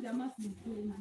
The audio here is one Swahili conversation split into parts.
jamaa simpendi.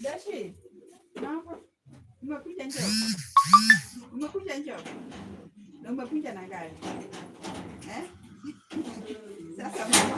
Dashi, naomba umekuja njoo. Umekuja njoo. Na umekuja na gari. Eh? Sasa mama.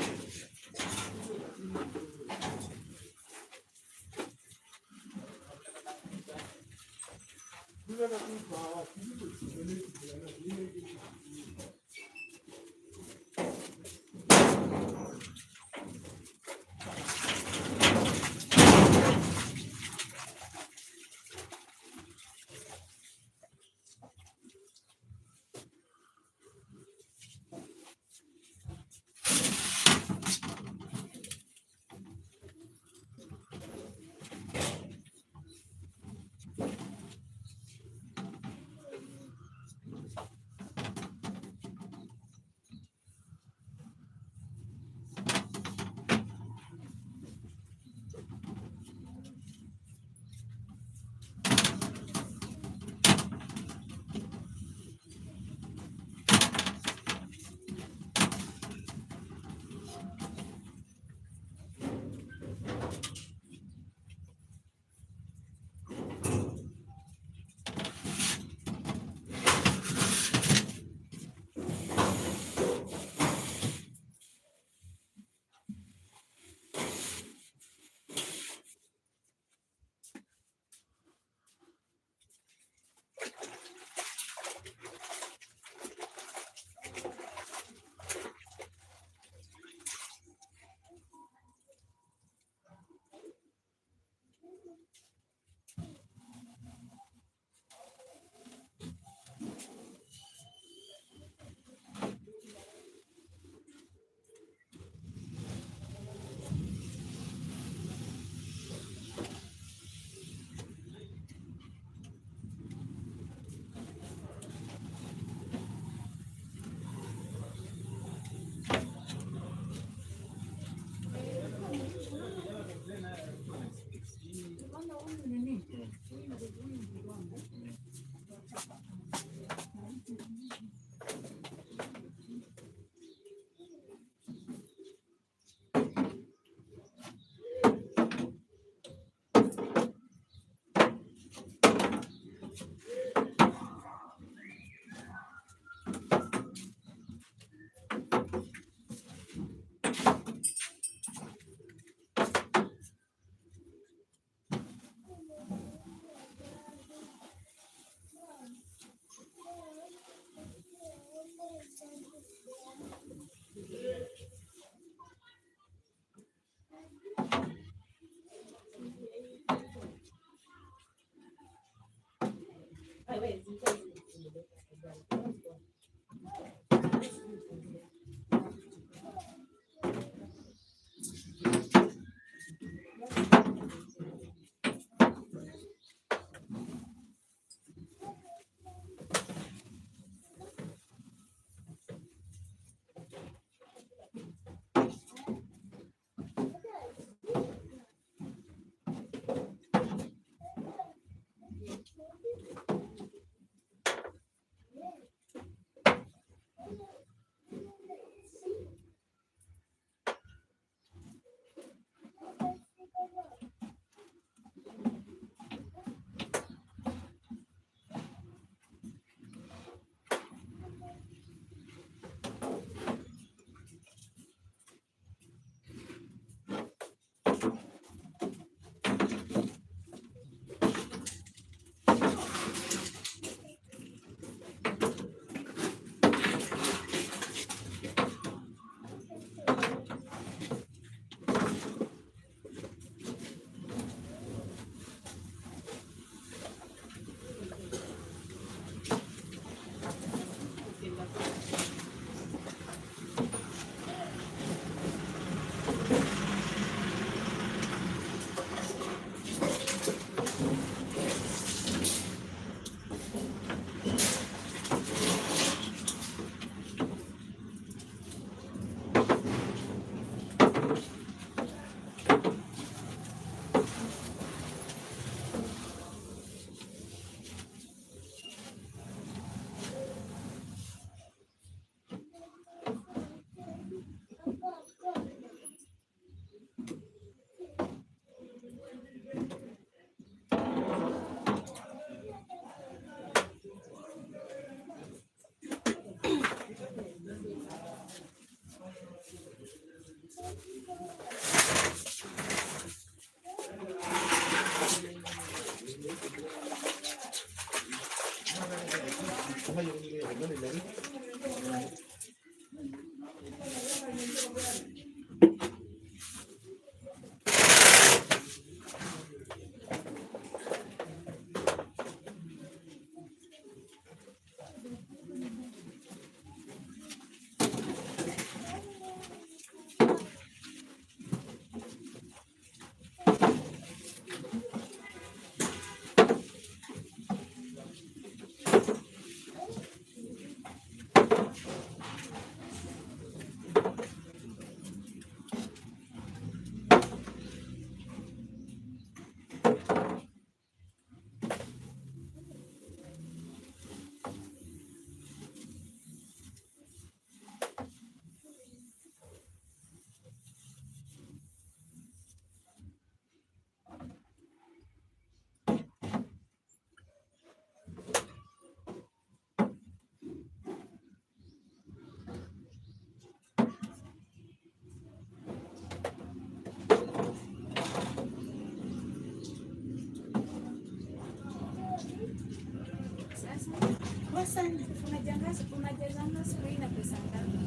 Unajazanga spray na pesa ngapi?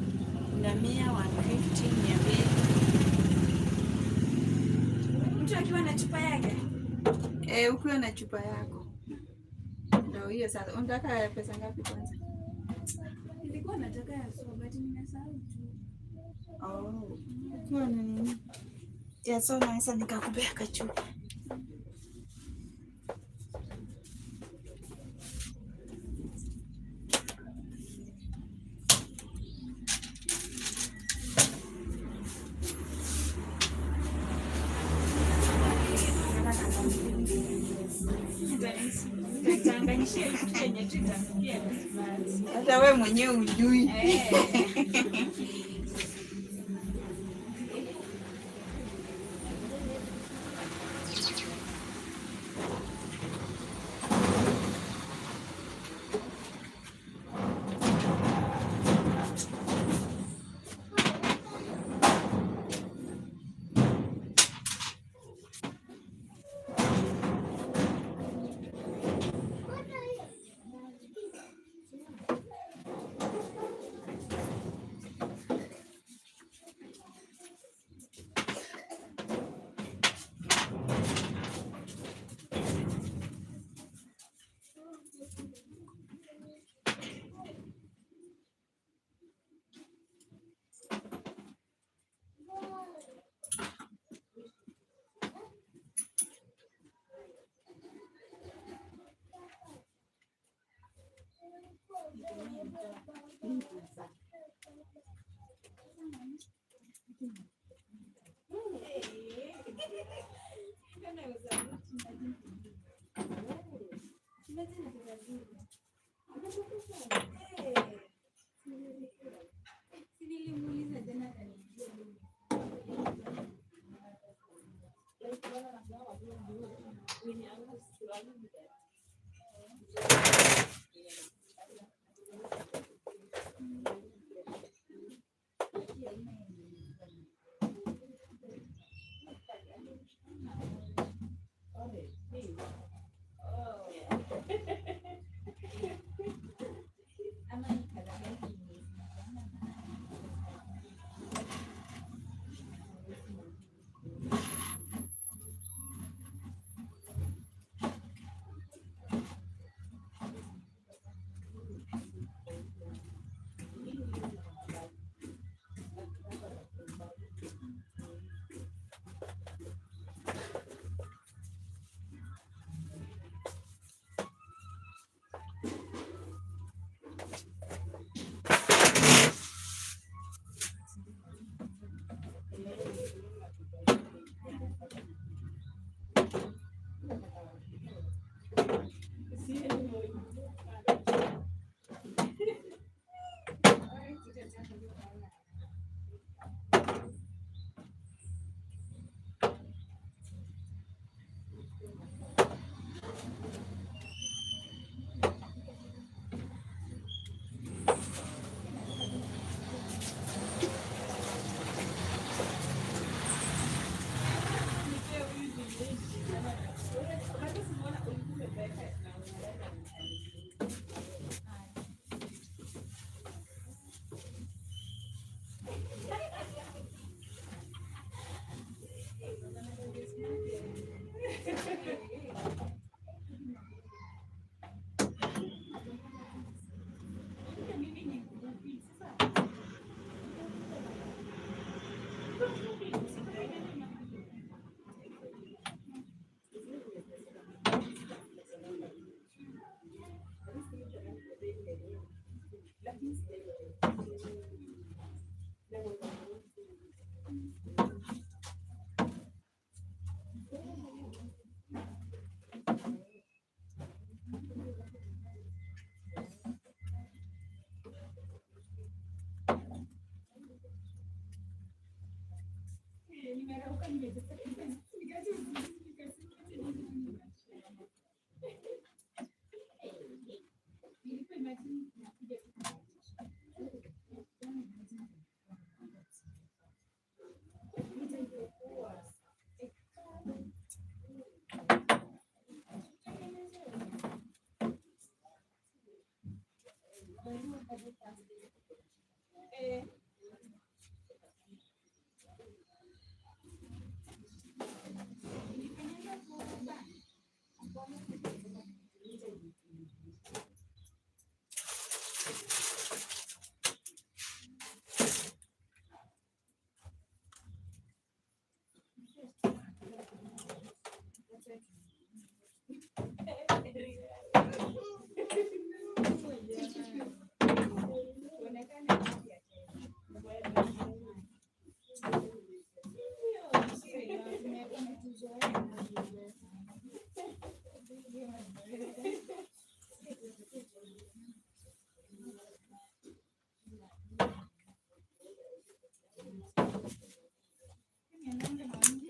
Na 100, 150, 200. Mtu akiwa na chupa yake? Ukiwa na chupa yako. Ndio hiyo sasa. Unataka pesa ngapi kwanza? Nilikuwa nataka ya soda but nimesahau tu. Ukiwa na nini? Ya soda sasa nikakupea kachupa. Hata wewe mwenyewe hujui.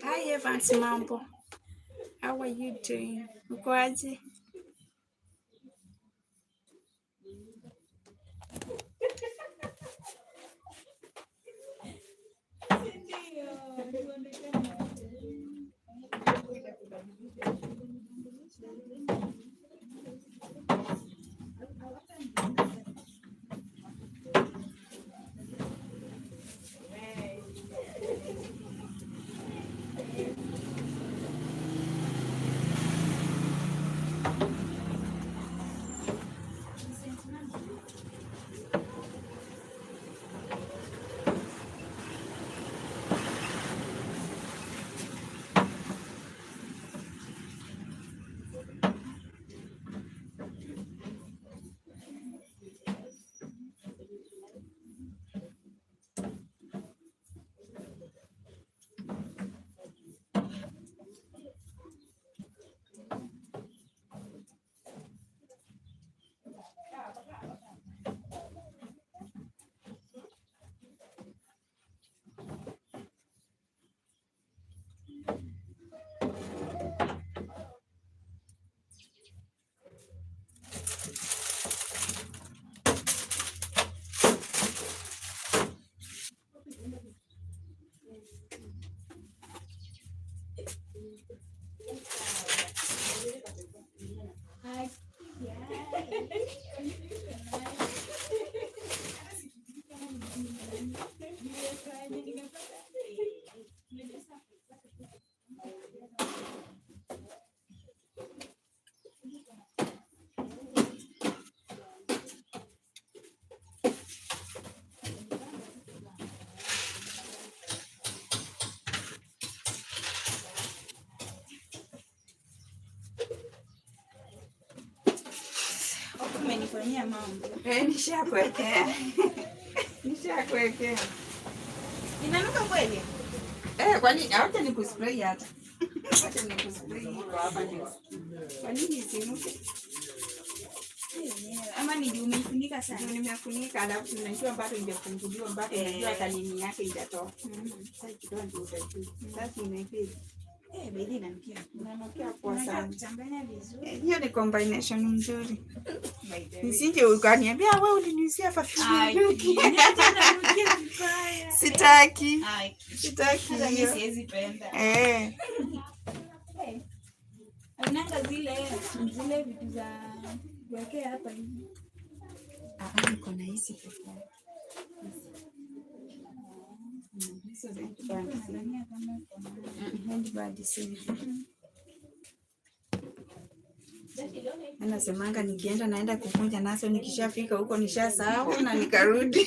Hi Evans, mambo. How are you doing? Uko aje? Umenifanyia mambo. Nishakuwekea. Nishakuwekea. Inanuka kweli? Kwani hata nikuspray hata. Hata nikuspray kwa hapa ndio. Kwa nini isinuke? Ama ni umeifunika sana? Ndio nimefunika, alafu tunajua bado haijafunguliwa, bado unajua hata nini yake itatoka. Sasa kidogo ndio utajua. Sasa imefika. Baby inanukia. Inanukia kwa sana. Kuchanganya vizuri. Hiyo ni combination nzuri. Nisije ukaniambia wewe uliniuzia perfume. Sitaki. Sitaki. Hata mimi siwezi penda. Ananga zile vitu za kuwekea hapa hivi. Niko na hizi pekee. Hizo vitu bana. Handbag sisi. Anasemanga nikienda naenda kukunja naso, nikishafika huko nishasahau na nikarudi.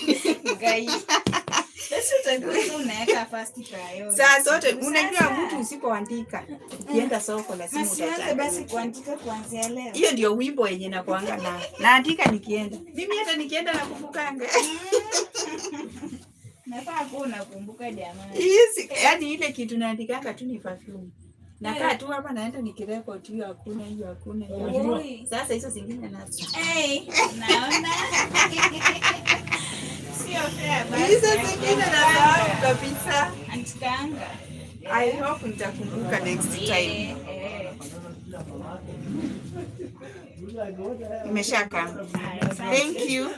Guys. Sasa unaweka first priority. Sasa sote unajua mtu usipoandika ukienda soko lazima utachanga. Basi kuandika kuanzia leo. Hiyo ndio wimbo yenye nakuanga na. Naandika nikienda. Mimi hata nikienda nakumbukanga. Nafaa kuwa unakumbuka jamani. Yes, yaani ile kitu naandikanga tu ni perfume. Nakaa tu hapa naenda nikirecord hiyo hakuna hiyo hakuna. Sasa hizo zingine nazo. Naona. Sio fair basi. Hizo zingine nasahau kabisa. Andikanga. I hope nitakumbuka next time. Imeshaka. Thank you.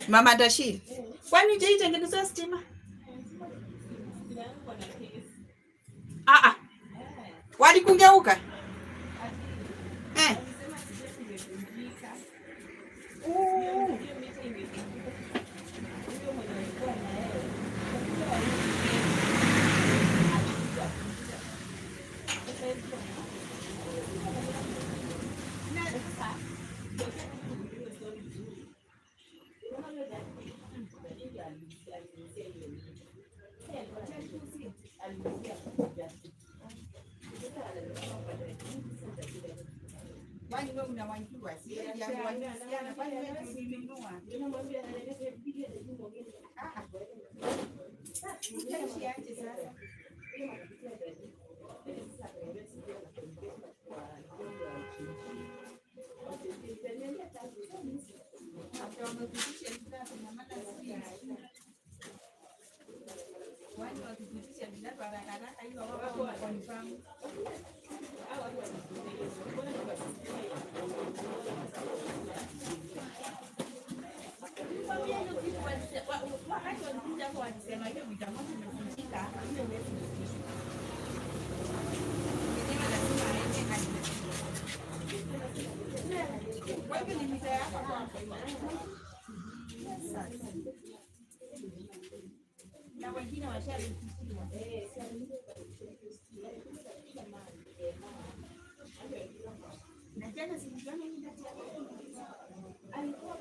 Mama Dashi, kwani hujaitengenezwa stima? Walikungeuka? Wani wewe unawajua si ya kuwasiliana kwani wewe ulinunua? Ukiache sasa. Wani wakipitisha bila baraka hiyo wao confirm. Na wengine washaritishwa. Na jana siliona hii data alikuwa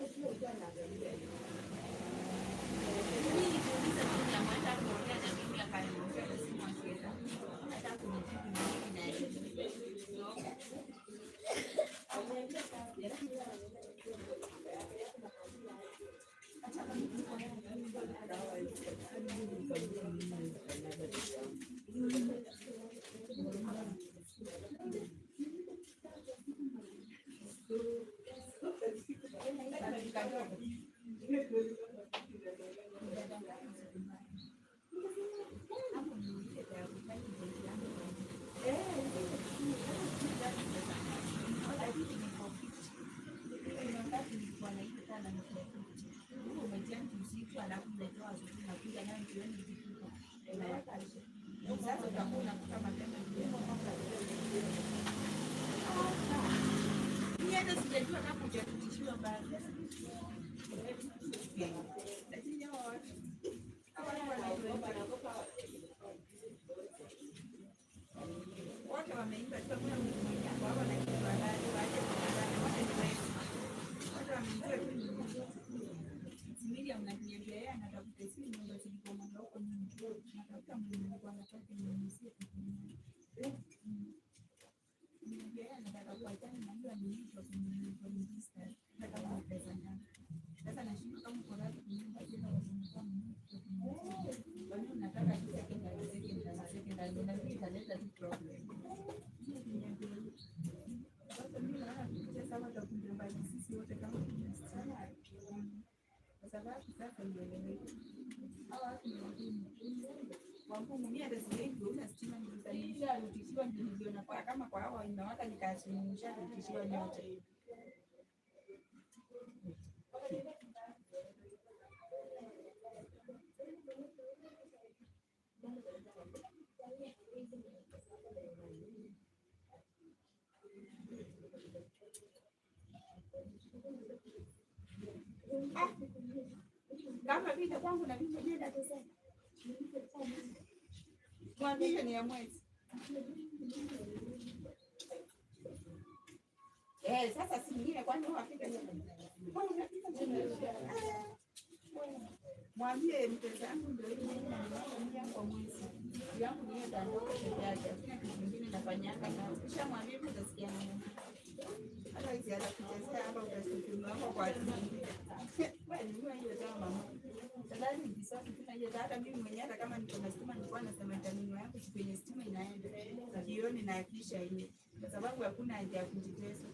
kama kwa hawa inawaka nikasimisha kutishiwa nyote. Kama vile kwangu na mimi mwenyewe nateseka. Mwambie ni ya mwezi. Sasa si nyingine kwani wafika nyumba. Mwambie mpenzi wangu ndio hiyo kwa mwezi. Yangu ni ndio peke yake. Hakuna kitu kingine nafanyanga na kisha mwambie utasikia nini. Hata hizi atakuchezea hapa utasikia hapo kwa ajili. Wewe ni hiyo kama mama. Tadhani bisasi tuna hiyo hata mimi mwenyewe hata kama niko na stima nilikuwa nasema tanino yangu kwenye stima inaenda. Jioni na kisha hiyo. Kwa sababu hakuna haja ya kujitesa.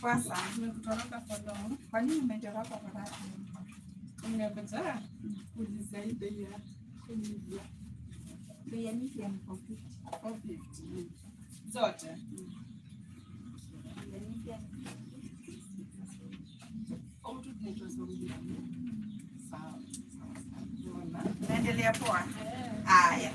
Poa sana. Nimekutoroka for long. Kwa nini umetoroka kwa dhati? Nimekuja kuulizia bei ya Nivea. Bei ya Nivea ni 450. 450. Zote. Bei ya Nivea ni 450. Au tu tunaitwa sawa. Naendelea poa? Haya.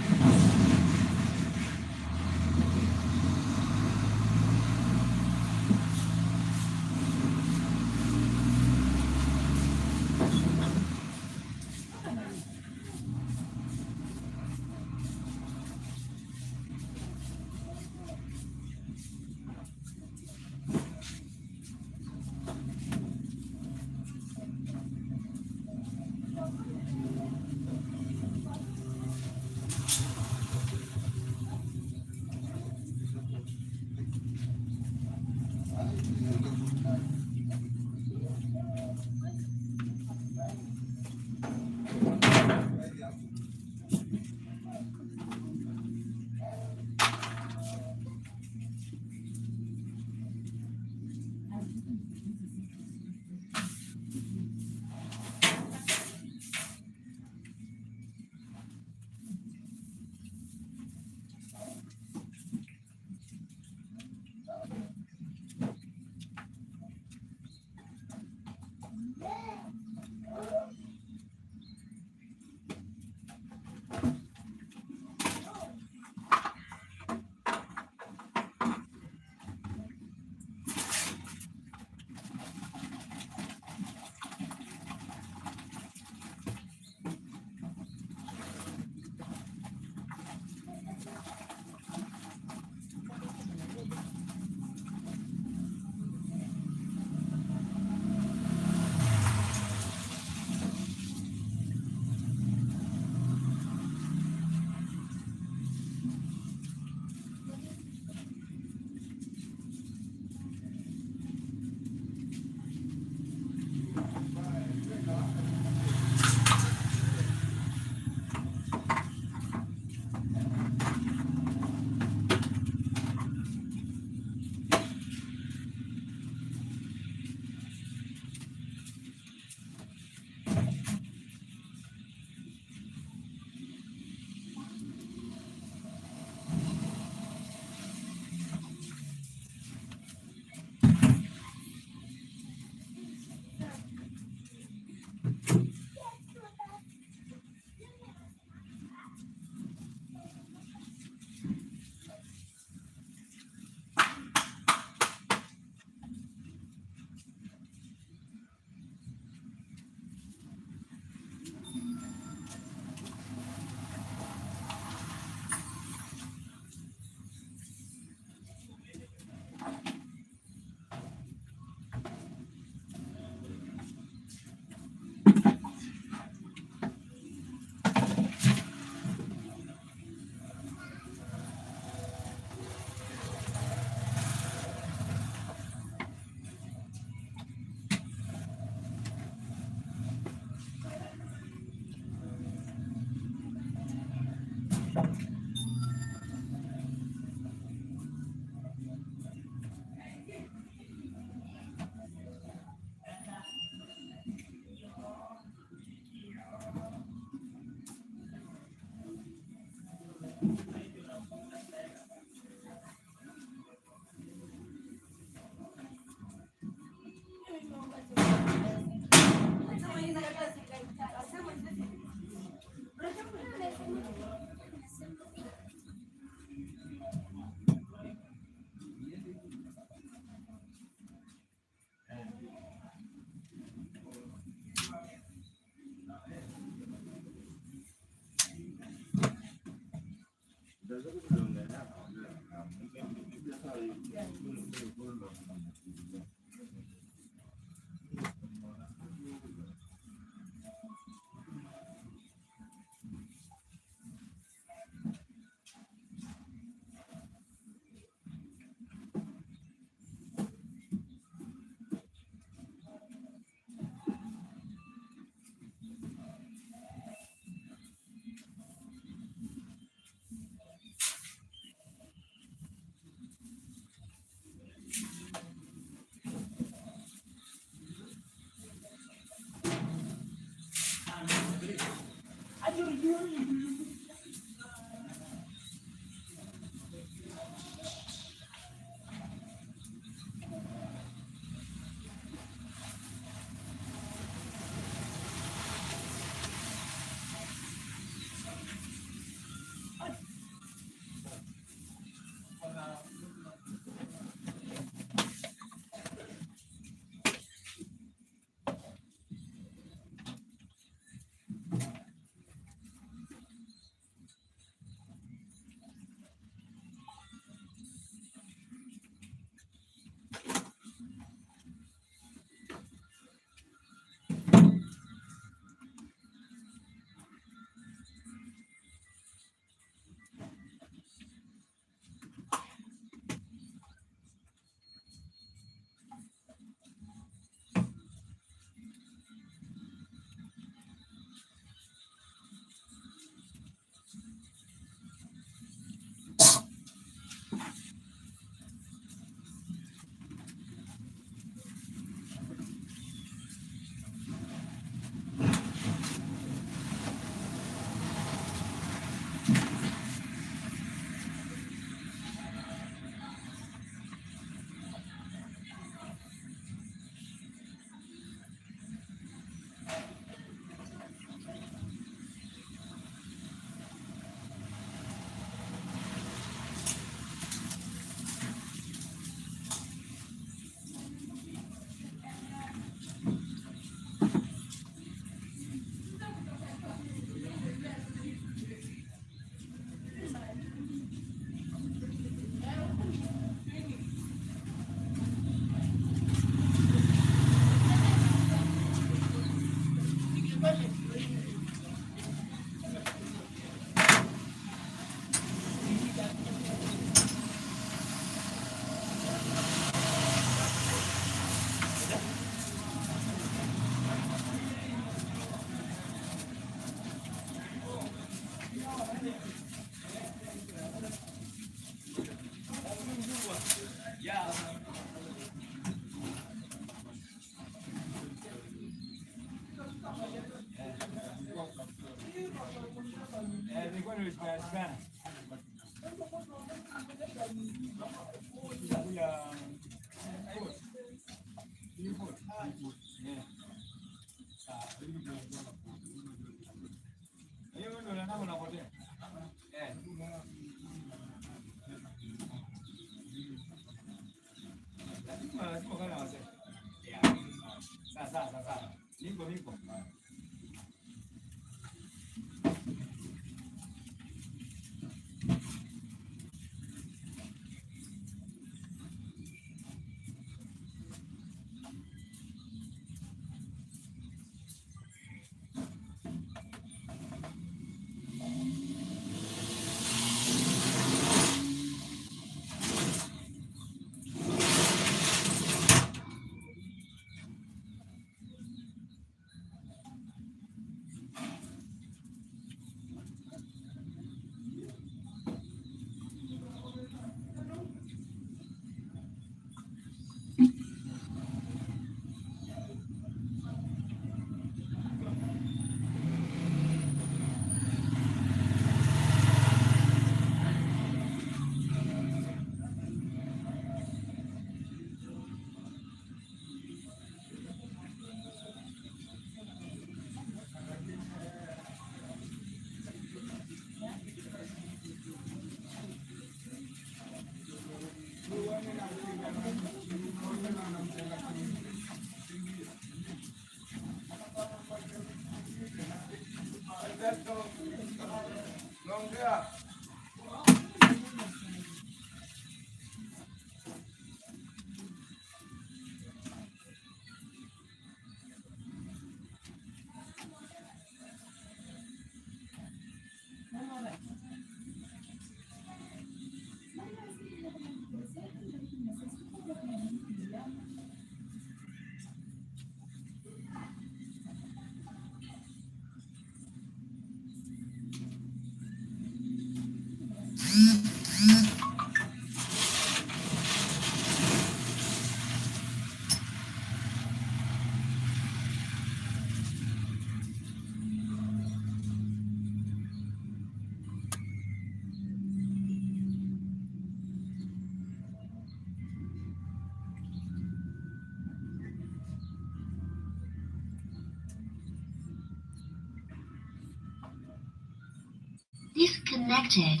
Disconnected.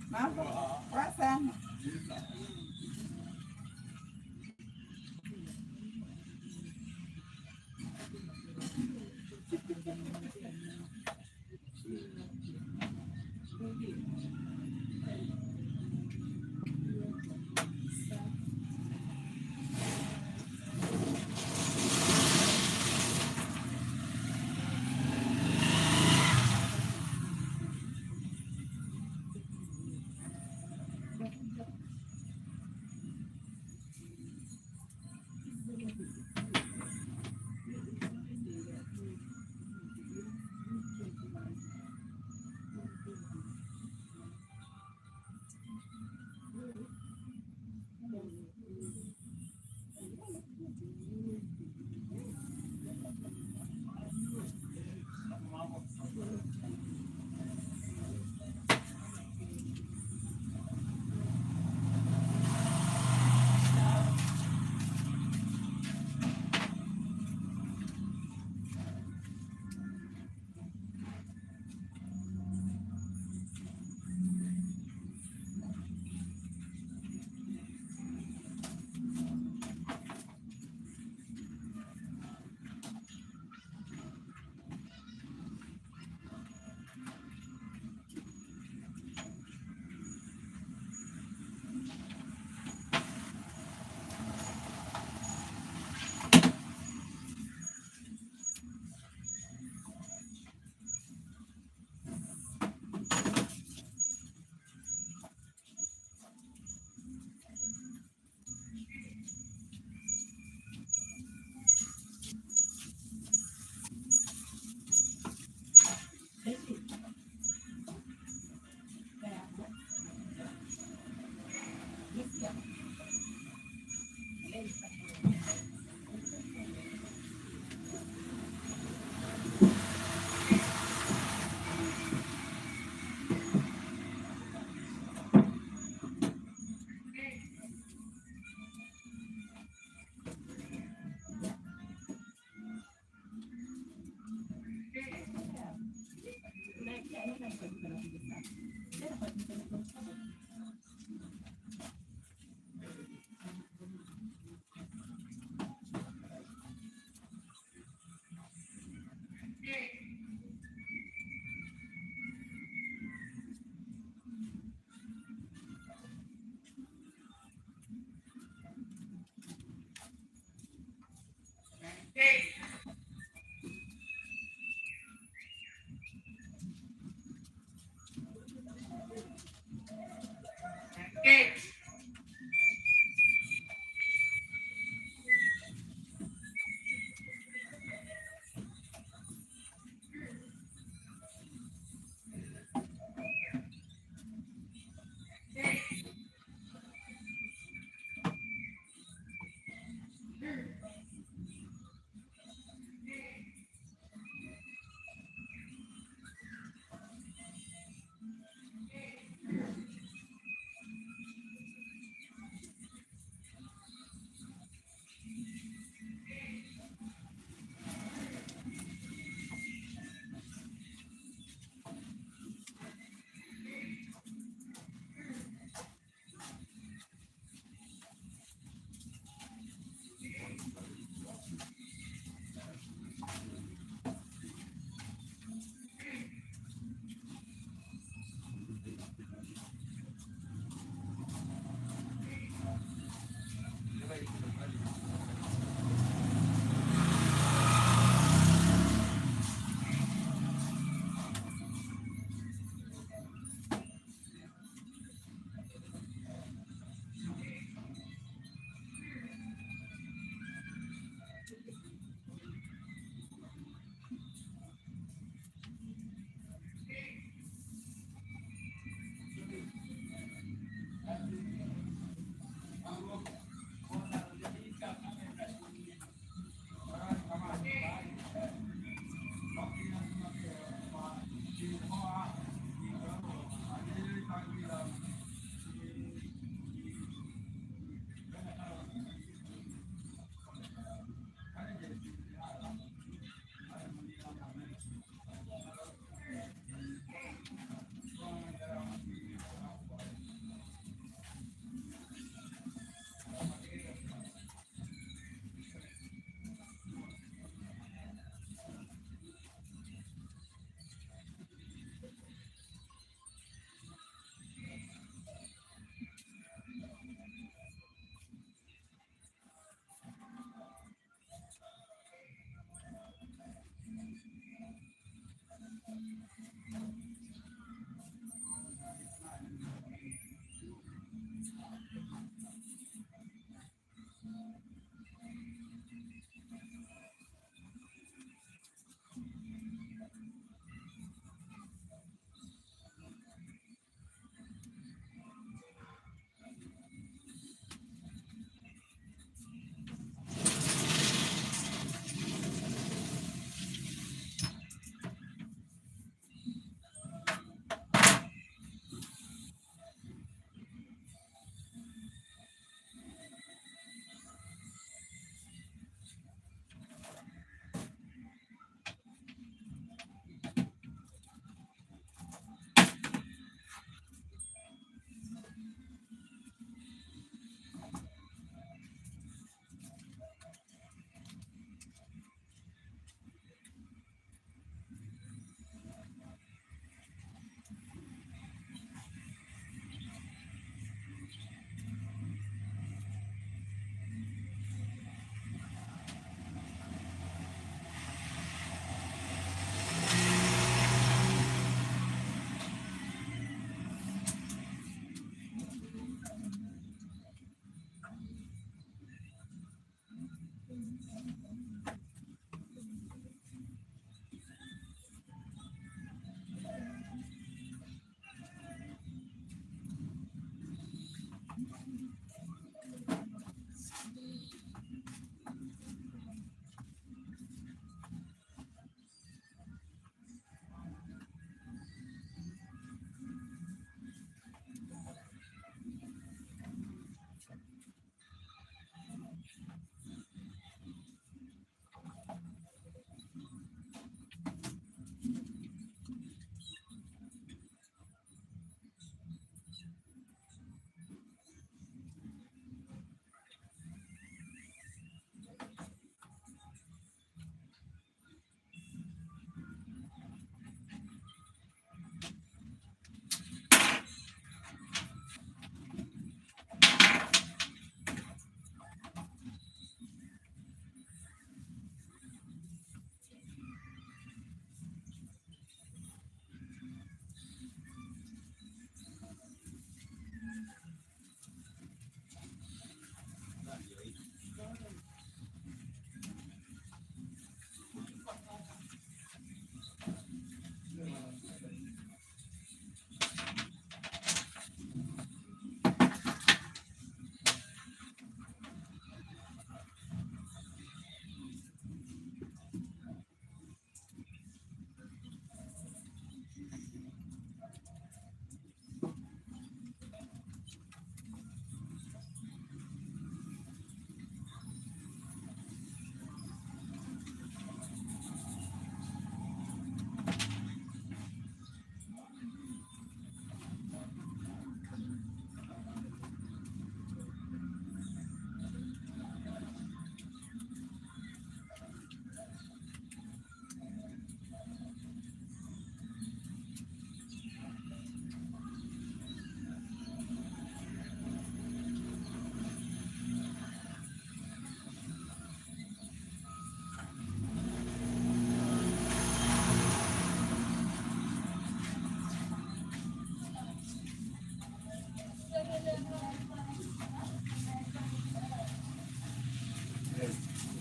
Mambo poa sana.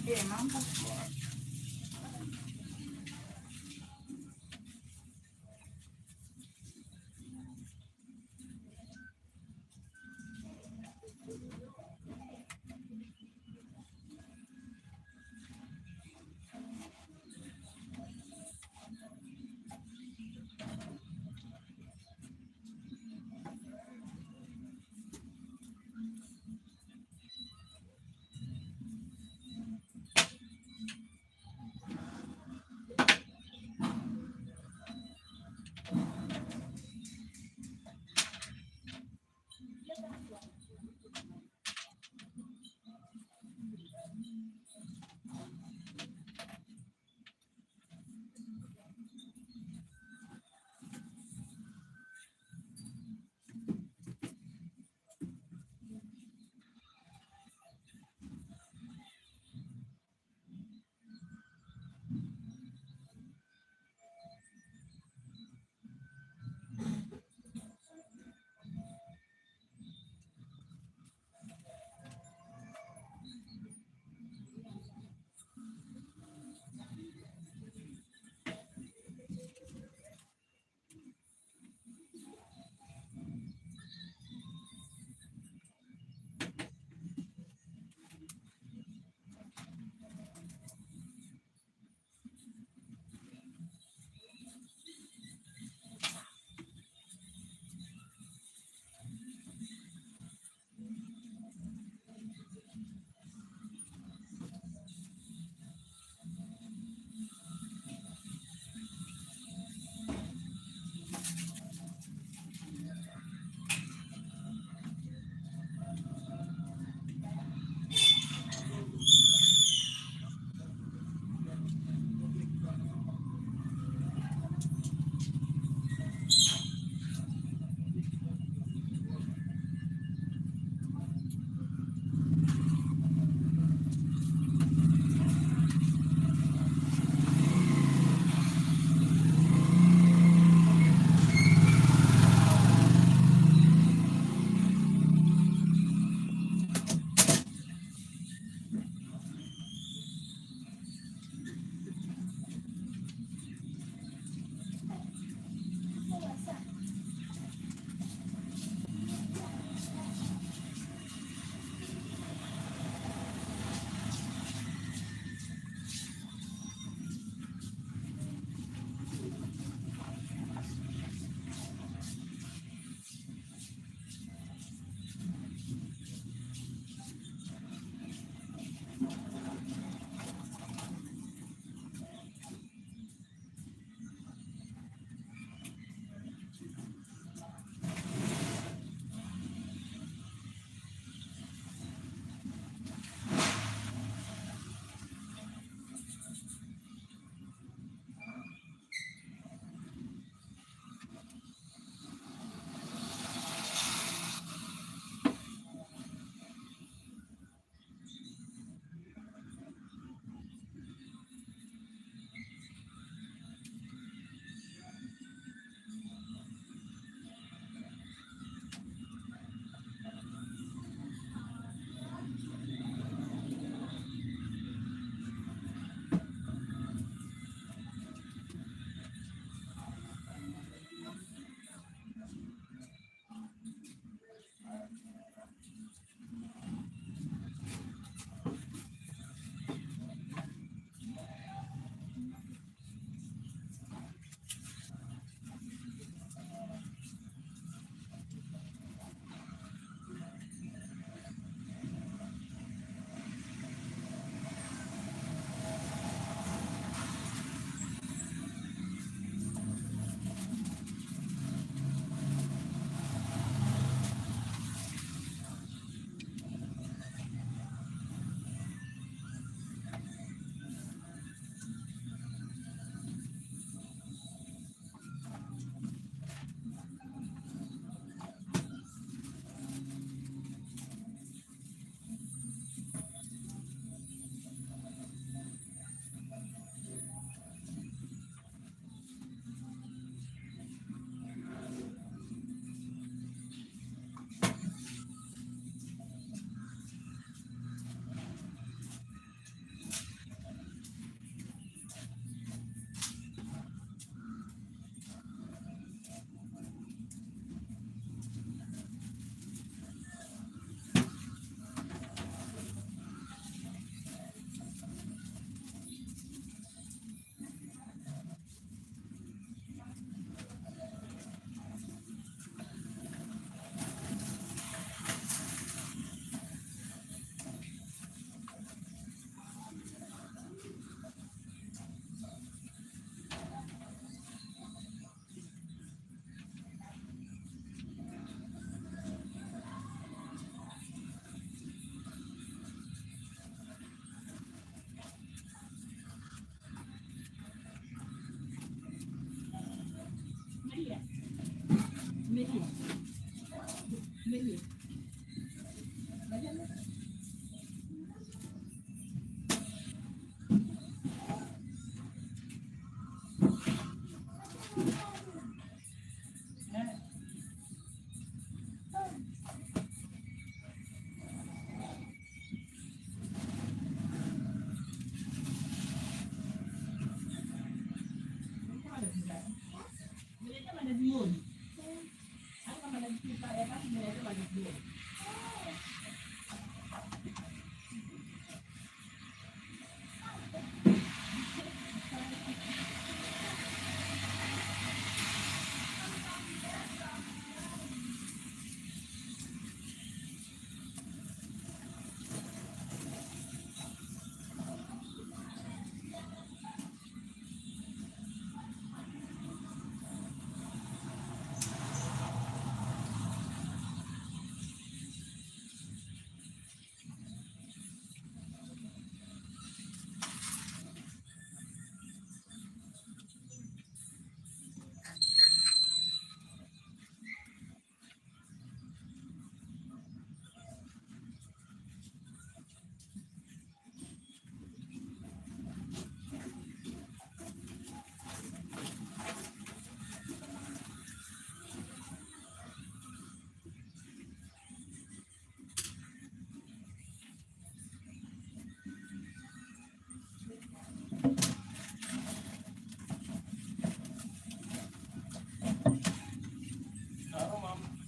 Mambo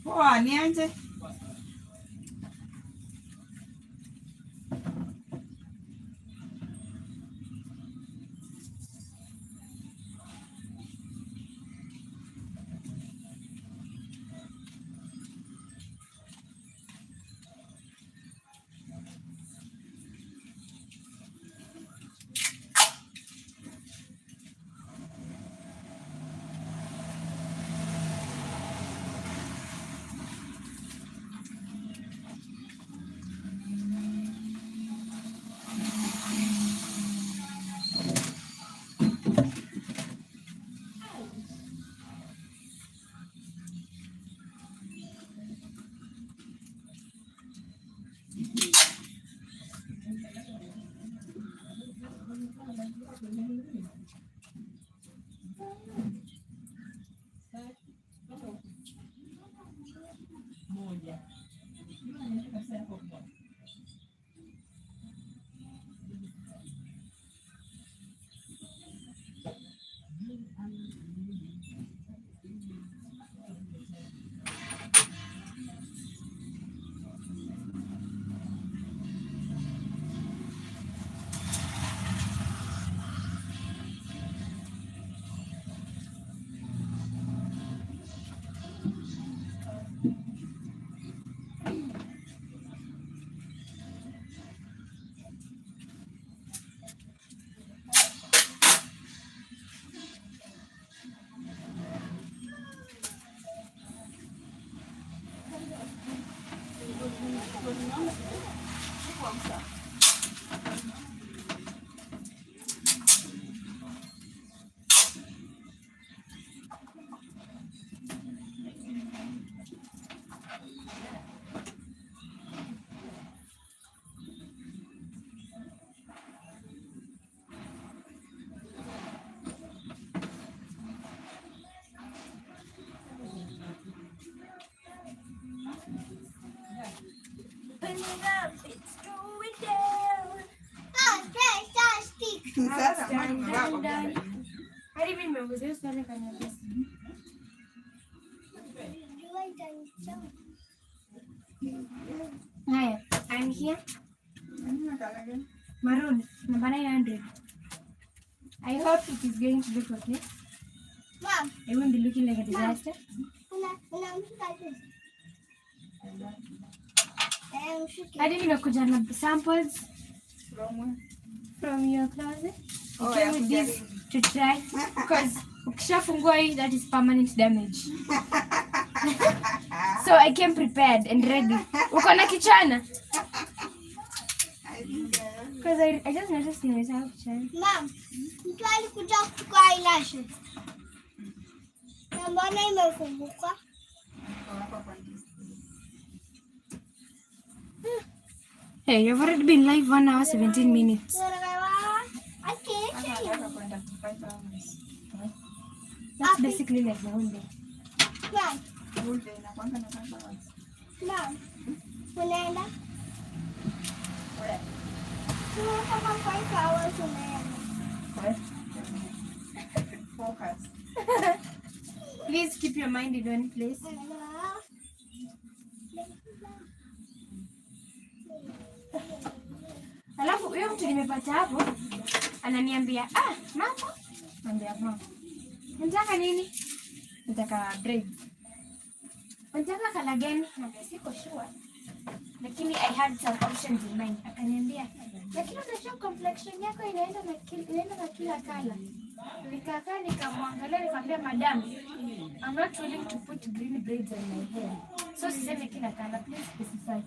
Poa, niaje? Haya, I'm here. Maroon, number 900. I hope it is going to look okay. Mom, I won't be looking like a disaster. Hadi nimekuja na samples from your closet. Oh, Came with this to try because ukishafungua hii, that is permanent damage. So I came prepared and ready. Uko na kichana? Because I just noticed in myself kichana. Mom, mtu alikuja kuchukua eyelashes. Na mbona imefunguka? Hey, you've already been live 1 hour 17 minutes. That's basically like the whole day. Mom, unaenda? Kama 5 hours unaenda. Focus. Please keep your mind in one place. Alafu huyo mtu nimepata hapo ananiambia, mambo. Naambia mama. Nataka nini? Nataka bread. Nataka kala gani? Naambia siko sure. Lakini I had some options in mind. Akaniambia, lakini unajua complexion yako inaenda na kila kala. Nikakaa nikamwangalia nikamwambia, madam, I'm not willing to put green braids on my hair. So siseme kila kala, please specify.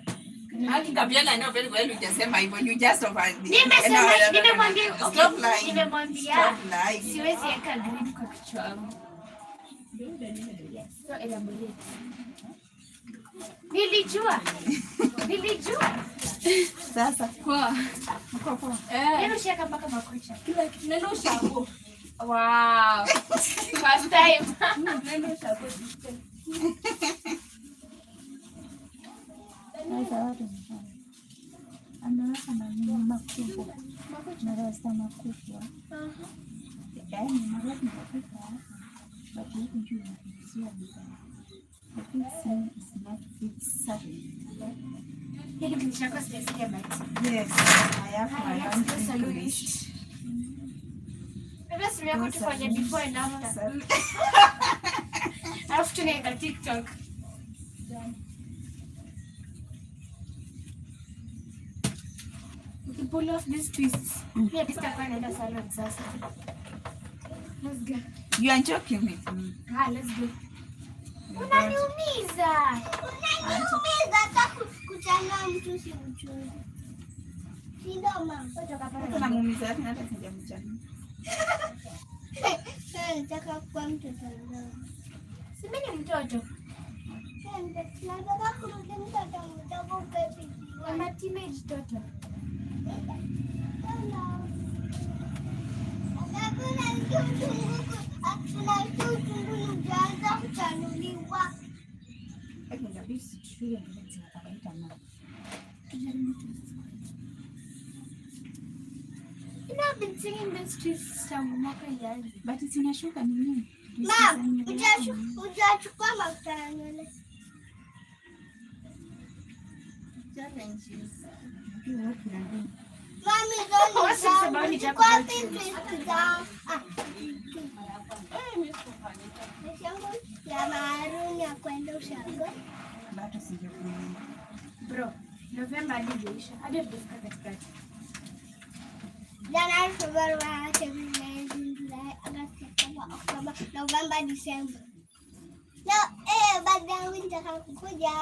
Haki Gabriela, I know very well hujasema hivyo. You just over. Nimemwambia siwezi weka green kwa kichwa changu. So elaborate. Nilijua. Sasa. Poa. Neno shaka mpaka makucha. Kila neno shako. Wow. First time. Neno shako. Sasa watu anaweka maneno makubwa. Marasa makubwa. Yaani marasa makubwa. But you can do it. The fixing is not fixing. Hili kinishako sijasikia but. Yes, I have my own solution. Maybe simu yako tufanye before and after. Alafu tunaeka TikTok. We can pull off these twists. Yeah, this takuwa naenda salon sasa. Let's go. You are joking with me. Let's go. Unaniumiza hata kuchanga mtu si mchungu. Ndio mama. Hata muumiza yake hata sijamchana. Nataka kuwa mtoto mdogo. Si mimi ni mtoto. Nataka kurudi mtoto mdogo baby. Kama teenage toto. I've been singing this twists tangu mwaka jana. But zinashuka ni nini? Mom, utachukua mafuta ya nywele. Challenges. Mami, don't ya maaruni ya kwenda ushago. Bado sijakuelewa. Bro, November hadi imeisha. Hadi tutafika katikati. January, February, March, April, May, June, July, August, September, October, November, December. No, but then winter hakukuja.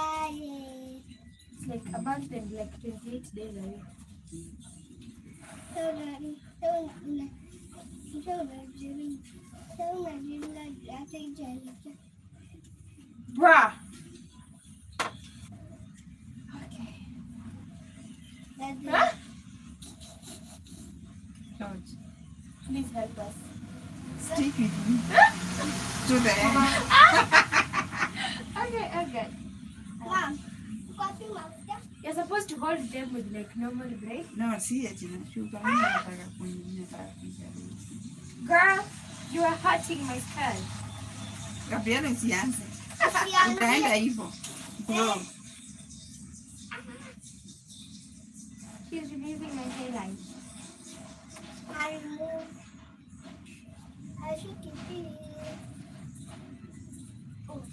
It's like about them like 28 days away. Bruh. Okay. Huh? George, Please help us. stick with me to the end. Okay. Mom, copy mafuta. You're supposed to hold them with like normal break. No, si eti nashuka. Mimi nataka kuingia kabisa. Girl, you are hurting my skull. Gabriela, usianze. Utaenda hivyo. Bro. She's removing my hairline. I remove. I should keep it. Oh,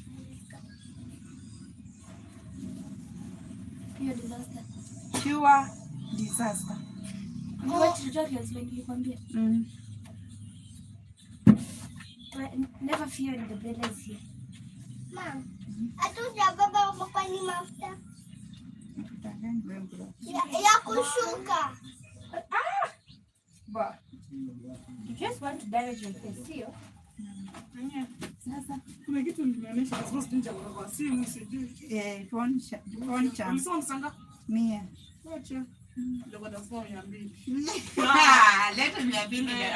Pure disaster. Pure disaster. What tutorials when you come here? Never fear the brother is here. Mom, hatujabeba mapani mafuta ya kushuka. But you just want to damage your face, see you? Sasa kuna kitu nimeonyesha kwa sababu nje kwa simu sijui. Phone charm. Ulisoma msanga? 100. Acha. Ndio kwa dasmo 200. Leta 200.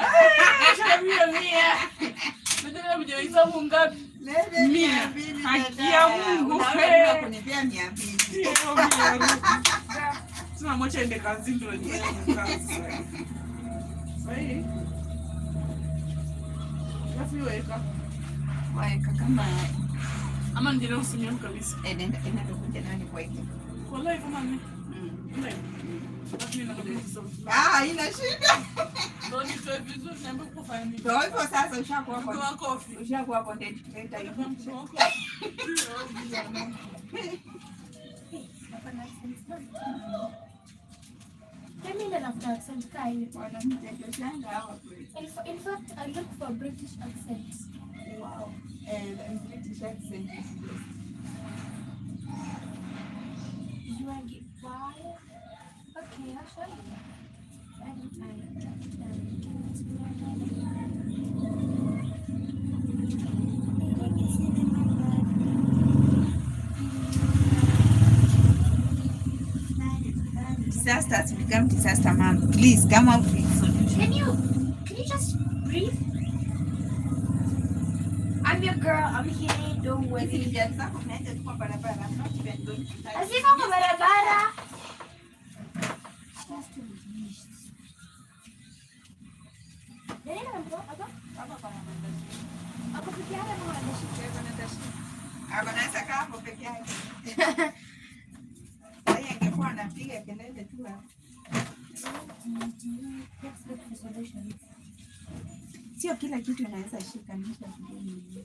Acha 100. Ndio mjaiza Mungu ngapi? Leta 200. Haki ya Mungu. Unaweza kunipea 200. Sina mwacha ende kazi ndio niende kazi. Sahi. Yafi weka. Waeka kama Ama ndio usimie kabisa. Nenda kuja nani kwake. Kwa live kama ni. Live. Ina shida. Ndio ni tu vizuri niambie kufanya nini. Ndio hivyo sasa ushakuwa Kwa coffee. Ushakuwa content creator hivi. In fact, I look for British accents. Wow. And British accent is best. You want to get why? Okay, I'll show you. Disaster has become disaster, mom. Please come out with solution. Can you just breathe? I'm your girl. I'm here. Don't worry. Asiko kwa barabara. Ako peke yake ama Anaweza kaa hapo peke yake. Yeye angekuwa anapiga kelele tu. Sio kila kitu inaweza shikanisha kidogo.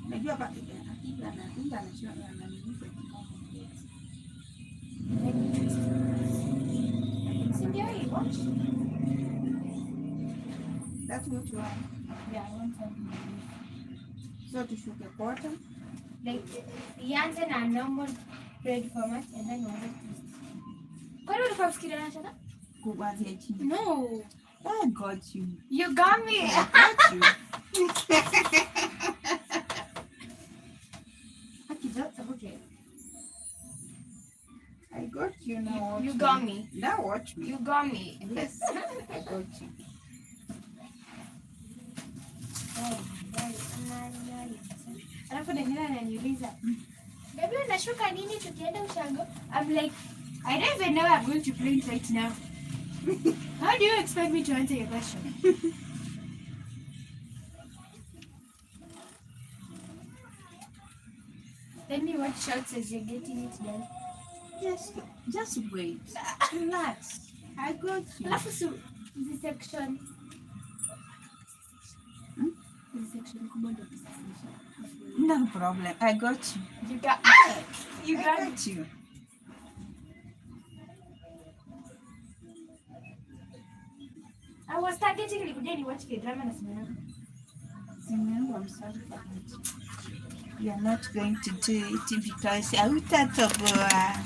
Najua pa that's what you want. Yeah, I want something. So to shoot a quarter. Like yans and a normal bread format and then order twist. What do you have to do? No. I got you. You got me. I got you. Okay, that's okay. I got you now. You got me. Now watch me. You got me. Yes, I got you. Alafu Daniela ananiuliza, "Baby, unashuka nini tukienda ushago?" I'm like, I don't even know I'm going to plane right now. How do you expect me to answer your question? Tell me what shouts as you're getting it done. Just wait. Relax. I got you. Alafu this section. This section kubwa ndio kusafisha. No problem. I got you. You got you I got got you. I was targeting nikuja ni watch drama na simu yangu. I'm sorry for that. You are not going to do it because hautatoboa.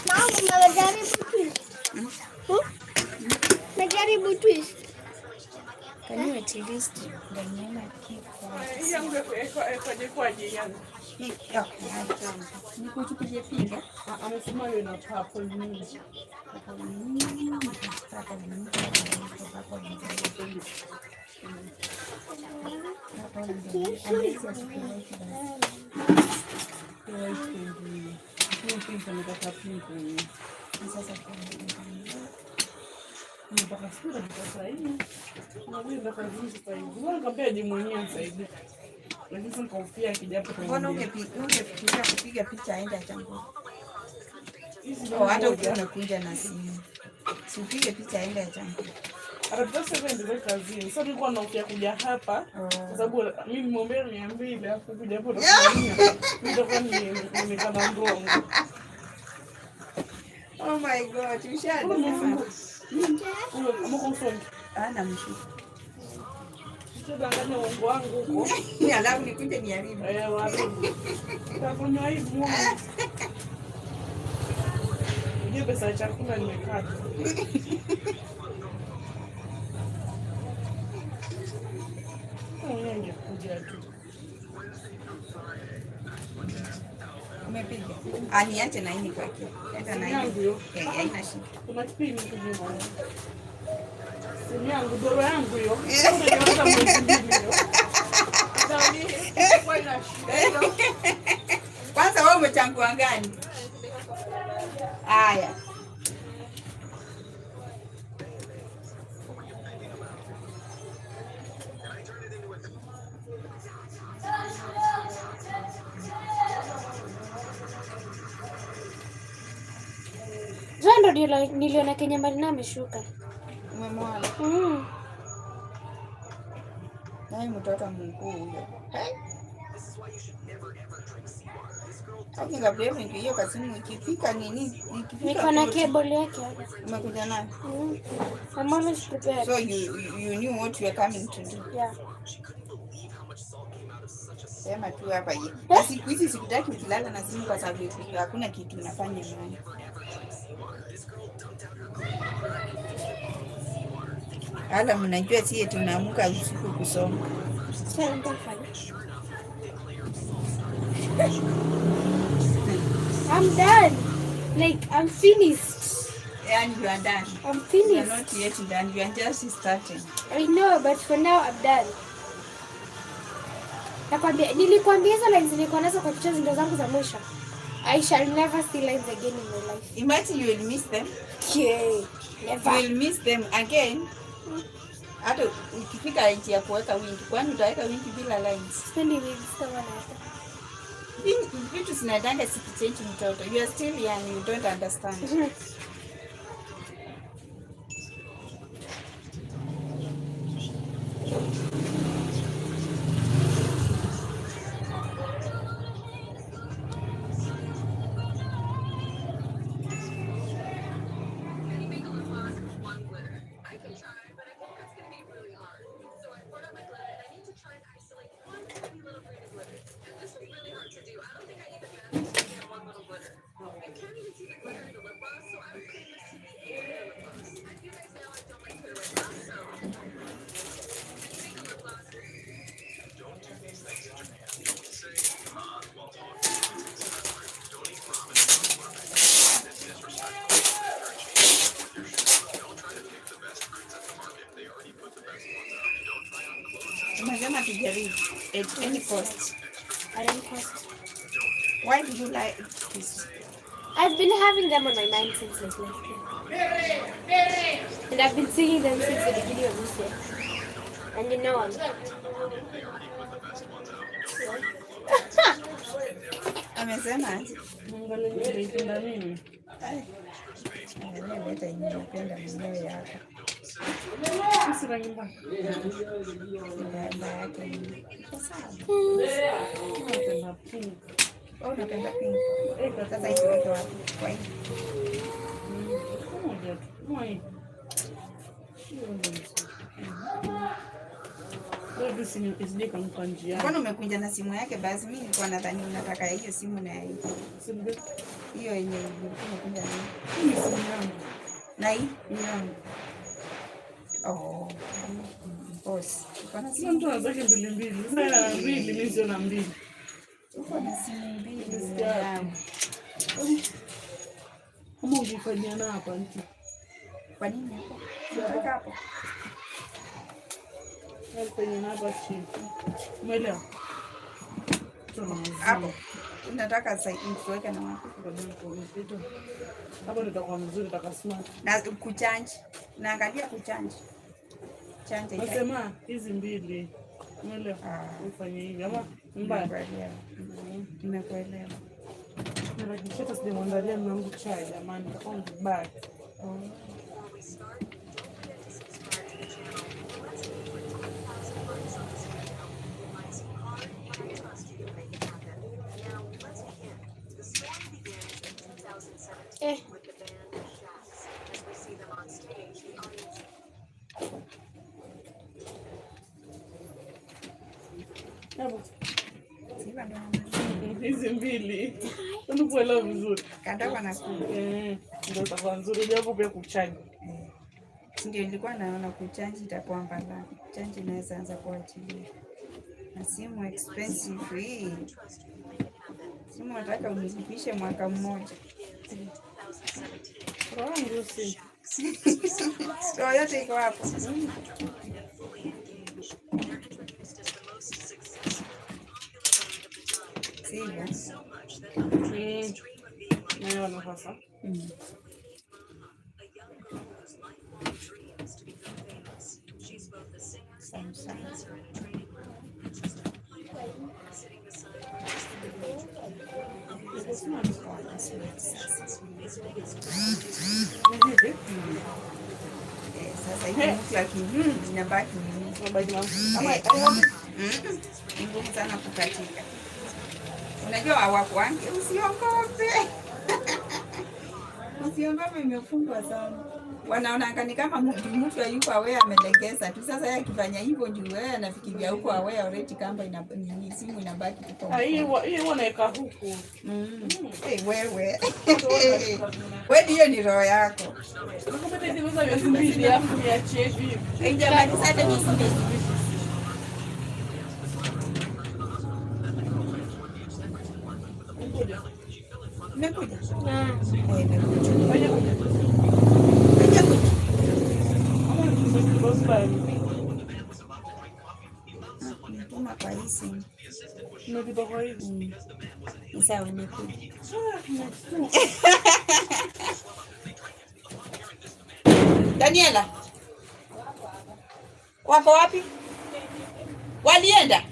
Mama, najaribu twist. Najaribu twist. Can you at least Daniela keep quiet? Niko tupige pinga. Amesema yeye na hapo nini? Sasa mpaka siku sasa hivi. Na mimi ndo kazi sasa hivi. Nikamwambia jimwenyewe nisaidie. Lakini sasa nikofia kijapo kwa. mbona ungefikiria kupiga picha aende achambue? Hata ukiwa unakuja na simu. Si upige picha aende achambue. Atapata ndio kazi. Sasa nilikuwa naofia kuja hapa kwa sababu mimi nimwambia 200 alafu kuja hapo ndo nitakuwa nimekana ndongo. Oh my God, ushadoma. Kama kumsonga. Ana mshu. Sitadanganya wangu wangu huko. Ni alafu nikuje niharibu. Waribu. Tafanya hivi Mungu. Ndio pesa ya chakula nimekata. Mwenye kuja tu. Umepiga? Aniache na hii kwake. Hata na hii. Haina shida. Kuna kipindi kujua. Simu yangu doro yangu hiyo. Unaanza mwezi mbili hiyo. Kwanza wewe umechangua gani? Haya. Jando niliona Kenya Marina ameshuka. Umemwona? Naye mtoto mkuu huyo. Akinga blame hiyo kasimu ikifika nini? Niko na cable yake hapa. Umekuja nayo? I'm always prepared. So you knew what you were coming to do. Yeah. Sema tu hapa hivi. Na siku hizi sikutaki ukilala na simu kwa sababu hakuna kitu unafanya nayo. Hala mnajua sie tunaamka usiku kusoma. I'm done. Like I'm finished. And you are done. I'm finished. You are not yet done. You are just starting. I know, but for now I'm done. Nilikwambia hizo lines nilikuwa nazo kwa picha zindio zangu za mwisho. I shall never see lines again in my life. Imagine you will miss them. Yeah, never. You will miss them again. Hata ukifika nchi ya kuweka wingi, kwani utaweka wingi bila lines? Sipendi wingi kama hata. Vitu zinadanga sikichange mtoto. You are still young, you don't understand. Unasema tujaribu at any cost. At any cost. Why do you like this? I've been having them on my mind since like last year. And I've been singing them since the beginning of this year. And you know I'm... Amesema Mungu nilipenda mimi. Leta inapenda mwenyewe yako. Sisi rangi mbaya. Baba yake ni sawa. Napenda pink. Oh, napenda pink. Sasa ikiweke wapi? Kwa hiyo. Moja tu. Moi. Wewe sini isije kama njia. Mbona umekunja na simu yake basi? Mimi nilikuwa nadhani unataka hiyo simu na hiyo. Simu Hiyo yenye umekunja nayo. hii simu yangu. Na hii? Yangu. Oh. Boss. Uko na Kila simu? mtu anataka mbili. Sasa mbili mimi sio na mbili. Uko na simu mbili. Kama ungefanya na hapa nti. Kwa nini hapo? Unataka hapo? Alifanya na hapa chini. Umeelewa? Hapo. Unataka sasa tuweke na wapi? Hapo nitakuwa mzuri, nitaka smart. Na kuchange. Naangalia kuchange. Chanje. Nasema hizi mbili. Umeelewa? Ufanye hivi ama mbaya. Nimekuelewa. Narakisha hata sijamwandalia mwanangu chai jamani, nitakuwa mbaya. Hizi mbili. Unakuelewa vizuri. Kanda na ndio itakuwa nzuri japo pia kuchaji. Ndio nilikuwa naona kuchanji itakuwa mbaya. Chanji inaweza anza kuachilia. Na simu expensive hii. Simu nataka unilipishe mwaka mmoja. Rangi usi. Roho yote iko hapo. Sivyo? Naona sasa. Sasa hivi lakini inabaki ni ngumu sana kukatika. Unajua hawakwangi, usiogope. Usiogope, imefungwa sana. Wanaonanga ni kama mtu yuko aware amelegeza tu. Sasa yeye akifanya hivyo juu wewe anafikiria huko aware already kamba ni simu inabaki tu. Hii wanaeka huku. Wewe. Wewe ndio ni roho yako. Nakupata hizo za 200 hapo niachie hivi. Jamani sasa ni Nimekuja. Natuma kwa hii simu. Nimekuja kwa hivi. Sawa, nimekuja. Daniela. Wako wapi? Walienda?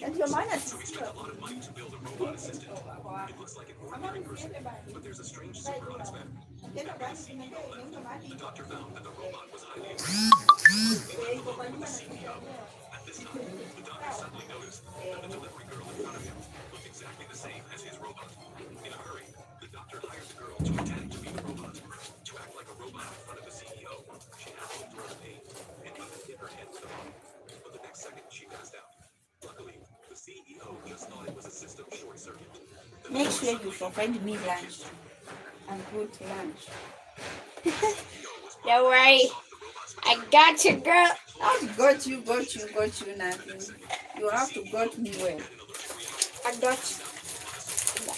Ndio maana make sure you provide me lunch and good lunch. Don't worry. I got you, girl. I got you, nothing. You have to got me well. I got you.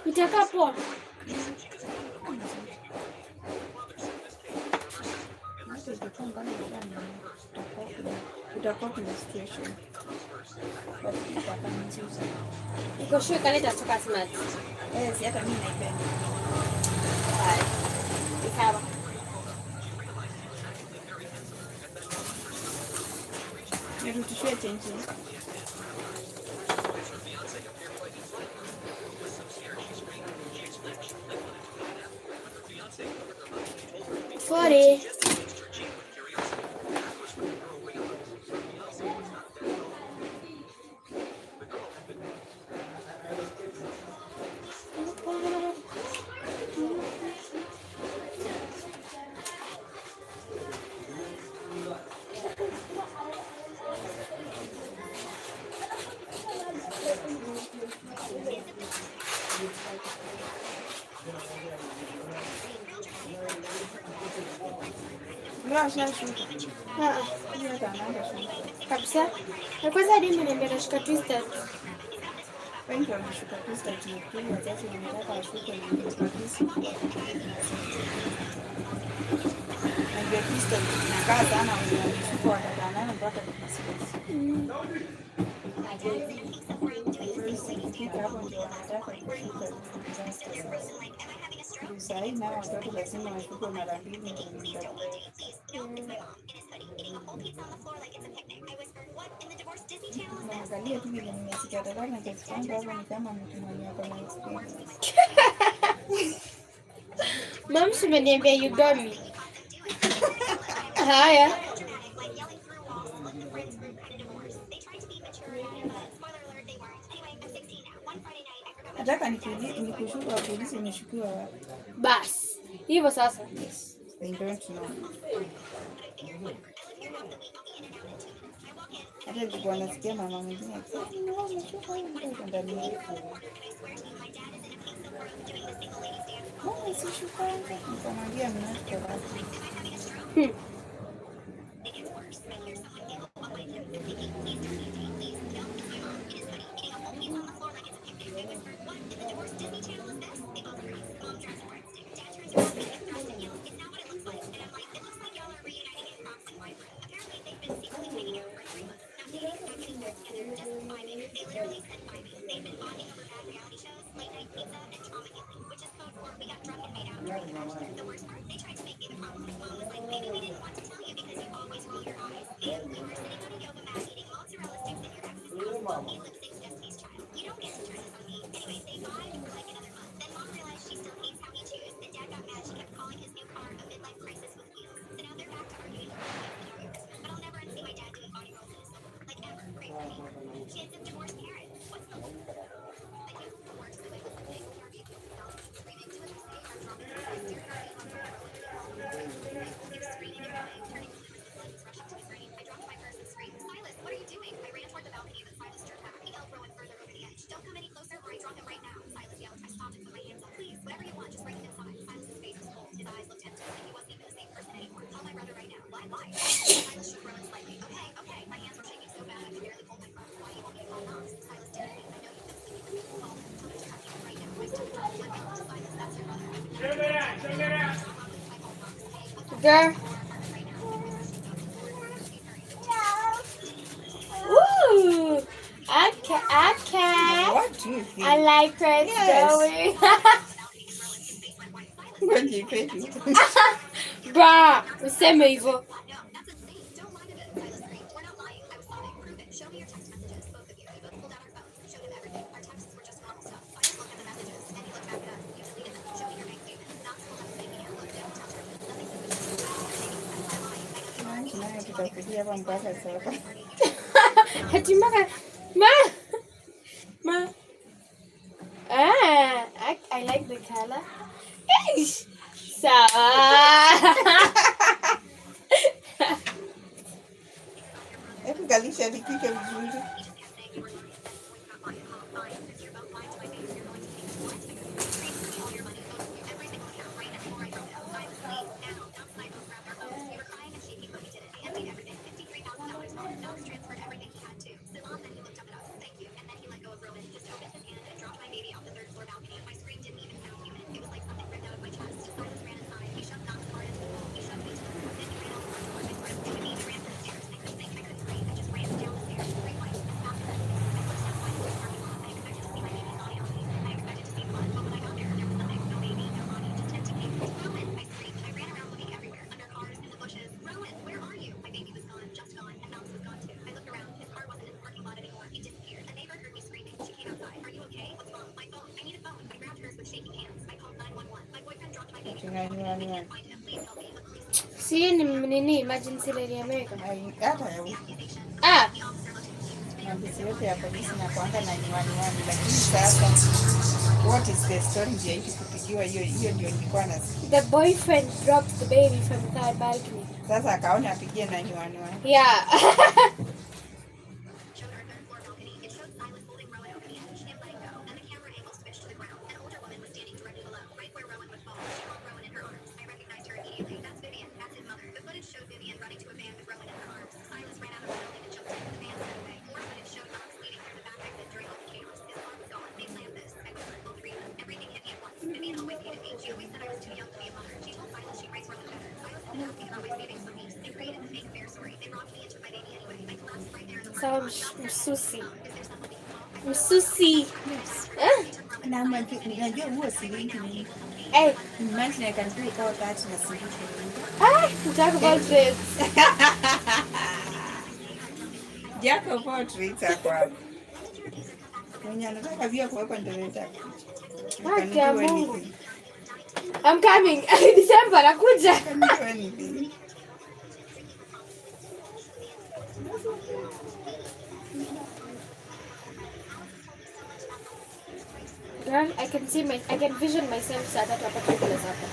Utakapo utakuwa kuna situation. iko shule kaleta toka smart. Si hata mimi naipenda. Sawa. Nirudishie change. Sorry. Rashashuka. Ah, Hiyo hata anaenda shule. kabisa. Na kwanza hadi mniambia nashika twisted. Wengi wameshuka tista kiukuu, wazazi wanataka washuke na kisi kuwa. Na ndio tista inakaa sana, wanashuka watakaa nayo mpaka Krismasi. Ikifika hapo ndio wanataka kushuka disaster sasa. Ndio saa hii nao watoto lazima washuke mara mbili ndio naangalia tu vile nimesikia dada na kwanza hapa ni kama mtu mwenye ako na experience. Mom, si umeniambia you got me. Haya. Nataka nikushuka polisi umeshukiwa wapi? Bas. Hivyo sasa. They don't know. Hata nilikuwa nasikia mama mwingine akisema umeshuka huyu mtoto ndani yake. Mama sishukanga. Nikamwambia mnafika wapi? Girl. Ooh. Okay. What do you think? I like where it's Yes. going. When you pay you. Bra, useme hivyo. Naye tutafikia hapa mpaka sasa. Hatimaye ma. I like the color. Eish. Sawa. Hebu kalisha likike vizuri. Si ni emergency lady America. Hata ya huku. Mabisi yote ya polisi na kuanga na niwani, lakini sasa what is the story ndio hiki kupigiwa hiyo ndio nilikuwa nasikia. The boyfriend dropped the baby from the balcony. Sasa akaona apigie na niwani. Yeah. Sawa, msusi. Msusi. Na unajua huo siringi ni Hey, imagine I can do all that na siringi. talk about it. Jack of all trades hapa. Mwenye anataka vya kuwekwa ndeleta. Haki ya Mungu. I'm coming. December nakuja. Girl, I can vision myself saa tatu hapa tukila hapa.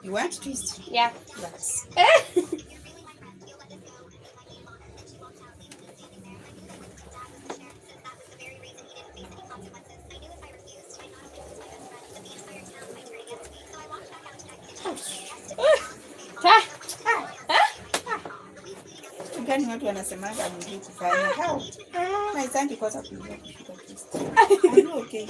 You want twist? Yeah. Yes. Gani watu wanasemaga mjui kufanya hao? Na isanti kwanza kujua kushika twist. Okay.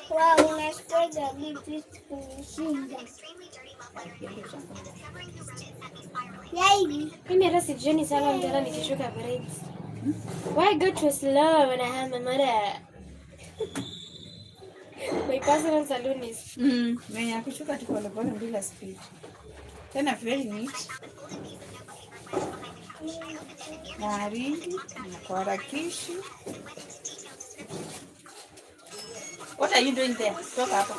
Wow, unashikaga vipi kushinda? Yai, mimi hata sijioni sana mtala nikishuka braids. Why go too slow when I have my mother? My personal salon is Mwenye akishuka tu polepole bila speed. Tena very neat. Na haringi, na kuharakishi. What are you doing there? Toka hapa.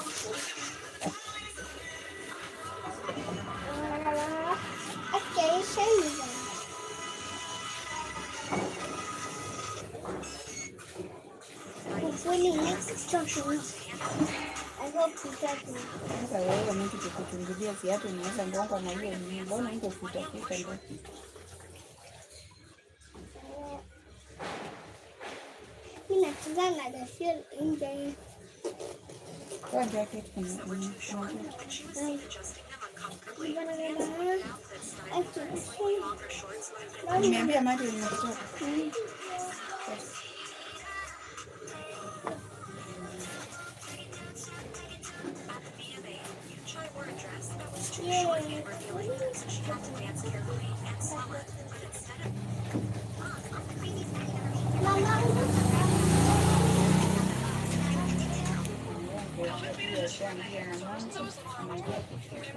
Okay, show you that. Hopefully next something. I hope you get me. Sasa wewe mtu kukuchungulia viatu unaweza ngongwa na hiyo ni mbona iko futa ndio. Mimi nacheza na feel nje. Kwa jacket kuna. Nimeambia maji imetoka. ashaingia na mwanzo anaingia kupika.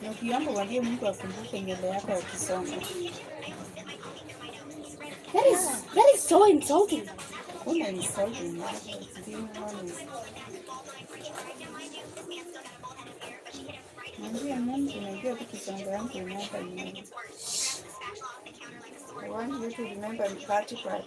Na ukiomba uambie Mungu akumbuke nywele yako ya kisongo. That is so insulting. Kuna insulting na being honest. Mwambie Mungu unajua tu kisongo yangu inaka nywele. I want you to remember the party part.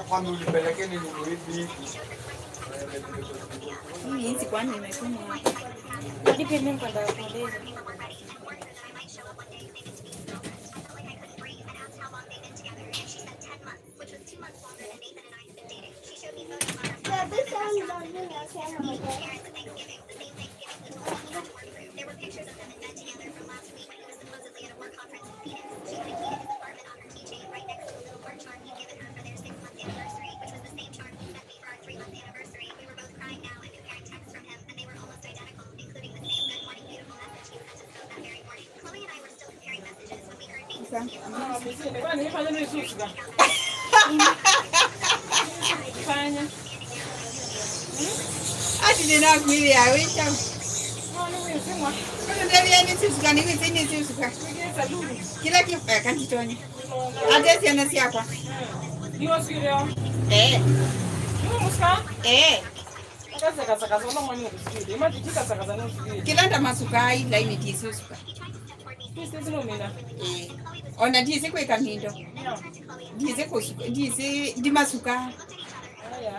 Kwani ulipeleke nini hivi? Hii hizi kwani imekunywa. Nipe mimi kwenda kueleza. Ati nina kwili ya wita. Ndio ni sisi gani hizi ni sisi kwa. Kila kitu kanitonya. Hata si anasia kwa. Ndio sio. Ndio muska? Saka saka solo mwana kusikiri. Imajikika saka saka kusikiri. Kila ndo masukai laini tisusuka. Sisi no mina. Ona disi kwa kamindo. Disi di masuka.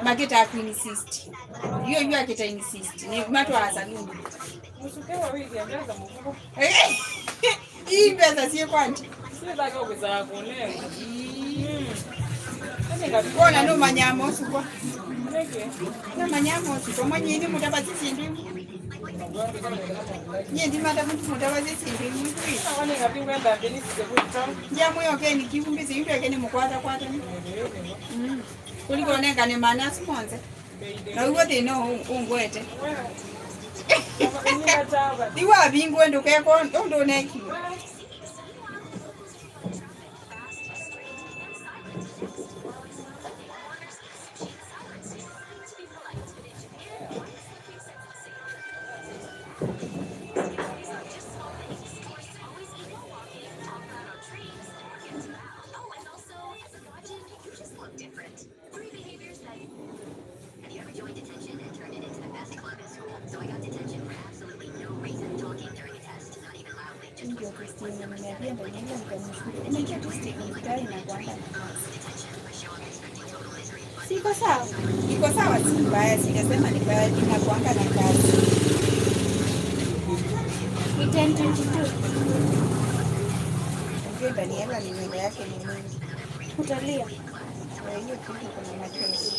Mageta ku insist. Yo akita insist. Ni matu wa saluni. Musuke wa wiki angaza mufuko. Hii pesa si kwanti. Sio zake kuza kuonea. Kona no manyamo suko. Na manyamo suko manyini mutabazi sindimu. Nyindi mata mutabazi sindimu. Wani ngapi kwenda Dennis Sebuta. Jamu yoke ni kivumbizi yule yake ni mkwata. Kuliko neka ni mana sponsor. Na ugo tino ungwete. Diwa bingo ndo keko ndo neki. Siko sawa. Iko sawa si mbaya, sijasema ni mbaya, ninakuanga na kazi. Ni 10:22. Ndio Daniela ni nywele yake ni mingi. Utalia. Hiyo kitu kuna machozi.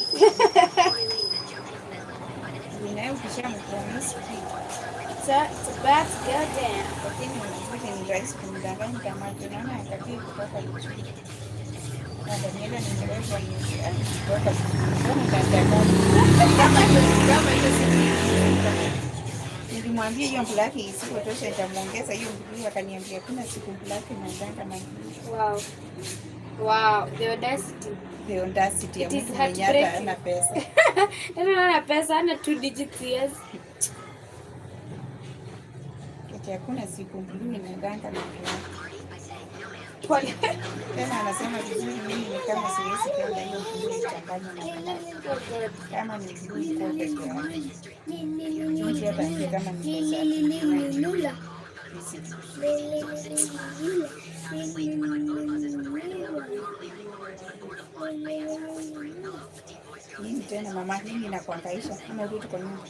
Ninayo kishampromise. It's about to go down. Lakini mwanamke ni rahisi kumdanganya kama tunaona akati kutoka chini. Na Daniela ni mrefu ni kutoka kama hiyo nilimwambia hiyo black isipotosha nitamuongeza hiyo blue, akaniambia kuna siku black na ndanga na Wow. Wow, the audacity. The audacity ya It is mtu mwenye hata heartbreaking. hana pesa. Ana pesa, ana 2 digits years. Eti hakuna siku blue inaendanga na black. Pole. Tena anasema vizuri, mimi ni kama siwezi kwenda hiyo blue ichanganywe na black. Kama ni blue iko peke yake. Ndio hapa ni kama ni Lula. nini tena mama, nini nakuangaisha kama rudi kwa nyumba.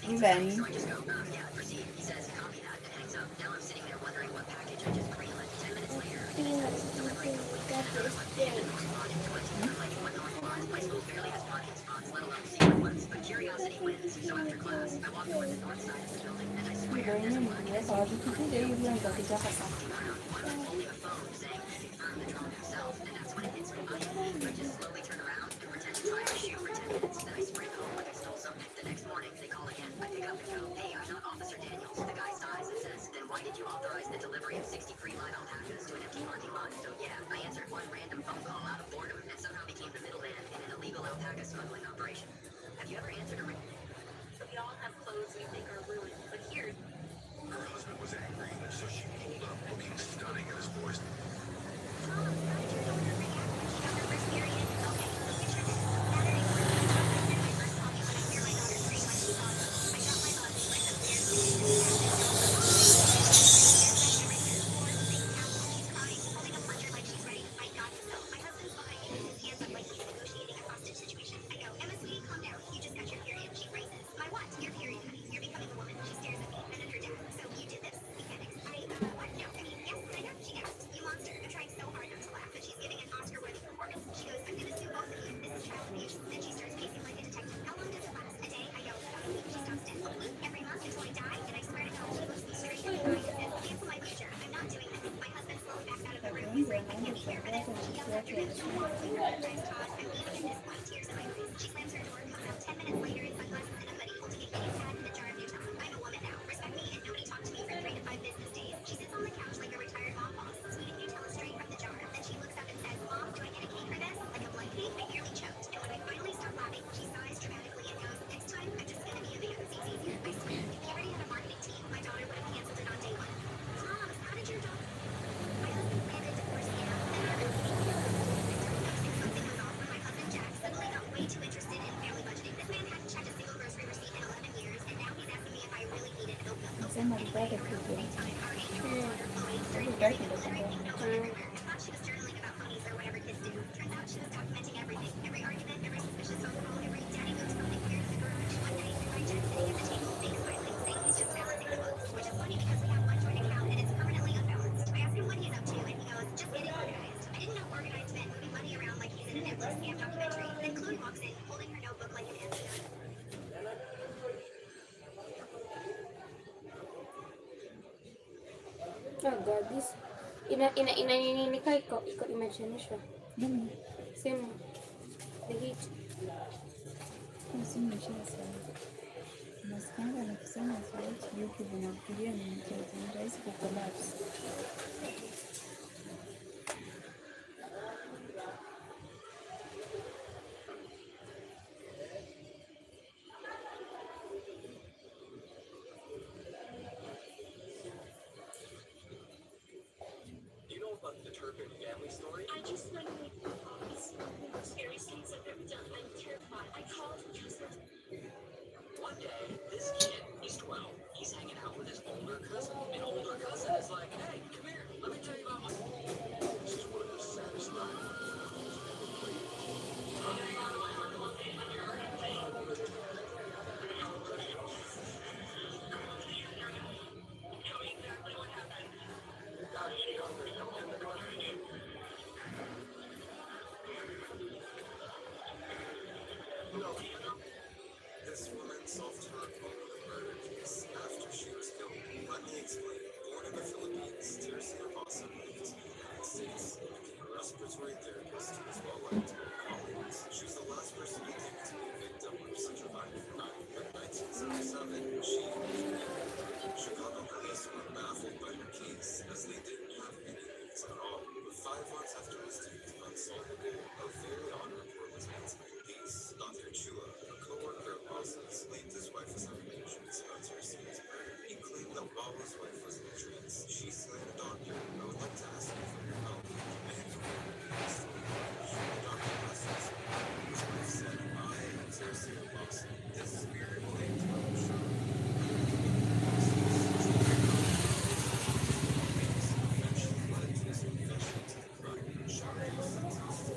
Yule ani yake ya chuma. Nasema alipata kuja. Hutaki ndo kwamba Oh God, this ina nini nika iko imechanishwa. nini? Simu. The heat. Simu imesha sana. Nasikianga nikisema siwezi YouTube na kulia ni mchezo. Ni rahisi kucollapse. This woman solved her own murder case after she was killed. Let me explain. Born in the Philippines, Teresa Bossum moved to the United States and became a respiratory therapist who was well liked by her colleagues. She was the last person in India to be a victim of such a violent crime. In 1977, she moved to England. Chicago police were baffled by her case as they didn't have any leads at all. But 5 months after it was deemed unsolvable, a very odd report was made to the police. Dr. Chua, a co-worker of Boss's, claimed his wife was having visions about Teresa's murder. He claimed that while his wife was in a trance, she said, "Doctor, I would like to ask you for your help." And the doctor asked his wife. His wife said, "I am Teresa Bossum." This spirit claimed to have shown eventually led to his confession to the crime and charges sentenced.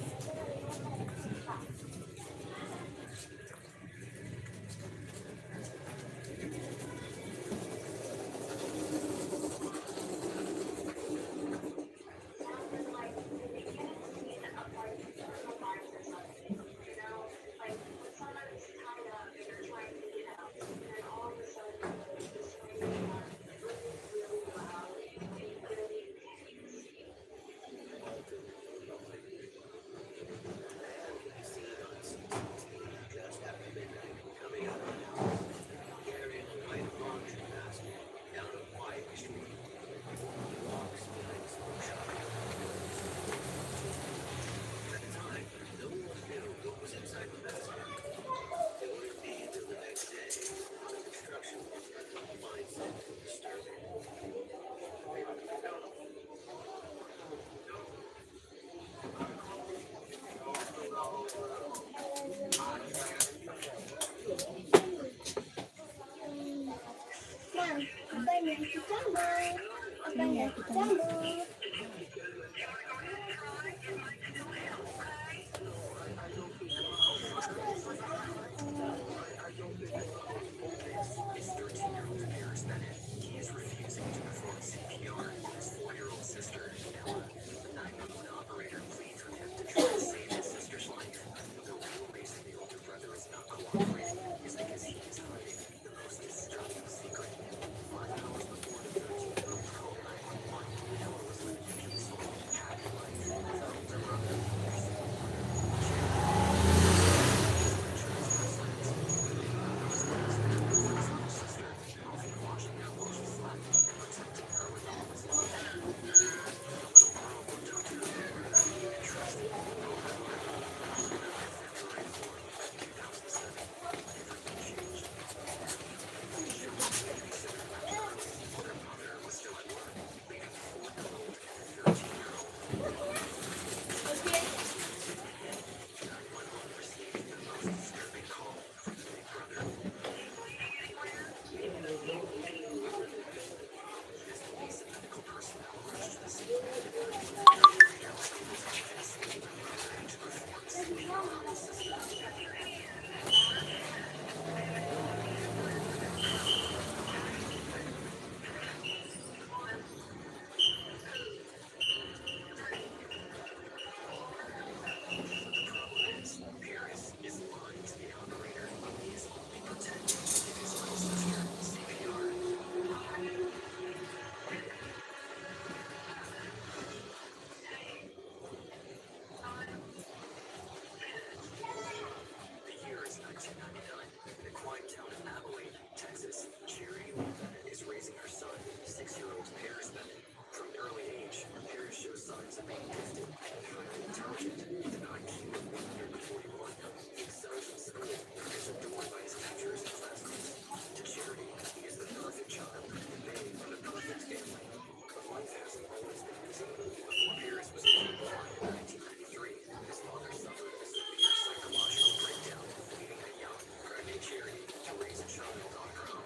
as a child on her own.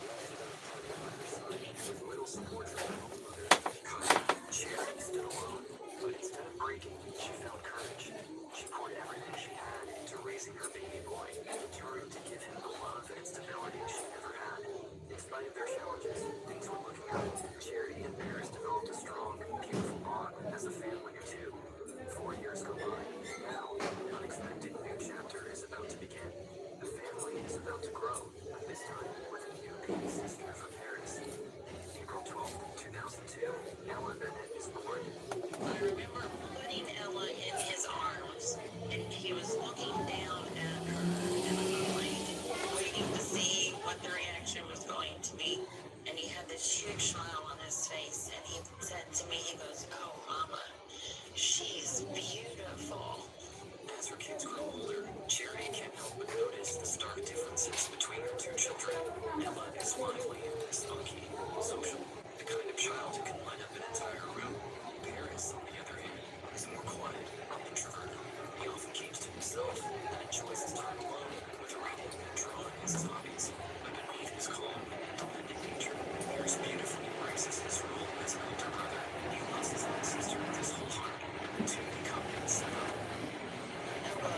Ended up partying by her side with little support from her own mother. Charity stood alone, but instead of breaking, she found courage. She poured everything she had into raising her baby boy, determined to give him the love and stability she never had. In spite of their challenges, things were looking up. Charity and Paris developed a strong, beautiful bond as a family of two. 4 years go by. Now, an unexpected new chapter is about to begin. The family is about to grow, this time with a new baby sister from Paris. April 12th, 2002, Ella Bennett is born. I remember putting Ella in his arms, and he was looking down at her, and I'm like waiting to see what the reaction was going to be. And he had this huge smile on his face, and he said to me, he goes, "Oh, Mama, she's beautiful." As her kids grow older, Charity can't help but notice the stark differences between her two children. Ella is lively, spunky, social, the kind of child who can light up an entire room. Paris, on the other hand, is more quiet, introverted. He often keeps to himself and enjoys his time alone, with reading and drawing as his hobbies. But beneath his calm, independent nature, Paris beautifully embraces his role as an older brother. He loves his little sister with his whole heart. The two become inseparable. Ella,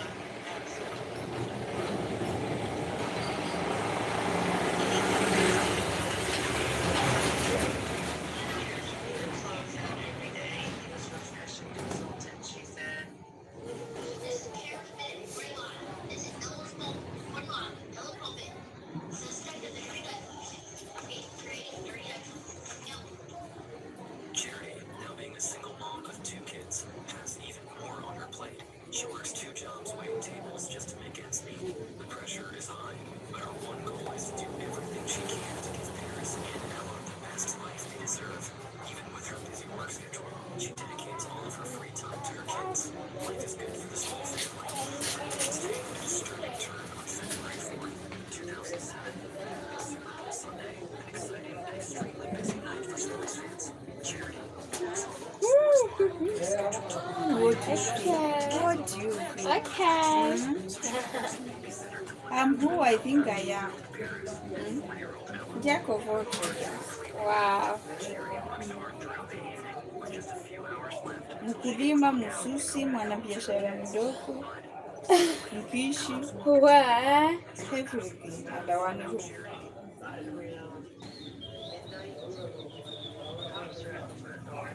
clothes out every day. He was her fashion consultant, she said. This is careful, Raymond. This is colorful, Raymond, colorful. Suspect of the tree Charity, now being a single mom of 2 kids, has even more on her plate. She works 2 jobs waiting tables just to make ends meet. The pressure is high, but her one goal is to do everything she can to give Paris and Ella the best life they deserve. Even with her busy work schedule, she dedicates all of her free time to her kids. Life is good for this whole family. Valentine's Day took a striking turn on February 4th, 2007. It's Super Bowl Sunday, an exciting and extremely busy night for sports fans. Charity walks on the sports bar, scheduled to What do you think? Okay. I'm who I think I am. Paris, 4-year-old Ella. Jack of all trades. Wow. Charity works hard throughout the evening, with just a few hours left. Mkulima, msusi, mwanabiashara mdogo, mpishi, What? everything under one roof. Cops are at the front door.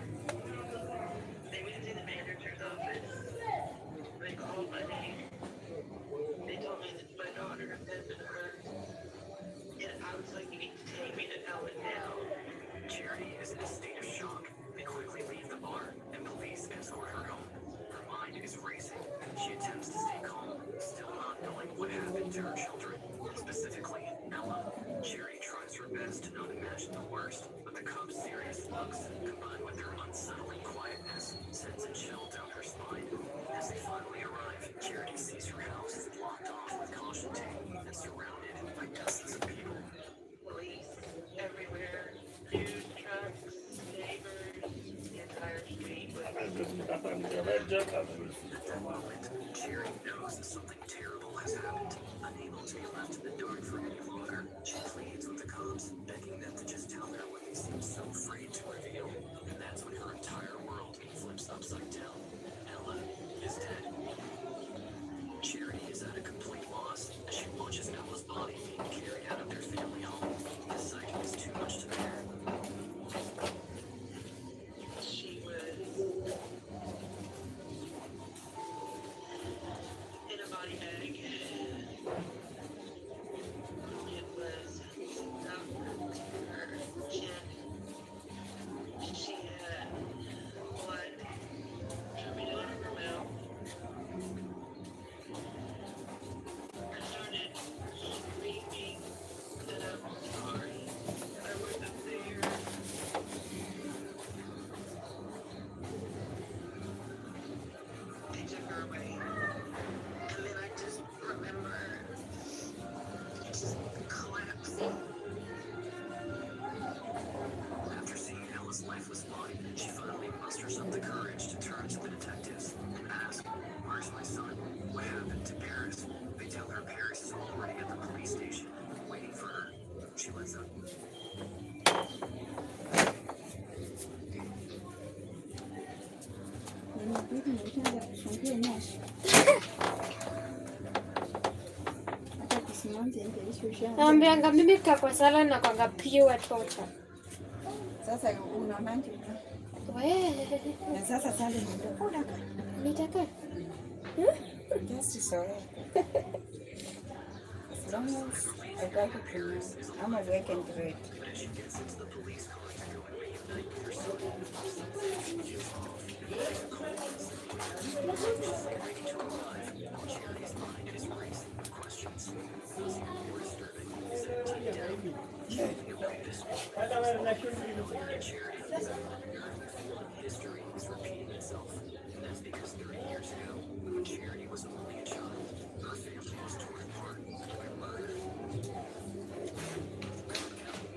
They went to the manager's office. They called my name. They told me that my daughter had been hurt. And I was like, "You need to take me to Ella now." Charity is in a state of shock. They quickly leave the bar, and police escort her home. Her mind is racing. She attempts to stay calm, still not knowing what happened to her children, specifically Ella. Charity tries her best to not imagine the worst, but the cops' serious looks, combined with her unsettling quietness, sends a chill down her spine. As they finally arrive, Charity sees her house is blocked off with caution tape and surrounded by dozens of people. Police everywhere. Food trucks, neighbors, the entire street was At that moment, Charity knows that something terrible has happened. Unable to be left in the dark for any longer, she pleads with the cops, begging them to just tell her what they seem so afraid to reveal. And that's when her entire world flips upside down. Ella is dead. Charity is at a complete loss as she watches Ella's body being carried out of their family home. The sight is too much to bear. She was in a body bag. It was stuck to her chin. She had blood coming out of her mouth. I started screaming that I'm sorry. I wasn't there. They took her away. And then I just remember just collapsing. After seeing Ella's lifeless body, she finally musters up the courage to turn to the detectives and ask, "Where's my son? What happened to Paris?" They tell her Paris is already at the police station, waiting finish. Hata kusimanja ingeishi ushaanza. Naambianga mimi kukaa kwa sala na kwanga pure torture. Sasa unaonanje? Na sasa sasa ndio Nitaka. Just so. As long as I got it to me, I'm a working great. History is repeating itself, and that's because 30 years ago, when Charity was only a child, her family was torn apart by murder.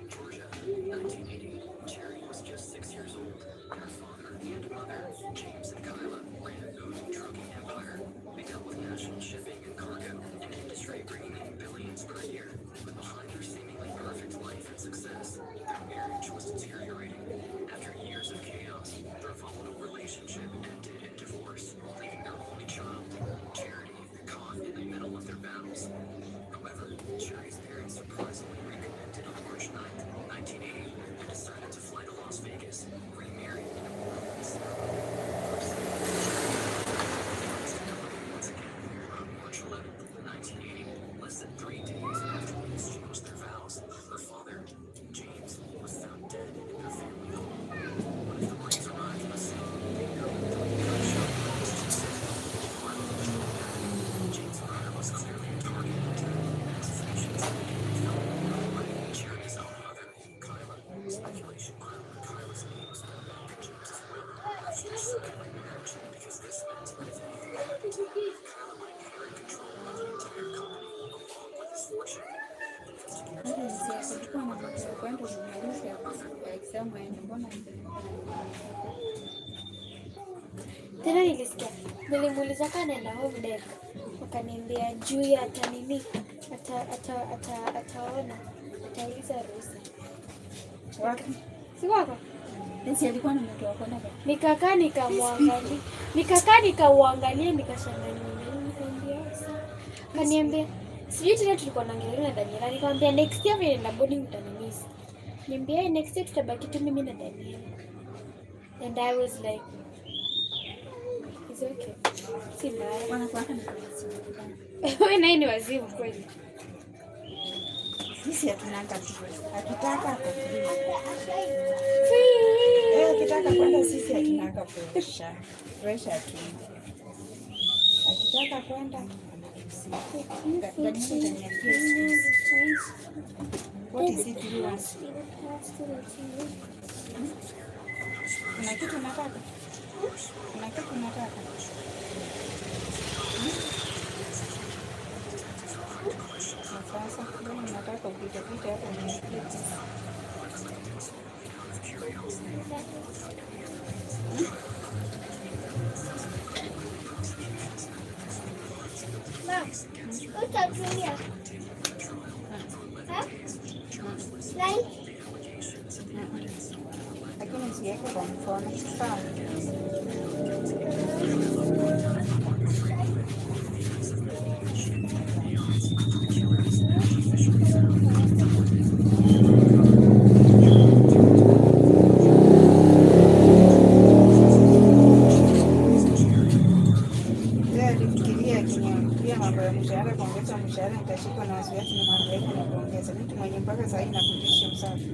Georgia, 1980. Charity was just 6 years old. Her father and mother, James and Kyla, ran a food trucking empire. They dealt with national shipping and cargo, an industry bringing in billions per year. But behind their seemingly perfect life and success, their marriage was deteriorating. After years of chaos, their volatile relationship ended in divorce, leaving their only child, Charity, caught in the middle of their battles. However, Charity's parents surprisingly reconnected on March 9th, 1980, and decided to fly to Las Vegas, remarry, and once again, on March 11th, 1980, less than 3 days after they exchanged their vows, her father, James, was found dead in their family home. When authorities arrived on the scene, they noted that the gunshot wound was too simple. James' murder was clearly a targeted attack, and executions by Charity's own mother, Kyla. Speculation grew that Kyla's name was spelled out in James's will after their second remarriage, because this meant that if anything happened, Kyla might inherit control of the entire company along with his fortune. Hata sisi tulikuwa na mtu wa kwenda kumaliza exam aende, mbona Tena nilisikia. Nilimuuliza kama naenda home deck. Wakaniambia juu ya atanini. Ataona. Atauliza ruhusa. wapi? Si wako? Sisi alikuwa na mtu wa kwenda. Nikakaa nikamwangalia nikashangaa nikamwambia sasa. Kaniambia sijui tena tulikuwa naongelea na Daniela. Nikamwambia next year vile na boarding utanimiss. Niambia next year tutabaki tu mimi na Daniela. And I was like, it's okay. Si mbaya. Wanakuwaka na kazi. Wewe naye ni wazimu kweli. Sisi hatunanga tu. Akitaka atakuja. Free. Akitaka kwenda sisi hatunanga pressure. Pressure tu. Akitaka kwenda what is it you want? Kuna kitu unataka? Kuna kitu unataka? Sasa kama unataka upite hapo unapita. Utatumia. Like Lakini usiweke kwa mkono. Sawa. Mshahara nitashikwa na wasiwasi na mambo yake na kuongeza mtu mwenye mpaka saa hii nakujisha usafi.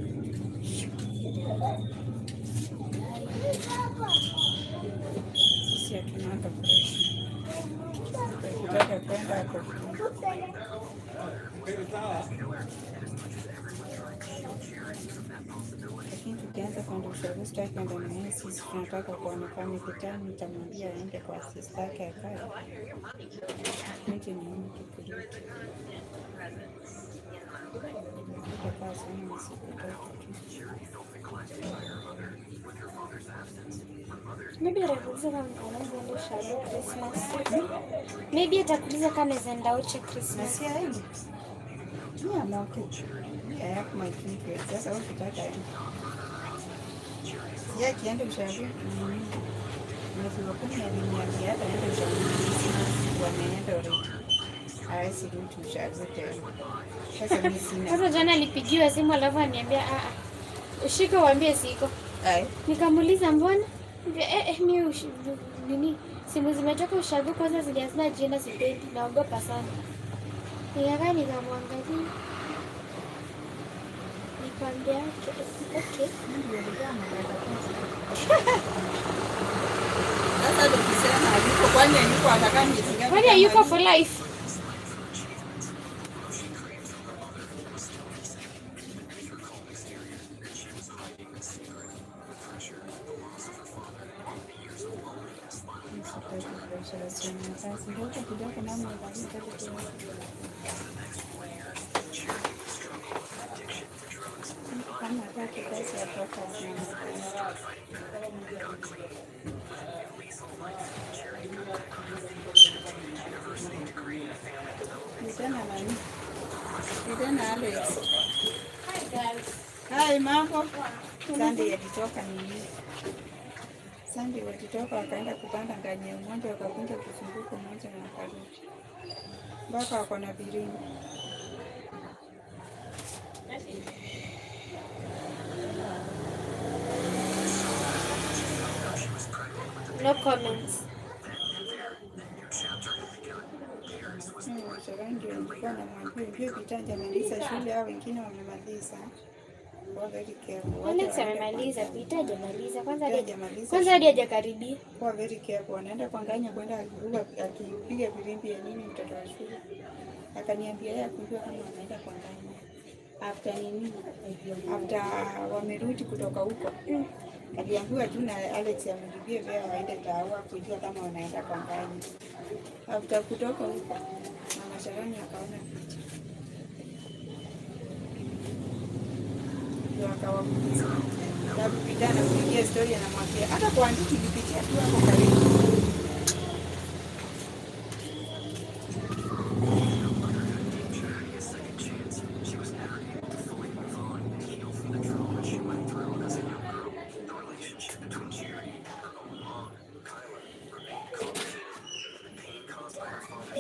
Sisi hatunanga presha. Ukitaka kwenda hapo. Lakini tukianza kwenda ushauri sitaki kwenda na yeye, sisi tunataka kuonekana mikutano, nitamwambia aende kwa sister yake akae. Nje ni nini kipindi. Utakaa sana na siku tatu tu. Maybe atakuuliza kama anaenda shauri Christmas. Maybe atakuuliza kama anaenda uche Christmas. Si aende. Yeah, I'm okay. I have my kids. Sasa ukitaka aende. Yeah, kiende ushauri. mwezi wa 10 aliniambia hata ile uchaguzi wameenda already. Hawezi rudi uchaguzi tena. Sasa mimi sina. Sasa jana alipigiwa simu alafu aniambia ushike uambie siko. Nikamuuliza mbona? Mimi nini? Simu zimetoka ushago kwanza zilianza jina sipendi naogopa sana. Nikakaa nikamwangalia. Nikamwambia okay. Sasa tukisema yuko kwani yuko ataka nitinga. Kwani yuko for life? Hai mambo. Sunday alitoka nini? Sunday walitoka wakaenda kupanda nganye mmoja wakakunja kuzunguka mmoja na wakarudi. Mpaka wako na biringi. No comments. Shule hao wengine wamemaliza. Alex amemaliza, Peter hajamaliza. Kwanza hadi hajakaribia. Kwa very careful. Wanaenda kwa nganya kwenda akipiga filimbi ya nini mtoto wa shule. Akaniambia yeye akujua kama wanaenda kwa nganya. After wamerudi kutoka huko. Aliambiwa tu na Alex amjibie vile waende tawa kujua kama wanaenda kwa nganya. After kutoka huko Mama Sharoni akaona picha. Ndio akawamuuliza. Na kupitana kupigia story anamwambia hata kuandika kipitia tu hapo karibu.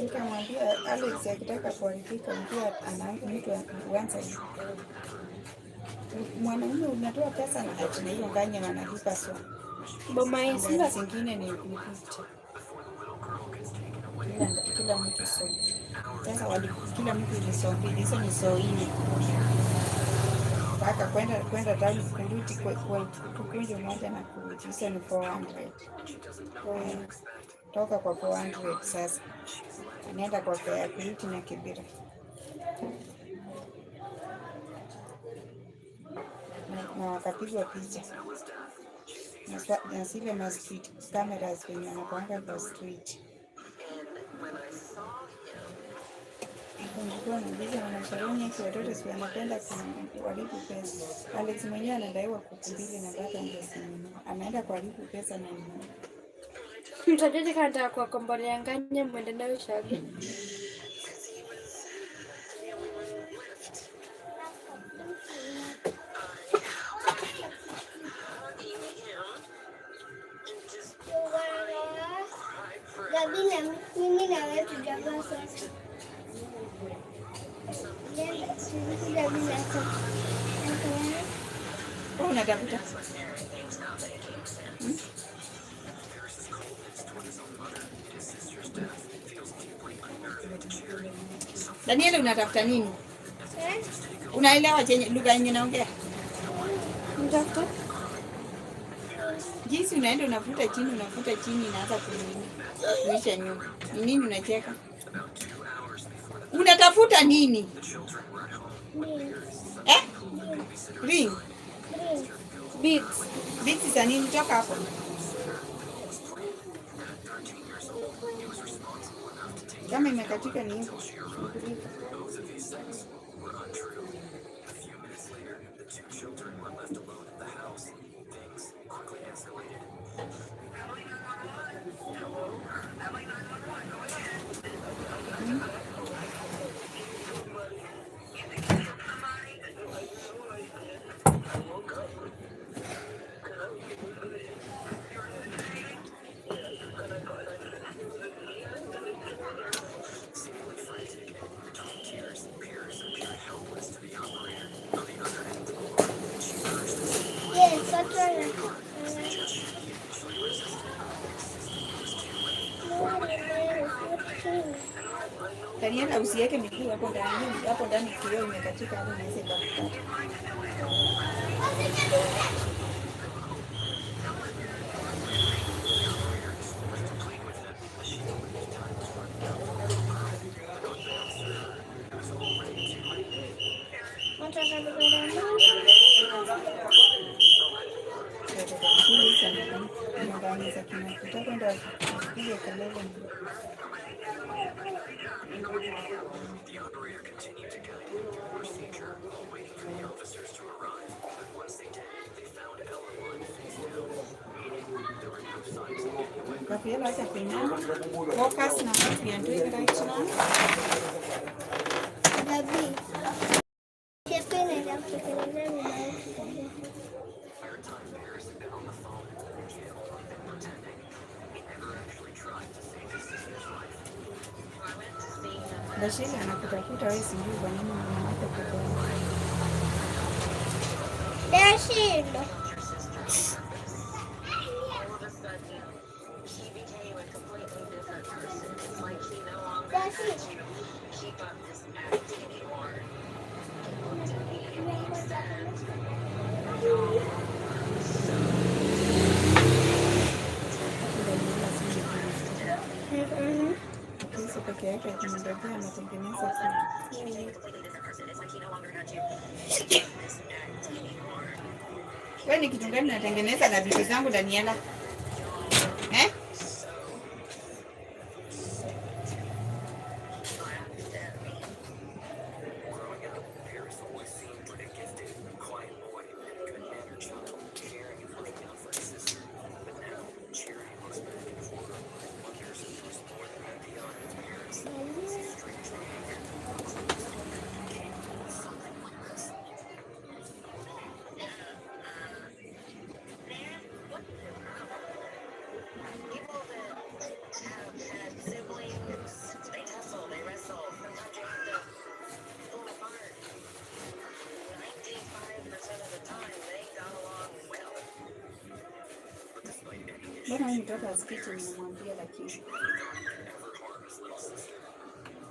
Nikamwambia Alex akitaka kuharibika mjua mtu anaanza mwanaume unatoa pesa na atina hiyo nganya wanalipa so. Boma ya Simba zingine ni kulipa. Kila mtu so. Sasa kila mtu ni so mbili, hizo ni so nne. Mpaka kwenda tani kurudi kukunja moja na kurudi, hizo ni 400. Toka kwa 400 sasa. Anaenda kwa fare kurudi na Kibira. Na wakapigwa picha na zile ma street cameras wenye wanakuanga kwa street. Nilikuwa nauliza Mama Sharoni eti watoto si wanapenda kuharibu pesa. Alex mwenyewe anadaiwa kuku mbili na baba ndio simu. Anaenda kuharibu pesa na nini? mtajaji kanta kwa kombolea nganya mwende nayo shabi. Mimi na wewe tujamaa sote. Unatafuta? Daniel unatafuta nini? Unaelewa lugha yenye naongea? Mtafuta? Jinsi unaenda unafuta chini inaanza kuisha nyuma. Ni nini unacheka? Unatafuta nini? Ring. Beats. Beats za nini? Toka hapo. Kama imekatika ni hivyo. Hata usiweke miguu hapo ndani. Hapo ndani kioo imekatika hapo inaweza ikakukata. Nyumbani za kina utakwenda kupiga kelele. The operator continued to guide him through the procedure, waiting for the officers to arrive. But once they did, they found Ellen lying face down, meaning there were no signs of any weapon. Rafaela hata kuinama. Focus na what we are doing right now. Gabi. Kepele ya kutekeleza mabaya. Entire time Paris had been on the phone, she had only been pretending. He never actually tried to save his sister's life. Rashida anakutafuta wewe, sijui kwa nini mwanamke peke yake. Rashida. All of a sudden, he became a completely different person. It's like he no longer had to keep up this act anymore. Sisi peke yake tunatokea anatengeneza kitu. Wewe ni kitu gani unatengeneza na vitu zangu Daniela? Eh? Growing up, Paris always seemed like a gifted, quiet boy, good-mannered child, caring and looking out for his sister. But now, Charity looks back in horror. What cares if it was more than met beyond his parents? This strange behavior, came with something like this. People that have had siblings, they tussle, they wrestle. Sometimes you have to pull them apart. 95% of the time, they got along well. But despite any Mbona huyu mtoto asikiti nimemwambia lakini. ever harm his little sister,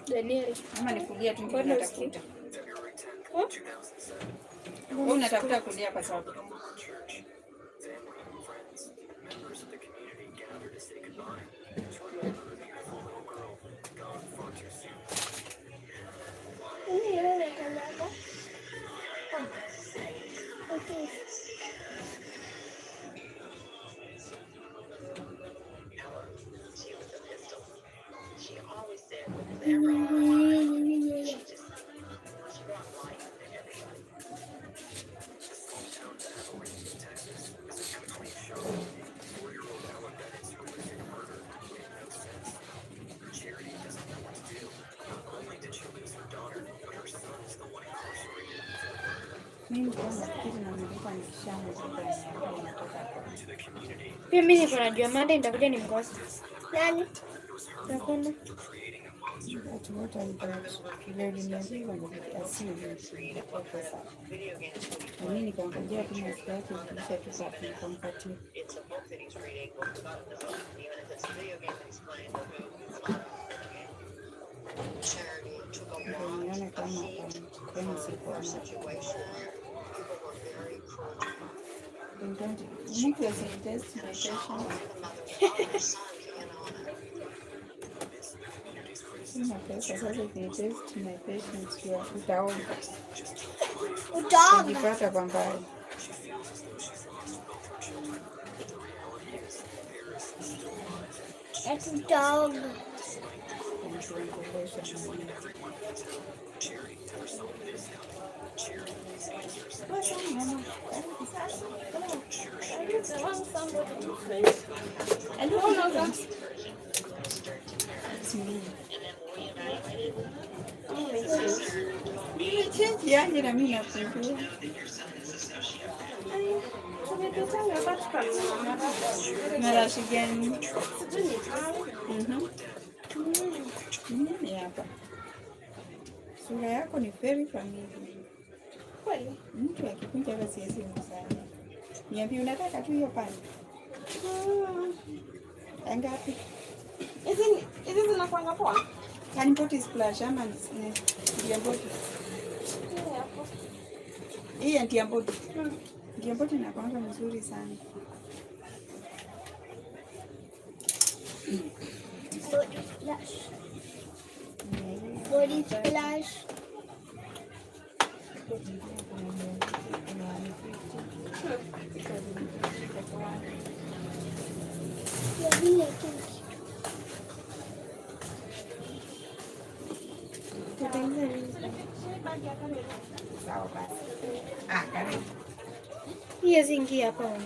Daniel. Ama nikulia tu ndio Mbona natafuta. February 10th, 2007, Wewe unatafuta kulia kwa sababu church, family and friends, members of the community gathered to say goodbye, to remember a beautiful little girl gone far too soon. Okay. Ella, she was a pistol. She always said whenever she brought life to everybody. This small town in Abilene, Texas, is a complete shock. 4-year-old Ella Bennett's horrific murder made no sense. Charity doesn't know what to do. Not only did she lose her daughter, but her son is the one incarcerated for the murder. mimi kwa nafikiri na nilikuwa nikishamaliza natoka kwa. To the community, Pia mimi niko najua Monday nitakuja nimkosa. Nani? it was her Hakuna. for creating a monster. Watu wote walikuwa ile iliniambia ndio kwa pesa. Na mimi nikangojea tu maisha yake kisha tukampatia. It's a book that he's reading. What's about in the book? Even if it's a video game, explain the book. It's a lot of game. Charity took a lot Nione of kama heat kama for siko her situation. People were very cruel to her. mtu asitest my patient. The mother's father's son, Kiana. Sina pesa sasa ukitest my patient pia utaomba. Utaomba. Ukipata kwa mbali. Utaomba. And who knows? Yaani na mimi nakumbuka. Marashi gani? Hapa. Sura yako ni very familiar. Kweli? Mtu akikuja hapa siwezi msaidia. Niambie unataka tu hiyo pale. Ngapi? Hizi zinakwanga poa. Kanipoti splash ama Ndiamboti. Hii ya Ndiamboti. Ndiamboti inakuanga mzuri sana. Body splash. Body splash. Sawa basi. Karibu. Hiyo zingi hapa.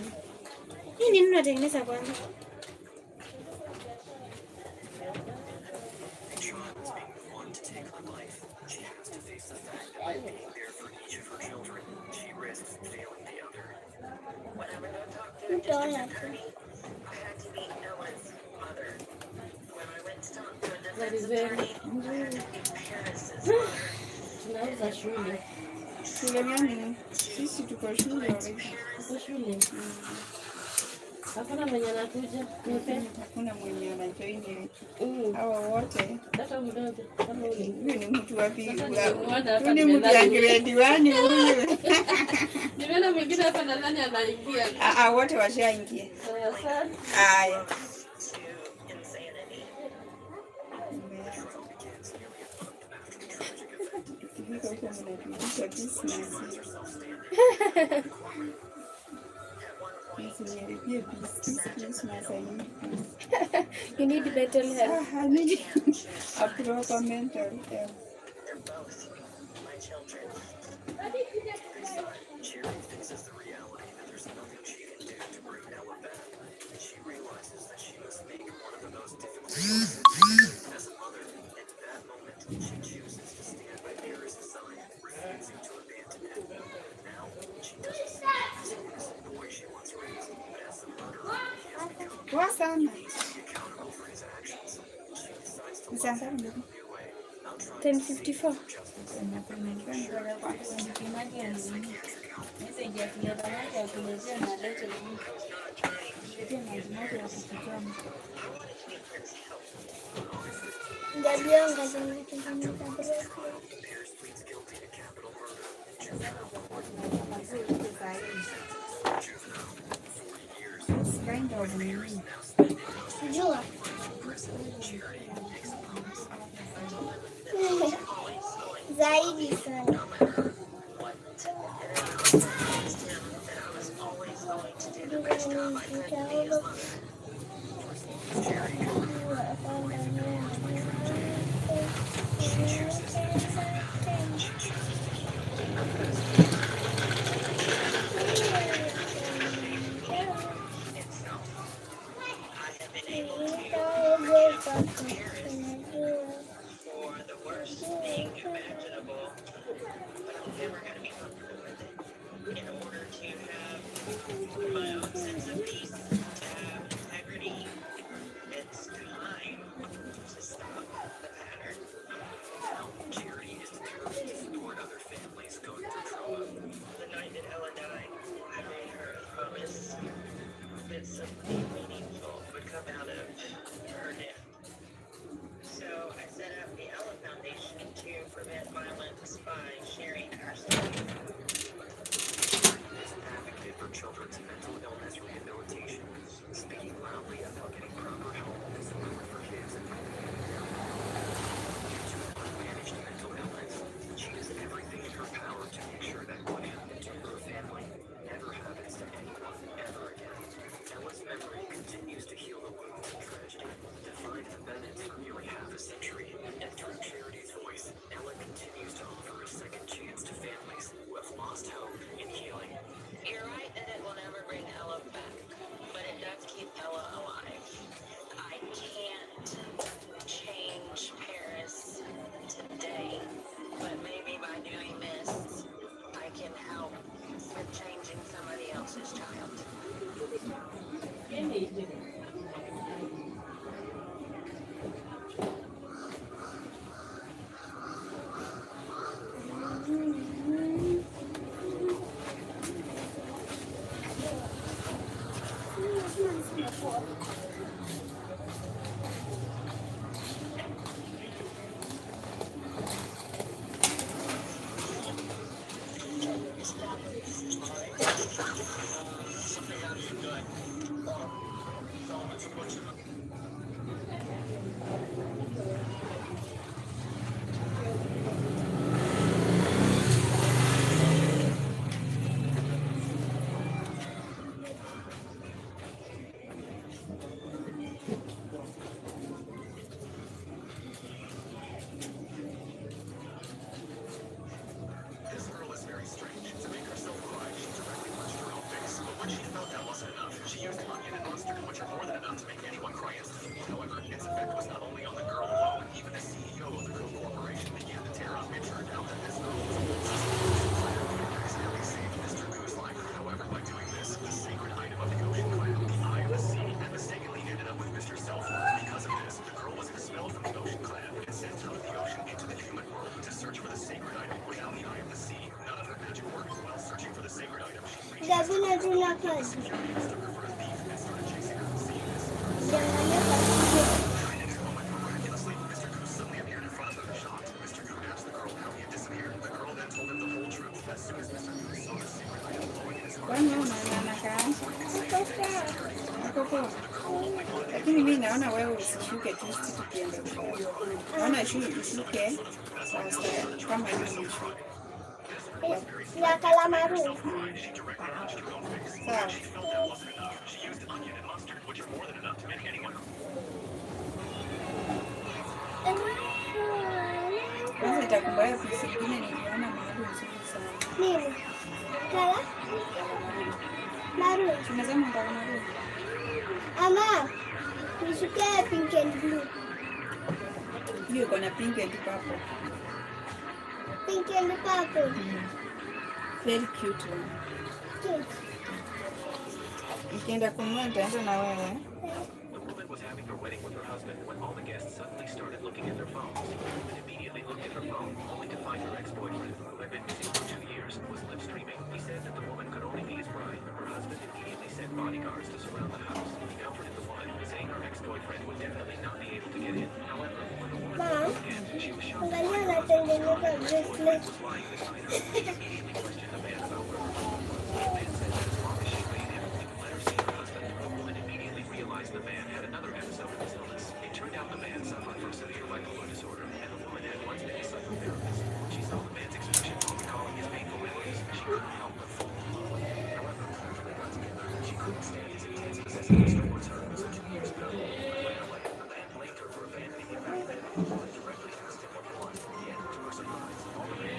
Hii ni nini unatengeneza kwanza? Tunauza shule. Shule gani? Sisi tuko shule already. Tuko shule. Hakuna mwenye anakuja. Hakuna mwenye anajoin. Hawa wote. Hata mdogo kama ule. Huyu ni mtu wa pili. Huyu ni mtu wa grade 1 huyu. Nimeona mwingine hapa nadhani anaingia. Wote washaingia. Sasa. Haya. You need mental health. I need a proper mental health. My children. Jerry faces the reality that there's nothing she can do to bring Ella back. She realizes that she must make one of the most difficult choices as a mother. At that moment, she chooses to stand by Paris' side, refusing to abandon him. Now, she doesn't see him as the boy she once raised, but as the murderer he has become. Sana. Be accountable for his actions. She decides to Sasa love him in a new way. Not trying 10:54. Zaidi sana. for the worst thing imaginable, but I'm never going to be comfortable with it. In order to have my own sense of peace, to have integrity, it's time to stop the pattern. Now, charity is determined to support other families going through trauma. The night that Ella died, I made her a promise that something meaningful would come out of her death. So I set up the Ella Foundation to prevent violence by sharing our story. Is an advocate for children's mental illness rehabilitation, speaking loudly about getting proper help and support for kids in need. This girl is very strange. To make herself cry, she directly punched her own face. But when she felt that wasn't enough, she used onion and mustard, which are more than enough to make anyone cry instantly. However, its effect was not only on the girl alone. Even the CEO of the Coke Corporation began to tear up. It turned out that this girl was a accidentally saved Mr. Goose life. However, by doing this, the sacred item of the ocean clan, the Eye of the Sea, had mistakenly ended up with Mr. Selford. Because of this, the girl was expelled from the ocean clan and sent out of the ocean into the human world to search for the sacred item without the Eye of the Sea. None of her magic worked. While searching for the sacred item, she reached Gak pernah dilakukan. Jangannya pasti. miraculously, Mr. Goose suddenly appeared in front of her, shocked. Mr. Goose asked the girl how he had disappeared. The girl then told him the whole truth. As soon as Mr. Goose saw the sacred item glowing in his heart, Kwani wewe unaona kaanza? Uko poa. Lakini mimi naona wewe usishuke tu tukienda. Naona ushuke sasa kama hivi. Ya kalamaru. Sawa. Kwanza itakumbaya pisi ingine niliona mahali nzuri sana. Nini? Kala? Maru. Tunasema kalamaru. Ama. Nisukia pink and blue. Hiyo iko na pink and purple. Pink and purple. Very cute one. Cute. Nikienda kununua nitaenda na wewe. The woman was having her wedding with her husband when all the guests suddenly started looking at their phones. The woman immediately looked at her phone, only to find her ex-boyfriend, who had been missing for 2 years, was live streaming. He said that the woman could only be his bride. Her husband immediately sent bodyguards to surround the house. He comforted the woman, saying her ex-boyfriend would definitely not be able to get in. However, when the woman Mom, again, she was shocked. angalia anatengeneza bracelet. Flying beside her, she immediately questioned the man about where her phone was. The man said that as long as she paid him, he would let her see her husband. The woman immediately realized the man had another episode of his illness. It turned out the man suffered from severe bipolar disorder, and the woman had once been a psychotherapist. When she saw the man's expression while recalling his painful memories, she couldn't help but fall in love with him. However, after they got together, she couldn't stand his intense possessiveness towards her. So 2 years ago, a month later, the man blamed her for abandoning him back then. The woman directly asked him what he wanted, yet, to her surprise, all the man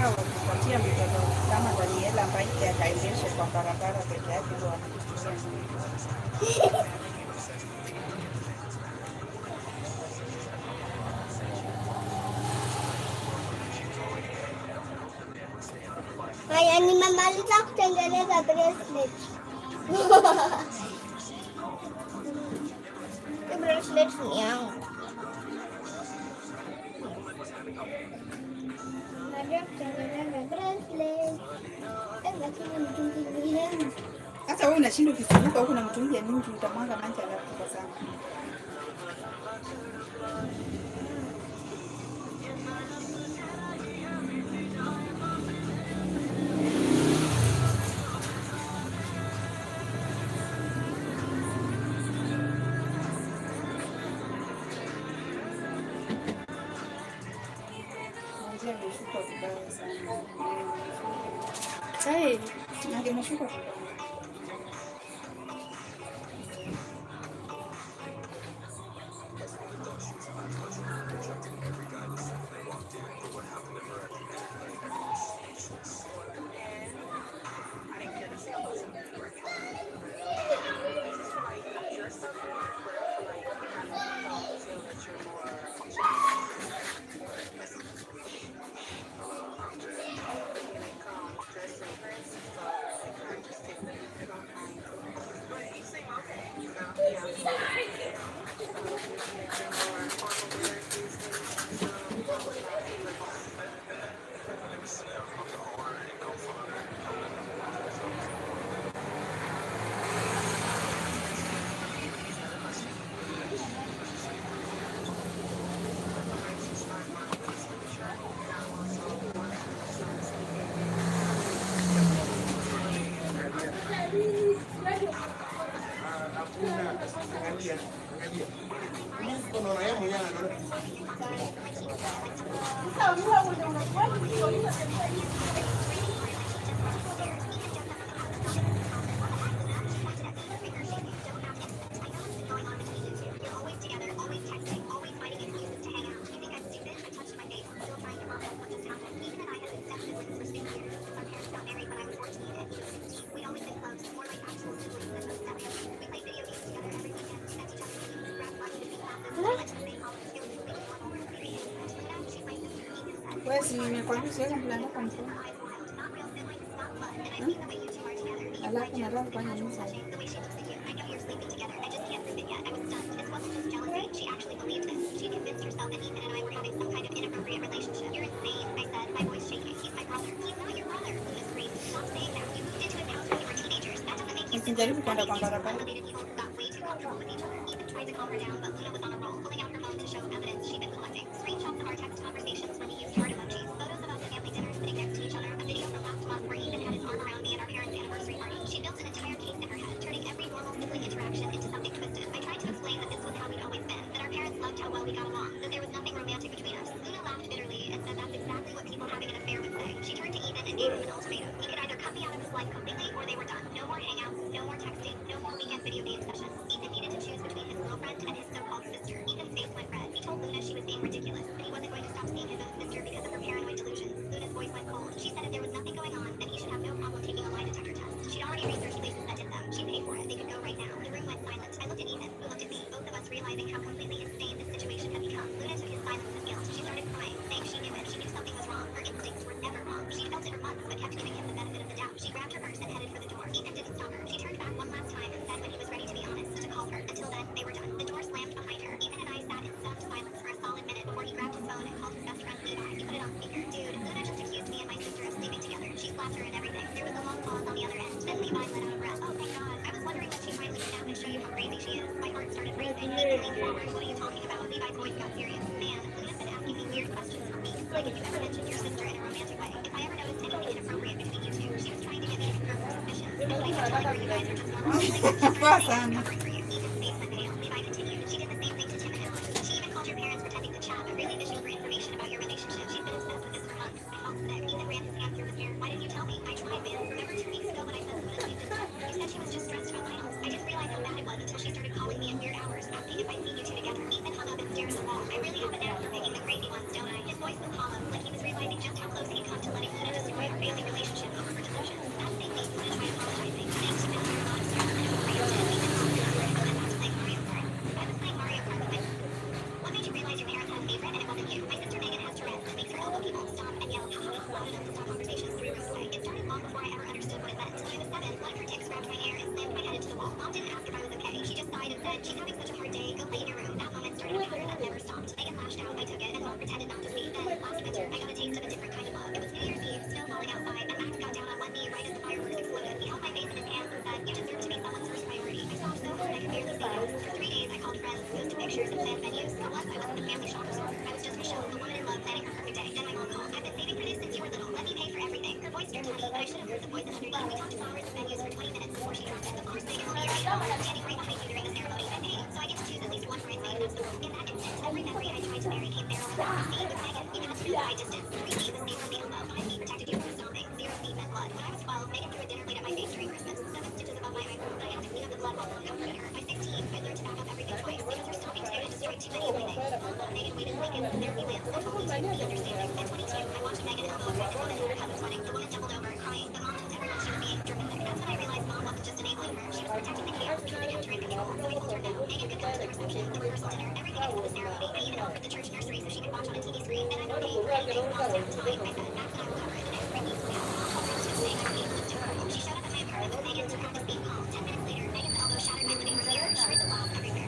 Wakipatia mtoto kama Daniela ambaye akaendesha kwa barabara peke yake ndio wanakutumia. Haya, nimemaliza kutengeneza bracelet. Hii bracelet ni yangu. Najua kutengeneza bracelet. Lakini mtungi ni yangu. Sasa wewe unashindwa ukizunguka huku na mtungi ya nyingi utamwaga maji alafu kwa sana. Mwanzia ameshuka vibaya sana. Hey, ameshuka vibaya. Wewe si nimekwambia siwezi kulala kwa mkono. Alafu nataka kufanya nini sasa? Usijaribu kwenda kwa barabara. Poa sana. She showed up at my apartment with Megan to practice being calm. 10 minutes later, Megan's elbow shattered my living room mirror, shards of glass everywhere.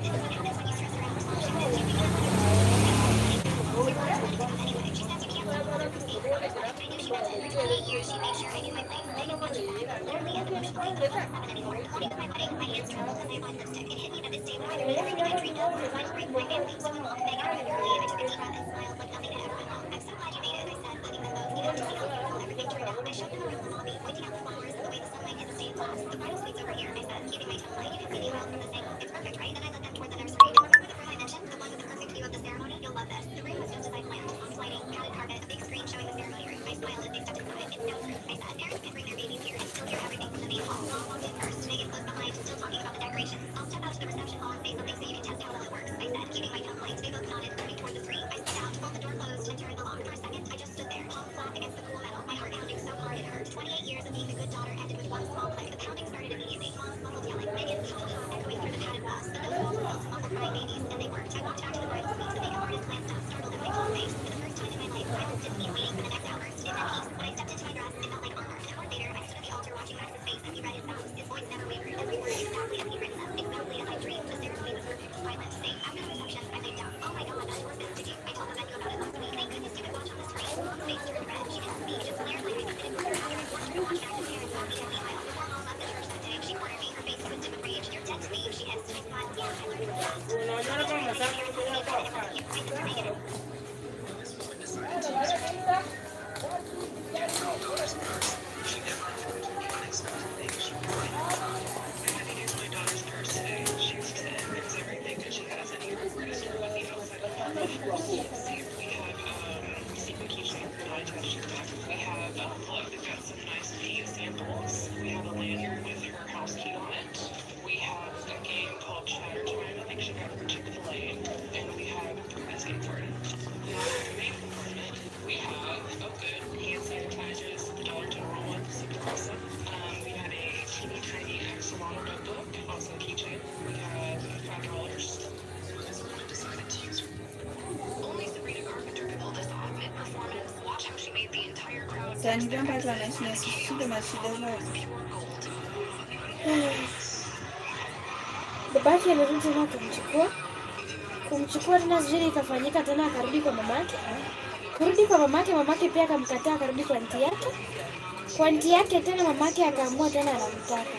it's trouble and they find lipstick. It hit me that this day would either be everything I dreamed of or find great my family. So we walked Megan really early and I took a deep breath and smiled like nothing had ever been wrong. I'm so glad you made it, I said, hugging them both. You have to see how beautiful everything turned out. I showed them around the lobby, pointing out the flowers and the way the sunlight hit the stained glass. The bridal suite's over here, I said, keeping my tongue light. You can see the aisle from this angle. It's perfect, right? Then I led them toward the nursery. Do you remember the room I mentioned? The one with the perfect view of the ceremony? You'll love this. The room was just as I planned. Soft lighting, padded carpet, a big screen showing the ceremony room. I smiled as they stepped inside. It's soundproof, I said. Parents can bring their babies here and still hear everything from the main hall. Mom walked in first. Megan close behind, still talking about the decorations. I'll step out to the reception hall and say something so you can test how well it works, I said, keeping my tongue light. They both nodded, moving toward the screen. I stepped out, pulled the door closed, and turned the lock. For a second, I just stood there, palm flat against the cool metal, my heart pounding so hard it hurt. 28 years of being a good daughter ended with one small click. The pounding started immediately. Mom's muffled yelling, Megan, ha ha ha, echoing through the padded walls. The notes walls were filled to muffle crying babies, and they worked. I walked back to the bridal suite. The makeup artist glanced up, startled at my calm face. For the first time in my life, silence didn't mean waiting for the next outburst. It meant peace. When I stepped into my dress, it felt like armor. An hour later, I stood at the altar watching Max's face as he read his vows. His voice never wavered. Every word exactly as he'd written them, exactly as I dreamed. The ceremony was perfect, silent, safe. After the reception, I made down. Oh my god, that door visited you. I told the venue about it last week. Thank goodness you could watch on the screen. Mom's face turned red. She didn't speak, just glared like I committed murder. After I forced her to watch Max's parents walk me down the aisle. Before Mom left the church that day, she cornered me, her face twisted with rage. You're dead to me, she hissed. I smiled. Yeah, I learned it was fast. Mommy told me to bring my parents with me, but I didn't want to. I said to Megan. This was when decided to use her. Getting my daughter's purse, she never afforded the unexpected things she would find. I had to use my daughter's purse today. She's 10. It's everything that she has in here. We're gonna start with the outside of her. See, we have secret keychain for eye texture. We have look, we've got some nice tea samples. We have a lanyard with her house key on it. We have a game called Chatter Time. I think she got it for Chick-fil-A. And we have a prison card. Main compartment. We have hand sanitizers, the Dollar General one, super awesome. We have a teeny tiny axolotl notebook, also a keychain. We have $5. This woman decided to use her. Only Sabrina Carpenter could pull this off mid-performance. Watch how she made the entire crowd Sasa niliomba tu anashinda shida na shida zote. pure gold. Babake alirudi tena kumchukua tena, sijui ikafanyika tena, akarudi kwa mamake. Kurudi kwa mamake pia akamkataa, akarudi kwa anti yake. Kwa anti yake tena mamake akaamua tena anamtaka,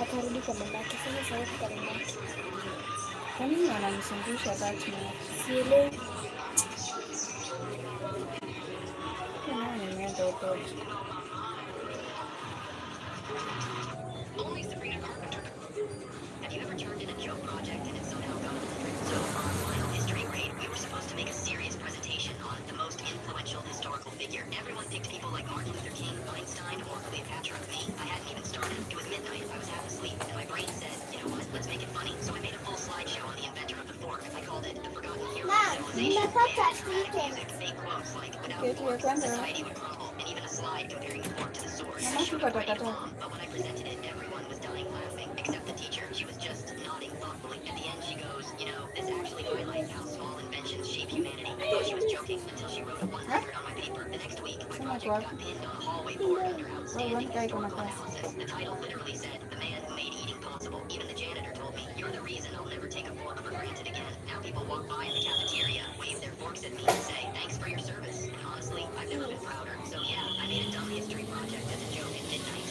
akarudi kwa mamake. Sasa kwa mamake. Kwa nini wanamsungusha basi? Sielewi. Nimeenda utoto. Only Sabrina Carpenter. Have you ever turned in a joke project and it somehow got 100? So for our final history grade, we were supposed to make a serious presentation on the most influential historical figure. Everyone picked people like Martin Luther King, Einstein, or Cleopatra. Me, I hadn't even started. It was midnight. I was half asleep, and my brain said, you know what? Let's make it funny. So I made a full slideshow on the inventor of the fork. I called it the Forgotten Hero of Civilization. Music, fake quotes like without forks, society would crumble, and even a slide comparing the fork to the sword. I showed it right to Mom, but when I presented it, everyone was dying laughing, except the teacher. She was just nodding thoughtfully. At the end, she goes, you know, this actually highlights how small inventions shape humanity. I thought she was joking until she wrote a 100 on my paper. The next week, my project got pinned on the hallway board under outstanding historical analysis. The title literally said, the man who made eating possible. Even the janitor told me, you're the reason I'll never take a fork for granted again. Now people walk by in the cafeteria, wave their forks at me and say, thanks for your service. And honestly, I've never been prouder. So yeah, I made a dumb history project as a joke at midnight.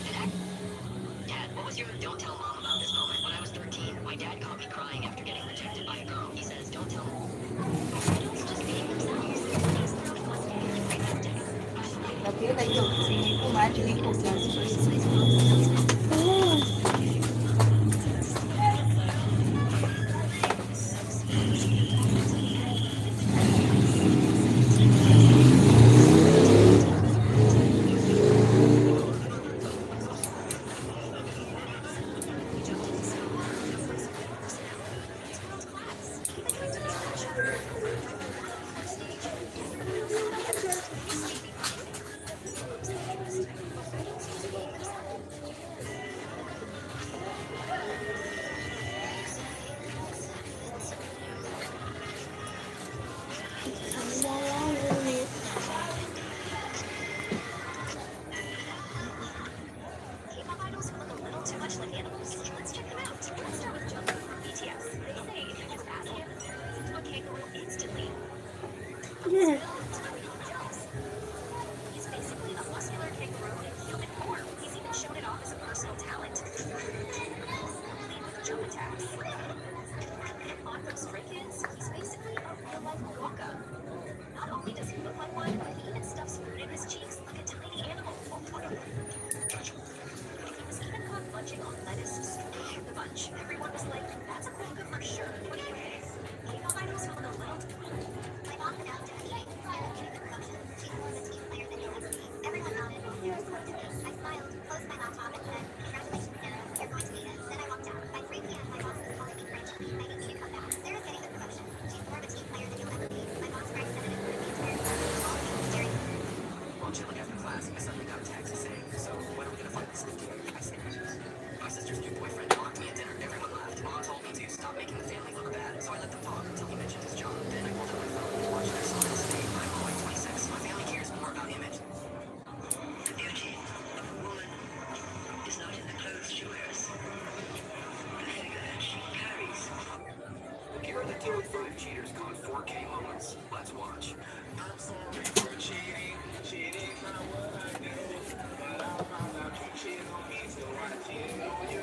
Dad, what was your don't tell Mom about this moment? When I was 13, my dad caught me crying after getting rejected by a girl. He says, don't tell Mom. Adults just being themselves. Please throw the question in your birthday. Napiga hiyo maji niko kiasi. K-pop idols who look a little too much like animals? Let's check them out. Let's start with Jungkook from BTS. They say if you just ask him if there is into a kangaroo, it's jump attacks. On those break-ins, he's basically a real-life walk-up. Not only does he look like one, but he even stuffs food in his cheeks like a tiny animal. He was even caught munching on lettuce straight from the bunch. Everyone was like, that's a quokka for sure. What do you think? He thought I was feeling a little... My mom announced it getting the promotion. She's more of a team player than you'll ever be. Everyone nodded. They were supposed to me. I smiled, closed my laptop, and said, congratulations, Sarah. You're going to be it. Then I walked out. By 3 p.m., my boss was calling me cranky, begging me to come back. Sarah's getting the promotion. She's more of a team player than you'll ever be. My boss writes that it would be very all of me staring. While chilling after class, I suddenly got a text saying, so when are we going to find this weekend? I said, my sister's new boyfriend knocked me at dinner. Everyone laughed. Mom told me to stop making the family look bad, so I let them talk until he mentioned his job. Then I pulled out my phone and watched their songs. I'm only 26. My family cares more about image. The beauty of a woman is not in the clothes she wears, the figure that she carries. Here are the top 5 cheaters caught 4K moments. Let's watch. I'm sorry for cheating. Cheating not what I do. But I found out you cheated on me, so I cheated on you.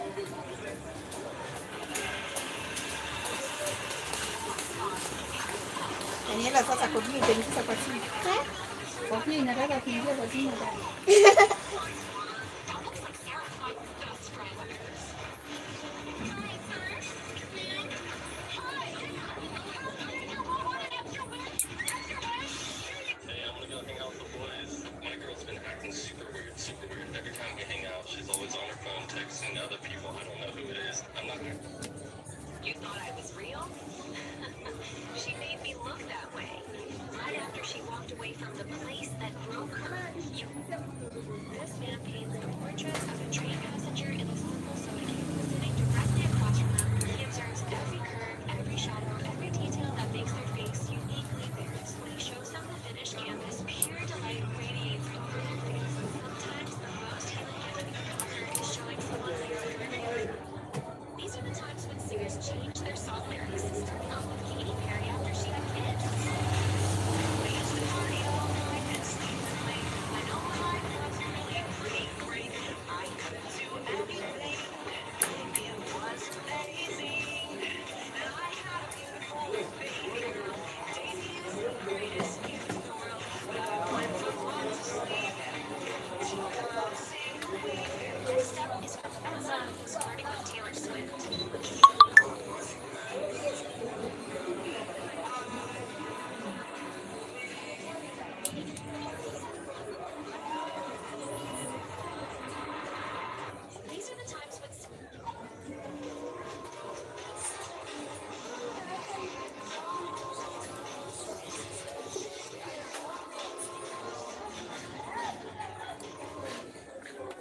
Daniela, sasa kofia itaingiza kwa chini. Kofia inataka kuingia kwa chini ndani. Hey, I'm gonna go hang out with the boys. My girl's been acting super weird, super weird. Every time we hang out, she's always on her phone texting other people. I don't know who it is. I'm not gonna... You thought I was real? She made me look that way. Right after she walked away from the place that broke her. This man paints a portrait of a train passenger in a simple soda can. Sitting directly across from them, he observes every curve, every shadow, every detail that makes their face uniquely theirs. When he shows them the finished canvas, pure delight radiates over their face. Sometimes the most healing gift we can offer is showing someone their favorite. These are the times when singers change their song lyrics, starting off with Katy Perry after she had kids. We used to party all night and sleep at night. I know my life was really pretty great. I could do anything. It was amazing. And I had a beautiful baby girl. Daisy is the greatest gift in the world. But I went to want to sleep. She got sing away. Next up is Amazon, who's flirting with Taylor Swift. These are the times when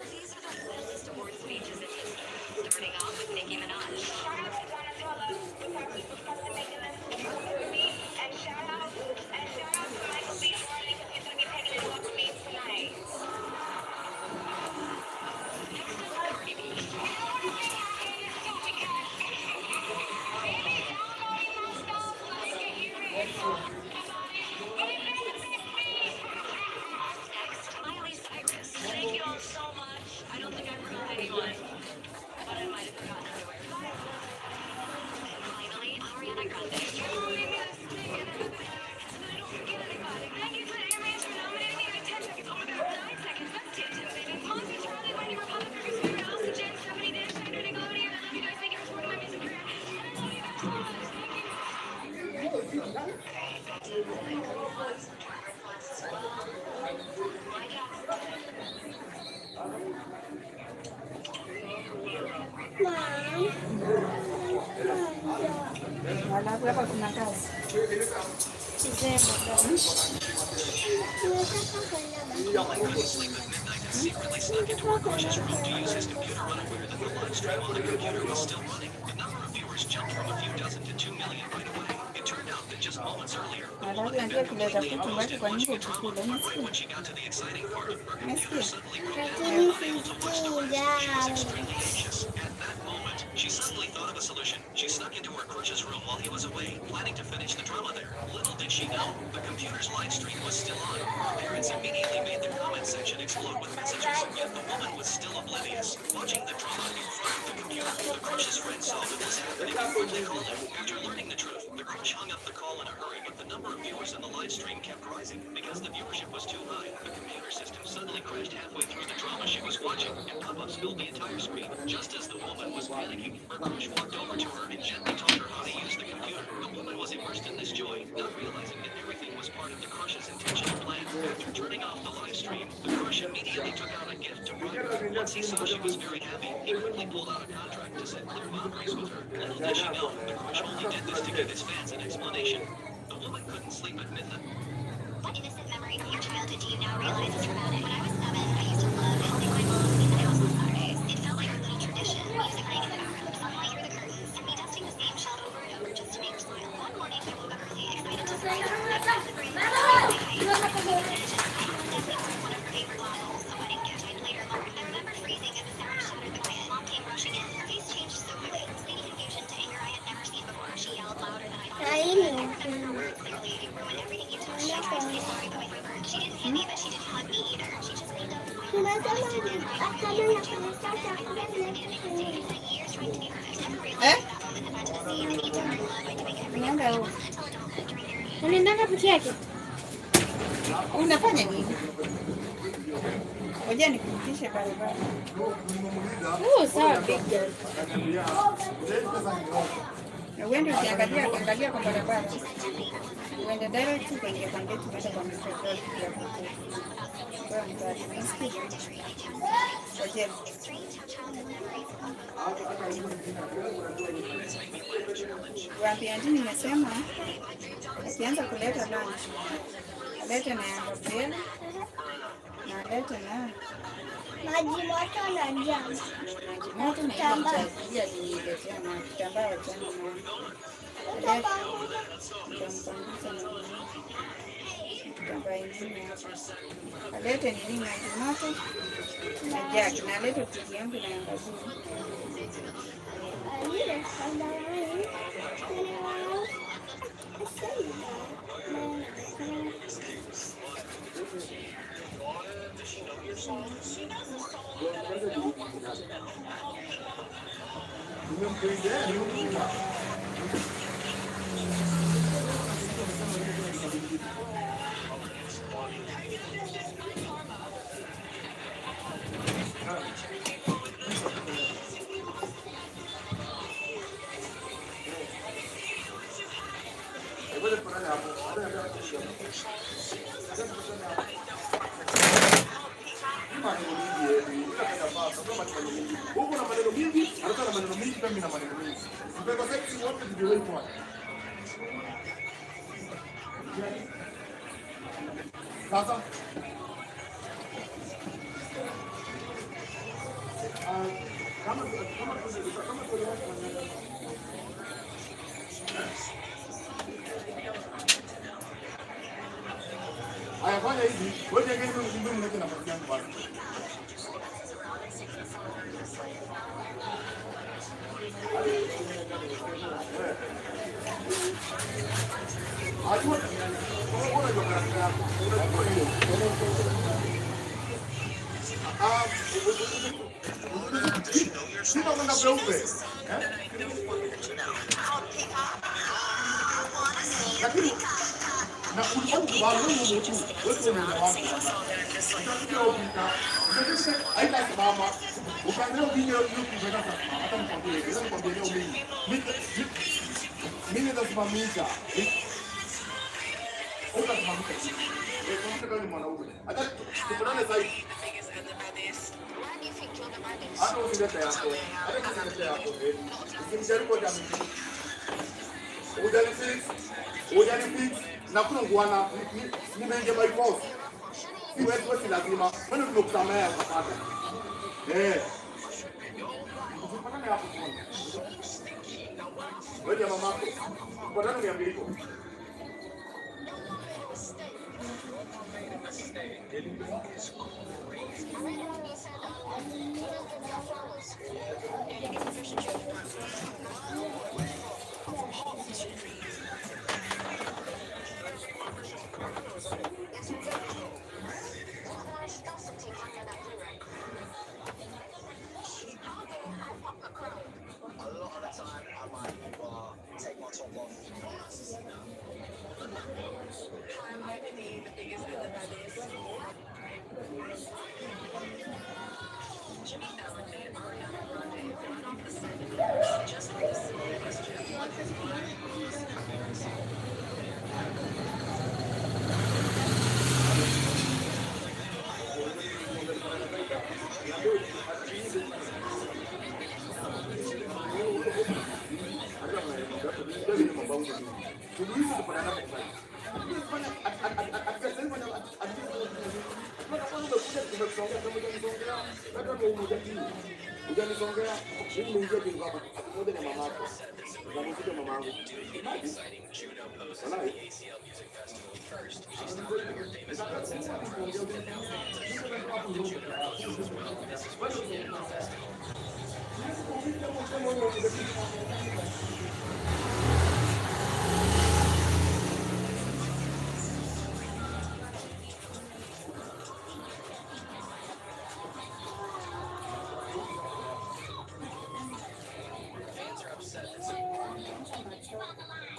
these are the wildest award speeches in history. Starting off with Nicki Minaj. Shout out to Donatella with our people custom making this with me, and shout out to Michael B. Jordan because he's gonna be taking it up with me tonight. Next up, Cardi B. Next, Miley Cyrus. Thank you all so much. I don't think I forgot anyone, but I might have forgotten underwear. And finally, Ariana Grande. You made me sing and I don't forget anybody. Thank you to the Airmans for nominating me. I 10 seconds. Oh my god, 9 seconds. That's 10 baby. Monty, Charlie, Wendy, Republic, Fergus, Weaver, Elsa, Jen, Stephanie, Dan, Schneider, Nickelodeon. I love you guys. Thank you for supporting my music career. And I love you guys so much. Thank you. Okay, back to the driver classes. My job. Alafu hapa kuna kazi. Like couldn't sleep at midnight and secretly snuck into her crush's room to use his computer unaware that the live stream on the computer was still running. The number of viewers jumped from a few dozen to 2 million right away. It turned out that just moments earlier, the woman had been completely engrossed in watching the drama. Right when she got to the exciting part of her computer suddenly broke down, unable to watch the live. She was extremely anxious. At that moment, she suddenly thought of a solution. She snuck into her crush's room while he was away, planning to finish the drama there. Little did she know, the computer's live stream was still on. Her parents immediately made the comment section explode with messages, yet the woman was still oblivious. Watching the drama in front of the computer, the crush's friend saw the They called him. After learning the truth, the crush hung up the call in a hurry, but the number of viewers in the live stream kept rising. Because the viewership was too high, the computer system suddenly crashed halfway through the drama she was watching, and pop-ups filled the entire screen. Just as the woman was panicking, her crush walked over to her and gently taught her how to use the computer. The woman was immersed in this joy, not realizing that everything was part of the crush's intentional plan. After turning off the live stream, the crush immediately took out a gift to bribe her. Once he saw she was very happy, he quickly pulled out a contract to set clear boundaries with her. Little did she know, the crush only did this to give his fans an explanation. The woman couldn't sleep at midnight. What innocent memory from your childhood do you now realize is traumatic? When I was 7, I used to love helping my mom clean the house on Saturdays. It felt like a little tradition, music playing in the background, sunlight through the curtains, and me dusting the same shelf over and over just to make her smile. One morning, I woke up early, excited to surprise her. I grabbed the broom and one of her favorite bottles, a wedding gift I'd later learned. I remember freezing as the sound shattered the quiet. Mom came rushing in. Her face changed so quickly, fleeting confusion to anger I had never seen before. She yelled louder than I thought. I remember her words clearly. You ruined everything you touched. She tried to say sorry, but my throat hurt. She didn't hit me, but she didn't hug me either. She just leaned up to my arm. I stood there crying. I spent years trying to be perfect. Never realized that moment that had to see the need to earn love by doing everything right until adulthood during their years. Unaendanga peke yake? Unafanya nini? Ngoja nikupitishe barabara. Sawa big girl. Na uende ukiangalia kwa barabara. Uende direct kwenye kandeti kwenda kwa mstari ya kuku. Kwa mtari, unasikia? Ngoja. Waambia ndini nimesema akianza kuleta lunch. Alete na yangopela. Na alete na Maji moto na jam. maji moto na kitambaa. Pia niletea na kitambaa cha mama. Kitambaa ingine hapa. Alete nini maji moto na jagi. Na alete tuki yangu na yangazi. Huko na maneno mingi, anatoa na maneno mingi kama na maneno mingi. Mpego sexy wote ndio wewe kwa. Sasa kama haya fanya hivi, wewe ngeni mzungu mneke na nafasi yangu bado. Sina kwenda peupe. Lakini na kulikubali wewe mtu wewe ni wapi? Aina mama ukaanza video YouTube kwenda kwa hata nikwambie leo nikwambie leo mimi nitasimamisha utasimamisha kama ni mwanaume hata tuponane sasa hivi hata usilete yako hata usilete yako usimjaribu jamii Ujani na kuna nguana nimeingia by force. Siwezi lazima. Wewe ndio kusamea utapata. Usipatane hapo kwanza. Wewe mamako. Kwa nini niambie hivyo? A lot of the time, Ujanisongea mimi mwingie tu hapa pamoja na mamako. Unamkuta mamangu.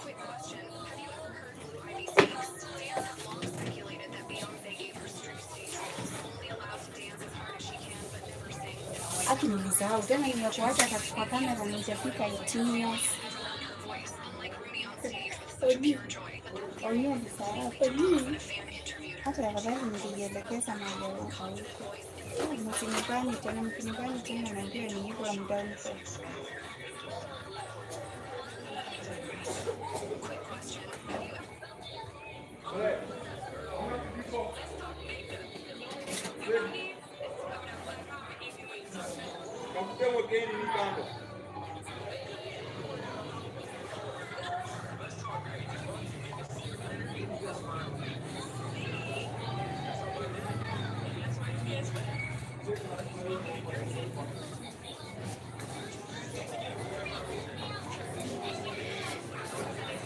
Quick question. Have you ever heard who Ivy speaks? Fans have long speculated that Beyonce gave her strict stage rules, only allowed to dance as hard as she can, but never sing. Aki nilisahau tena nimekuacha katika kamera nitafika 18 years. Oyo nisahau. Hata afadhali nilielekeza mahali huko. Mkinibani tena naambia ni hivyo ya muda mrefu.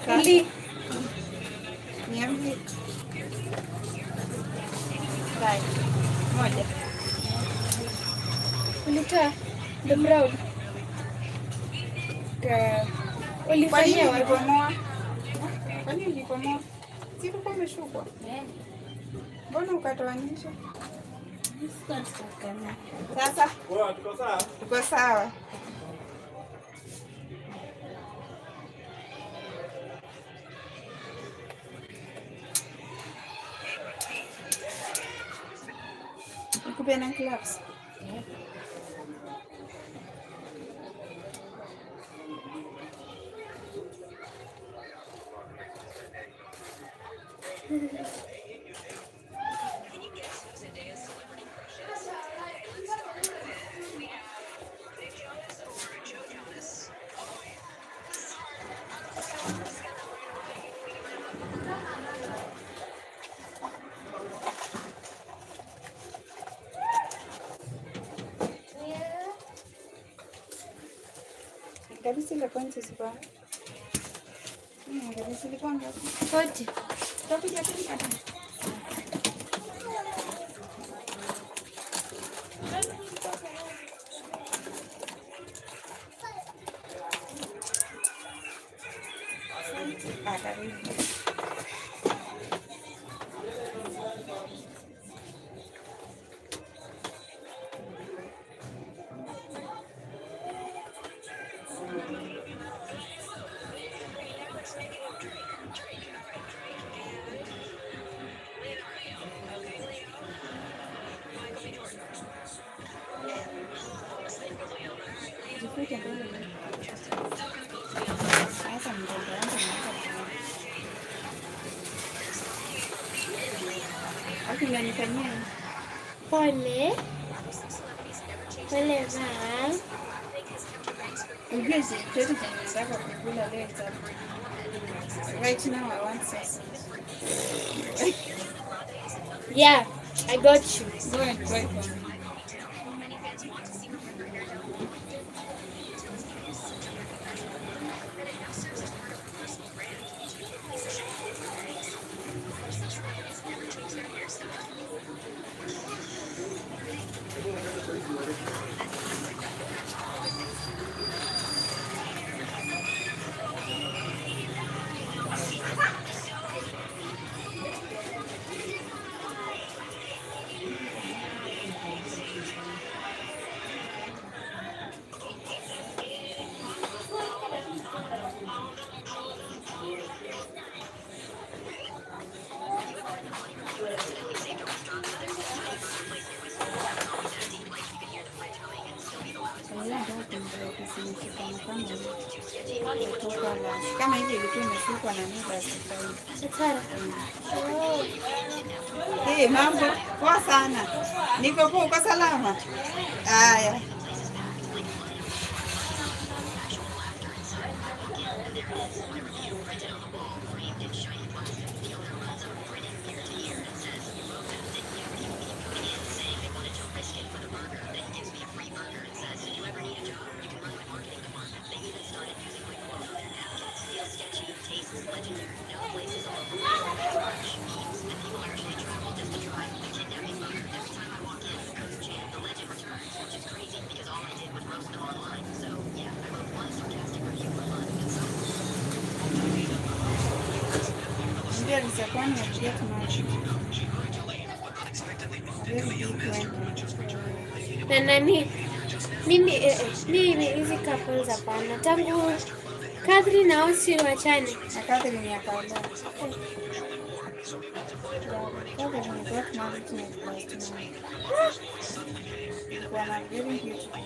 Kali. Niambie. Bye. Moja. Ulitoa the brown. Ulifanyia wapi? Kwani ulipomoa? Si ulikuwa umeshukwa? Mbona ukatoanisha? Sasa tuko sawa. Nikupe na gloves. Kabisa ile kwanza sipa. Kabisa ile kwanza. Kote. Tutakuja tena. Pole. Pole ma. Right now I want sausage. Yeah, I got you. Go and buy for me. Kama hivi ilikuwa imeshukwa na mimi basi Sara. mambo poa sana. Niko poa, uko salama? Haya. Ndio nisakwani ya get much. Na nani? Mimi hizi couples hapana. Tangu Catherine na Osi wachane. Na Catherine ni akaolewa. Catherine got married to me last month. Wana very beautiful.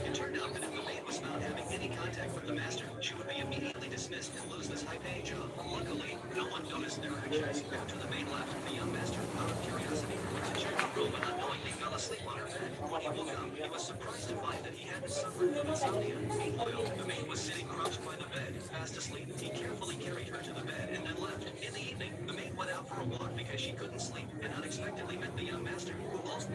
It turned out that if the maid was found having any contact with the master, she would be immediately dismissed and lose this high-paying job. Luckily, no one noticed their actions. After the maid left, the young master, out of curiosity, went to check her room and unknowingly fell asleep on her bed. When he woke up, he was surprised to find that he hadn't suffered from insomnia. Meanwhile, the maid was sitting crouched by the bed, fast asleep. He carefully carried her to the bed and then left. In the evening, the maid went out for a walk because she couldn't sleep and unexpectedly met the young master, who also...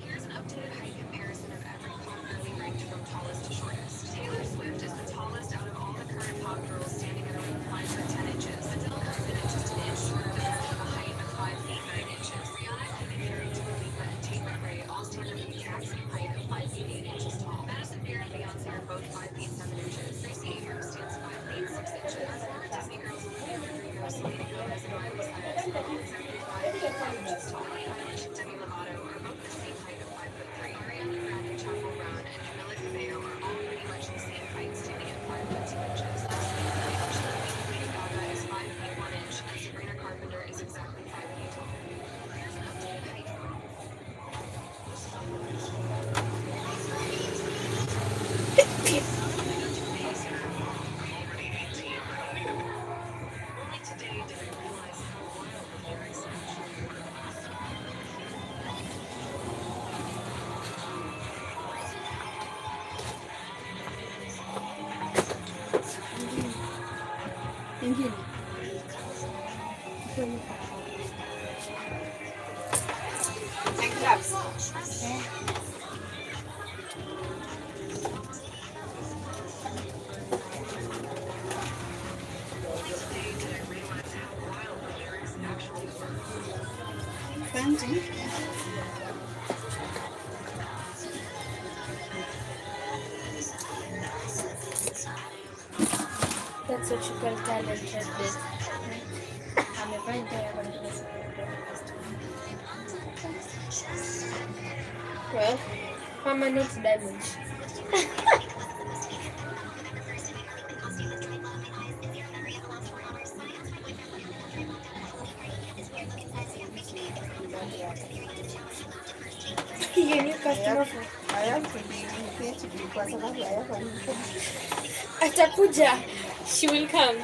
Here's an updated height comparison of every pop girl we ranked from tallest to shortest. Taylor Swift is the tallest out of all the current pop girls, standing at around 5 foot 10 inches. Adele has been just an inch shorter than her with a height of 5 feet 9 inches. Rihanna, Katy Perry, Dua Lipa, and Tate McRae all stand at the exact same height of 5 feet 8 inches tall. Madison Beer and Beyonce are both 5 feet 7 inches. Tracy Abrams stands 5 feet 6 inches. Former Disney girls Olivia Rodrigo, Selena Gomez, and Miley Cyrus are all exactly 5 feet 5 inches tall. Billie Eilish and Demi Lovato are both the same height of 5'3". Ariana Grande, Chappell Brown, and Camila Cabello are all pretty much the same height, standing at 5 foot 2 inches. Lastly, Billie Eilish Lady Gaga is 5 feet 1 inch, and Sabrina Carpenter is exactly 5 feet tall. Here's an updated height. Only today did I realize how wildly I Ingine. And claps. Asante. That's what you call talented. Amevaa ndio ya basi. Well, permanent damage. Your new customer for I have to be irritated kwa sababu hayako niko. atakuja. She will come.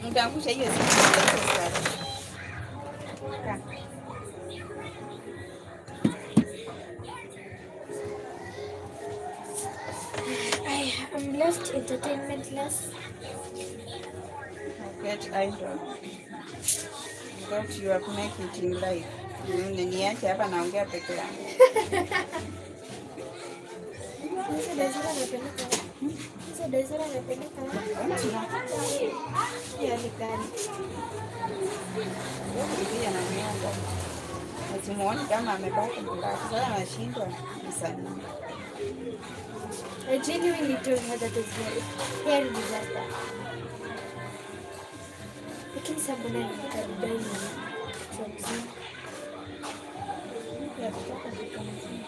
Nitaangusha hiyo siku sasa. I'm left entertainmentless. Get idol. What you have make it in life. Niache hapa naongea peke yangu. Sasa Daisera anapeleka ya ligani. Pia na miaka. Simuoni kama amebaki mbali. Sasa anashindwa msanii. I genuinely told her that it's very disaster. Lakini sabuna ni karibani kwa mzima. Ya kutoka duka mzima.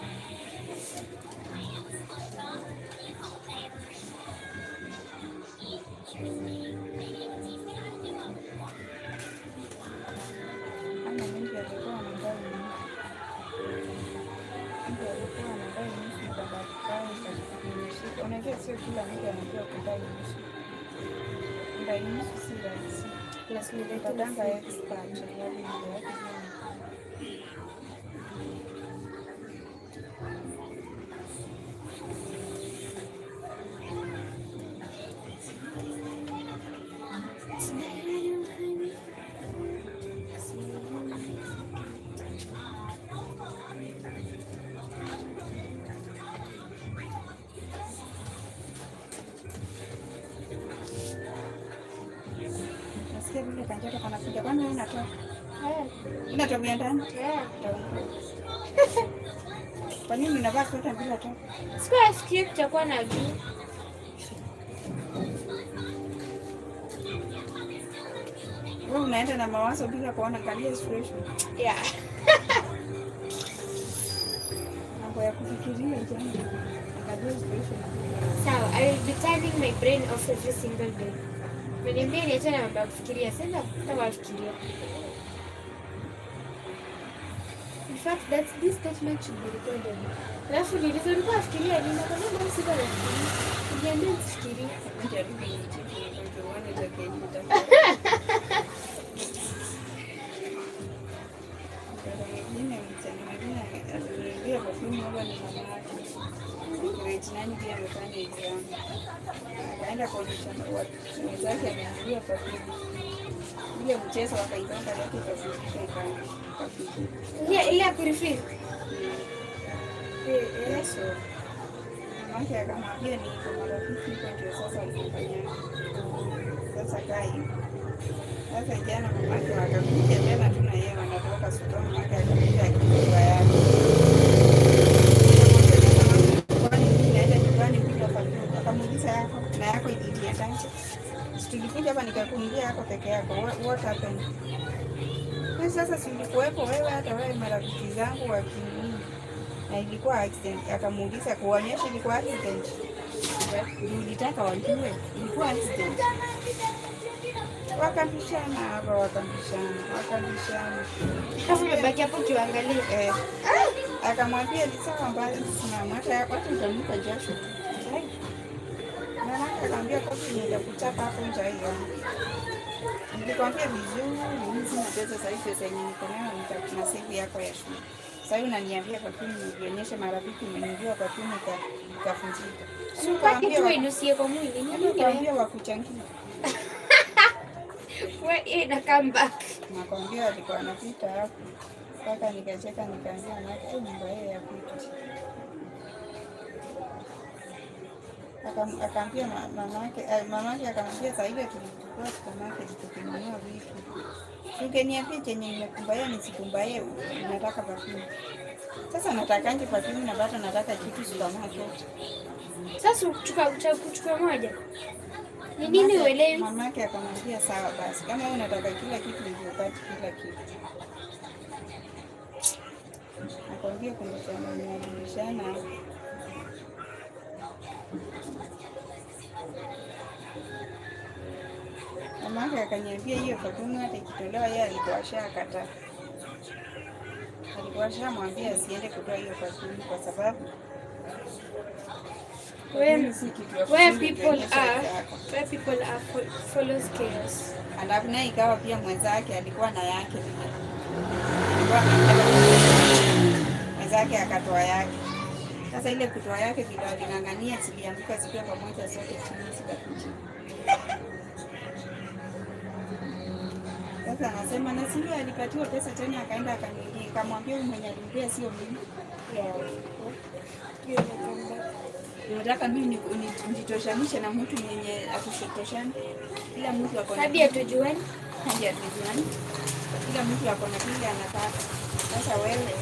kila mtu anajua kudai nusu. Kudai nusu si rahisi. Unataka expert yaani ndio yake. Nasikia vile kanjoto kanakuja. Kwani wewe unatoka? Unatokea ndani? Kwa nini unavaa sweta bila toka? Sikuwa kutakuwa na juu. Wewe unaenda na mawazo bila kuona kalia expression. Yeah. Mambo ya kufikiria jana. Kalia expression. Sawa, I will be turning my brain off every single day. Meniambia niache na mambo ya kufikiria. Sasa kama kufikiria. In fact, this statement should be recorded. Alafu nilikuwa nafikiria nini kwa sababu sikuwa nafikiria. Niambia nisifikirie. Akaenda kuonyesha wenzake ameambiwa perfume. Ile mchezo wakaipanga yote ikafika. Ile ya kurefill. So mamake akamwambia ni kwa marafiki kwa ndio sasa alifanya. Sasa kai. Sasa jana mamake wakakuja tena tuna yeye wanatoka sokoni mamake akakuja akiwa yake. Kwani mimi naenda nyumbani bila perfume. Akamuuliza yako na yako ilienda. Tulikuja hapa nikakuambia yako peke yako. What happened? Sasa si ulikuwepo wewe hata wewe marafiki zangu wakinini. Na ilikuwa accident. Akamuuliza kuonyesha ilikuwa accident. Ulitaka wajue ilikuwa accident. Wakambishana hapa wakambishana. Kama umebaki hapo ukiangalia. Akamwambia ni sawa mbali simama hata yako hata utamuka jasho. Na akamwambia kwa nini nitakuchapa hapo nje hiyo. Nilikwambia vizuri mimi sina pesa sasa hivi pesa yenyewe niko nayo nitakuna save yako ya shule. Sasa hivi unaniambia kwa nini nionyeshe marafiki mmenijua kwa nini kafunjika. Sipaki tu inusie kwa mwili. Nikwambia wakuchangia. Wewe na come back. Nakwambia alikuwa anapita hapo. Mpaka nikacheka nikaambia na nyumba yeye ya pita. Akaambia mamake akamwambia sasa hivi tulikuwa supermarket tukinunua vitu. Ungeniambia chenye nimekumbaya nisikumbaye nataka perfume. Sasa natakaje perfume na bado nataka kitu supermarket. Sasa kuchukua moja. Ni nini uelewi? Mamake akamwambia sawa basi. Kama wewe unataka kila kitu ndio upate kila kitu. Akwambia kuna changamishana. Mamake akaniambia hiyo perfume hata ikitolewa yeye alikuwa ashakataa. Alikuwa ashamwambia asiende kutoa hiyo perfume kwa sababu where people are follows chaos. Alafu naye ikawa pia mwenzake alikuwa na yake mwenzake akatoa yake. Sasa ile kutoa yake vile aling'ang'ania zilianguka zikiwa pamoja zote chini zikakuja. Sasa anasema na sivyo alipatiwa pesa tena akaenda akaniambia akamwambia mwenye alimpea sio mimi. Nataka mimi nijitoshanishe na mtu mwenye atusitoshana. Kila mtu ako na hadi atujuani. Kila mtu ako na kile anataka. Sasa wewe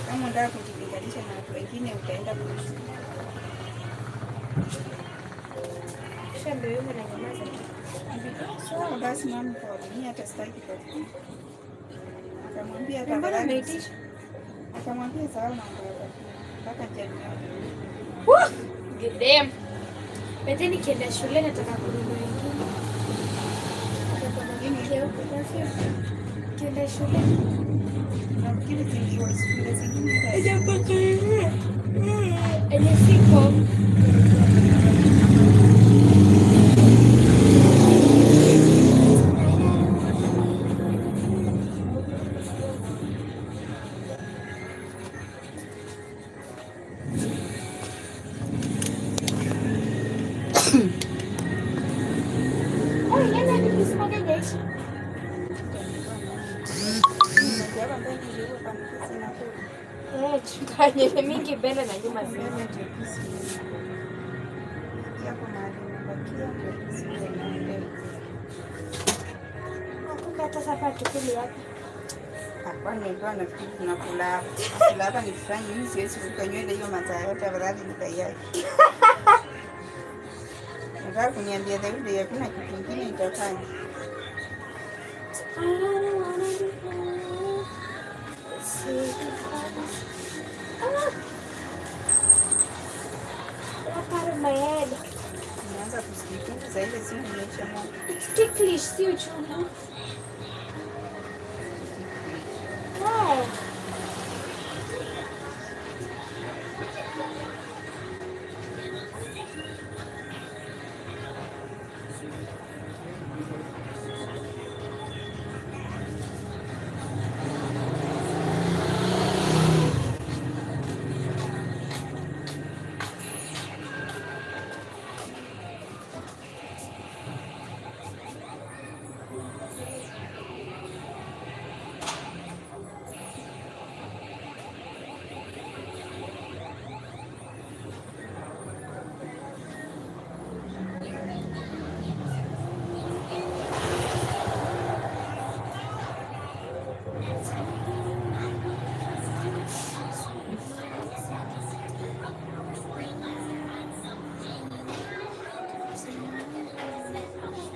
kama unataka kujilinganisha na watu wengine utaenda kuishi. Shamba wewe na nyamaza. So basi mama kwa mimi hata sitaki kwa. Akamwambia sawa mambo yako. Mpaka Januari. Good damn. Bete nikienda shule nataka kununua ingine. Kienda shule. Nafikiri tulikuwa shule zingine. Hajapaka hivi. Ile siko. Chukanye mingi mbele na nyuma zile. Hata sasa tukili hapa. Kwani ndio nafikiri tunakula hapa. Kula hapa nifanye hivi siwezi kuka nywele hiyo masaa yote afadhali nikaiache. Nataka kuniambia Daudi hakuna kitu kingine itafanya. Nianza kusikiliza ile simu imeisha moto. It's ticklish, si uchungu. Wow.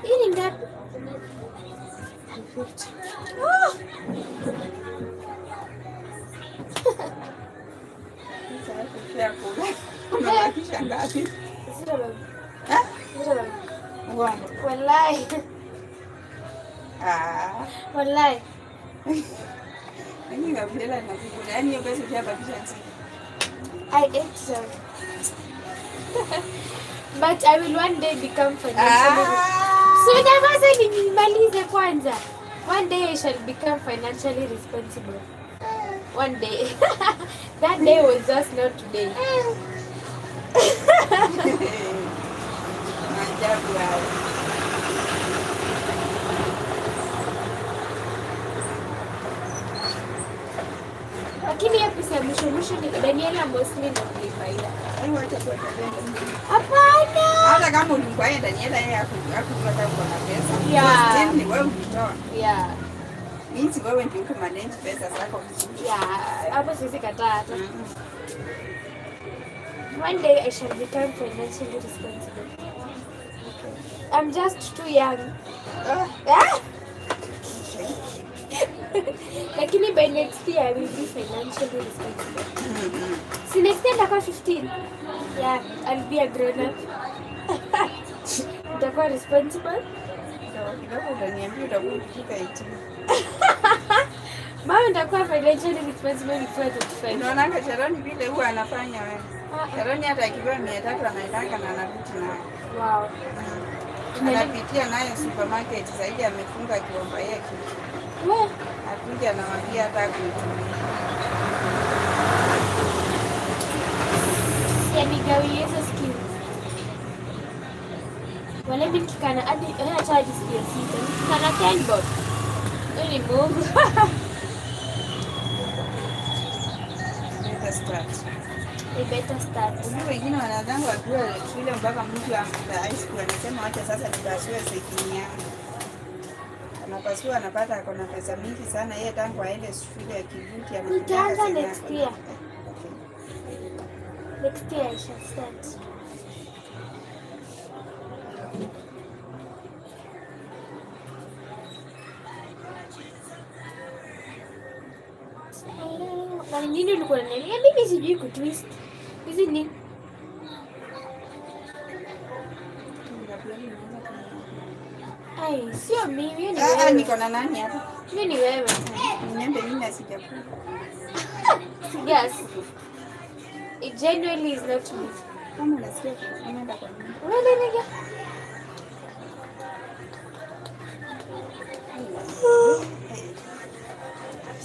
Hii ni ngapi? 50. Oh! Sasa kula. Unabakisha ngapi? Sita baba. Sita baba. Uongo. Wallahi. Wallahi. Mimi ngapela na kukula. Yaani hiyo pesa utabakisha nini? I ate some. But I will one day become financially so never say nimalize kwanza. One day I shall become financially responsible. One day. That day was just not today. Maajabu hayo. Lakini ya pesa mwisho ni Daniela mostly na kulifaida. Hapana. Hata kama ulikuwa Daniela yeye hakupata kwa pesa. Yeah. Still ni wewe ulitoa. Yeah. Means wewe ndio uko manage pesa zako vizuri. Yeah, hapo sisi kataa hata. One day I shall become financially responsible. I'm just too young. Lakini by next year I will be financially responsible. Si next year nitakuwa 15. Yeah, I'll be a grown up. Nitakuwa responsible. Kidogo utaniambia utakuwa ukifika 18. Mama nitakuwa financially responsible before 25. Unaona Sharoni vile huwa anafanya wewe. Sharoni hata akipewa 300 anaendanga na anarudi nayo. Wow. Anapitia nayo supermarket zaidi amefunga kiomba yake. Wewe akuja anamwambia hata kuitumia. Yanigawie hizo skills. Wale mimi nikikana hadi hata hadi sijasita. Nikikana 10 bob. Ni Mungu. Better start. A better start. Unajua wengine wanadhani wakiwa shule mpaka mtu amta high school anasema acha sasa nipasue sekinia. Anapasua anapata akona pesa mingi sana yeye tangu aende shule ya kivuti nitaanza next year. Next year I shall start. Na nini ulikuwa unaniambia? Mimi sijui kutwist. Hizi ni ai, sio mimi, ni wewe. Niko na nani hapa? Mimi ni wewe. Niambie mimi asijakula. Yes. It genuinely is not me. Kama unasikia unaenda kwa nini? Really, nigga?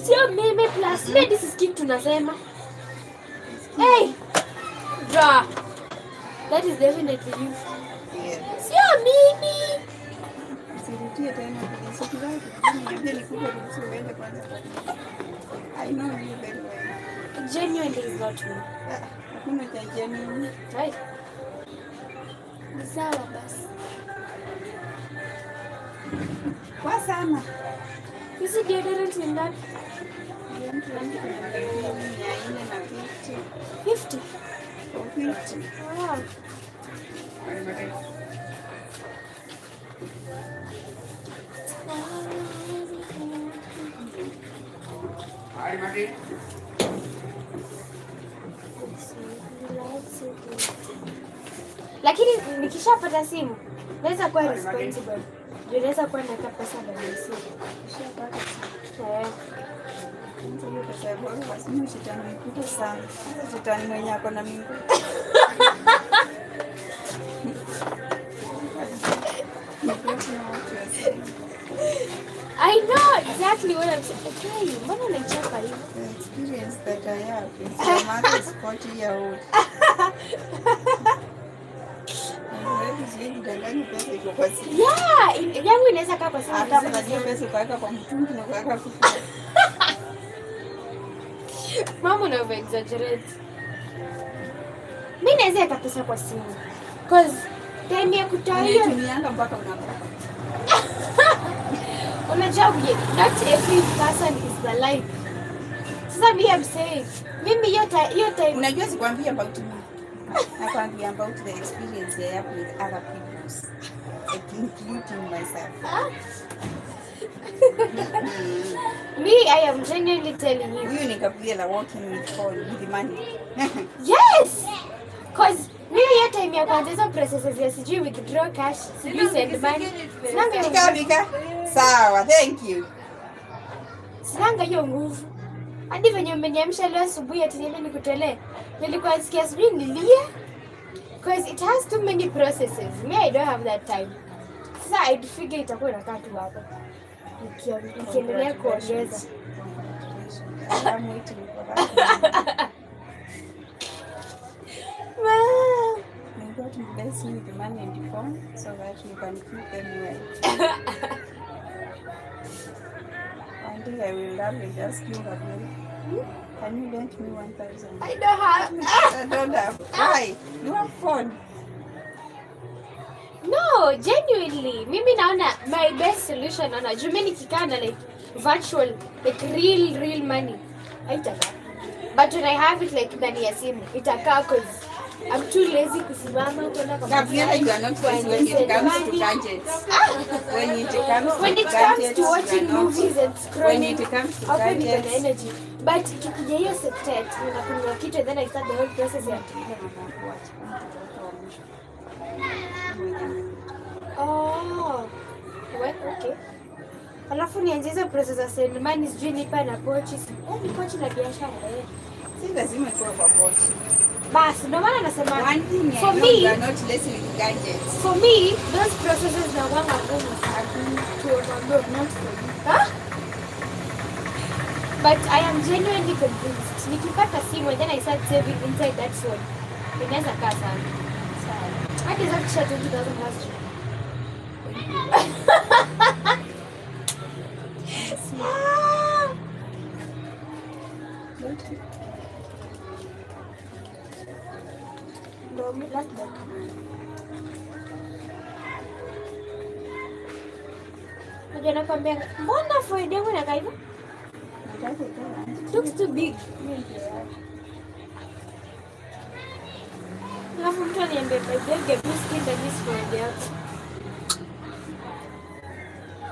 Sio mimi plus me, this is kitu tunasema. Hey! Draw. That is definitely you. Yeah. Sio mimi. nipatie tena siku zake. Niambie nikupe ruhusa uende kwanza. I know you very well. Genuinely is not me. Hakuna cha genuine. Right? Ni sawa basi. Kwa sana. Hizi deodorant ni ngapi? Ndio mtu wangu kuna 450. 50. 50. Wow. Hai Maki. Lakini nikishapata simu naweza kuwa responsible. Ndio naweza kuwa na pesa ndani ya simu. Nishapata simu. Eh. Hiyo pesa yako basi ni shetani mkubwa sana. Sasa shetani mwenye ako na Mungu. I know exactly what I'm saying. Okay, mbona unachapa hivi? The experience that I have is your mother is 40 years old. Yeah, yangu inaweza kaa kwa simu. Hata unajua pesa ukaweka kwa mtungi na ukaweka kufa. Mama una exaggerate. Mimi naweza weka pesa kwa simu. Cause time ya kutahiri Unaitumia mpaka unakufa. unajua not every person is the like. Sasa mimi I'm saying mimi hiyo time Unajua sikwambia about me. Nakwambia about the experience I have with other people, including myself. me I am genuinely telling you. Huyu ni Gabriela walking with all with money. Yes. Cause mimi hiyo time ya kwanza hizo processes ya sijui withdraw cash, sijui send money. Bika. Sawa, thank you. Sinanga hiyo nguvu. Hadi venye umeniamsha leo asubuhi ati niende nikutolee. Nilikuwa nasikia sijui nilie. Cause it has too many processes. Me I don't have that time. Sasa I'd figure itakuwa inakaa tu hapo. Nikiendelea kuongeza. I'm waiting for that. Wow. May God bless you with the money and the phone so that you can keep anywhere. One day I will love and ask you, Gabriel, can you lend me 1,000? I don't have. I don't have. Why? You have phone. No, genuinely. Mimi naona my best solution naona juu mimi nikikaa na like virtual like real money. Haitakaa. But when I have it like ndani ya simu, itakaa cause I'm too lazy kusimama kwenda kwa Gabriela, you are not lazy when it comes to gadgets. When it comes to gadgets, watching you are not. movies and scrolling, When it comes to hapo niko na gadgets, energy. But kikija hiyo secret, ninakununua kitu and then I start the whole process ya oh, well, okay. Alafu nianze hizo process za send money sijui nipa na pochi. Ni pochi na biashara eh. si lazima ikuwe kwa pochi. Basi ndio maana nasema One thing I for know, me, you are not lazy with gadgets. for me, those processes na wanga ngumu to not for you. Huh? But I am genuinely convinced. Nikipata simu and then I start saving inside that phone. Inaweza kaa sana. Sawa. Hadi za kisha 20,000 last year. Ndio last day. Unajua nakwambia mbona forehead yangu inakaa hivyo? Looks too big. Alafu mtu aniambia get blue skin that is forehead yako.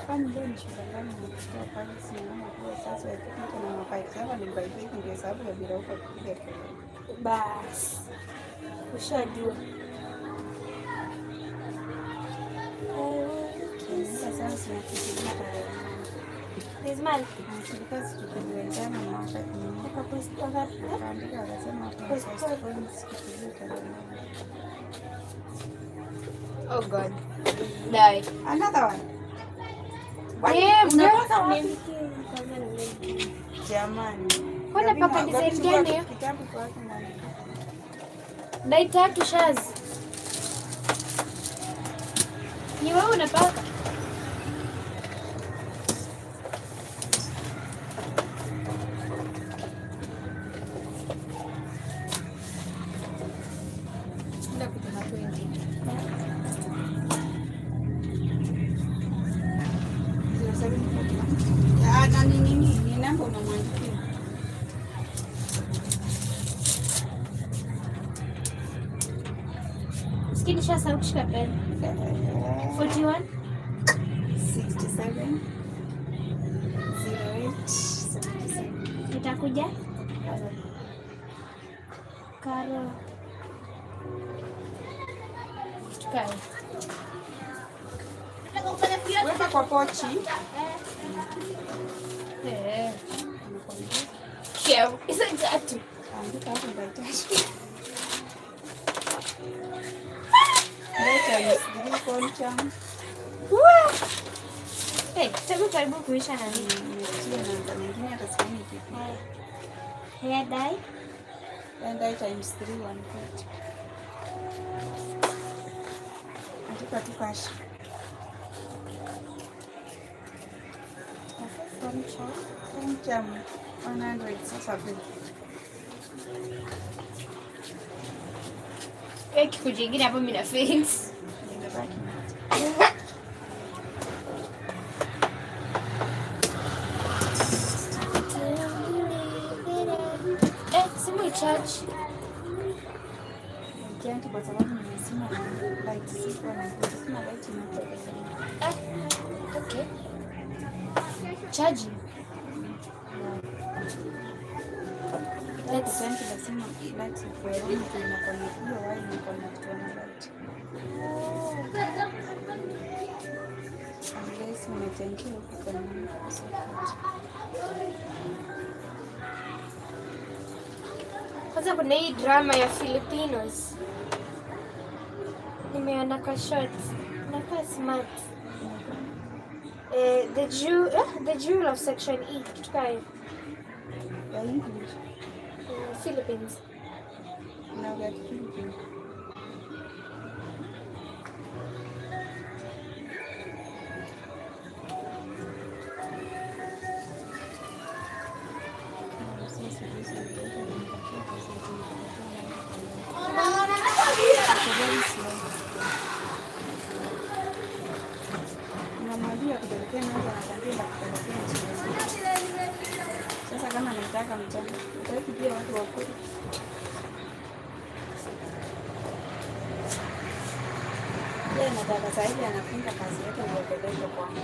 Kwani leo nishindangani nikiwa pale simama kwa sasa ya kitu na mapaiki sasa ni baadhi ndio sababu ya bila huko kupiga kelele. Bas. Ushajua. Sasa sinafikiria This man. tulikuwa tukielezana na wakati akaandika akasema postpone sikiliza. Oh God. Die. Another one. Jamani. Kwani paka design gani hiyo? Kitabu kwa watu na Dai tatu shazi. Ni wewe unapaka? hapo unamwandikia. Sikidisha sauti shika pen. 41 67 08 77. itakuja. Karo. Tukae. Weka kwa pochi. Kio, isa tatu. Andika hapo ndahitaji. Leta koncham. Hey, tabu karibu kuisha na nini? Na nyingine atasema kipi? Hair dye. Hair dye times 3 140. Andika tu cash. Koncham 100 sasa bei. Kitu kingine hapo mimi na face. Simu charge. Kianti kwa sababu nimesema light sikuwa na sina light na Okay. Charging. Let's send lazima light kwa hiyo tunakuwa na hiyo wire na connect na light. Unless umetengeneza huko kwa socket. Kwanza kuna hii drama ya Filipinos. Nimeona kwa shorts. Nakaa smart. The jewel of section E. Kitu kama hiyo. Ya English. Philippines. Na ya Philippines. Sasa kama nataka mchana, utaki pia watu wakule. Yeye nataka sasa hivi anafunga kazi yake iwapeleke kwangu.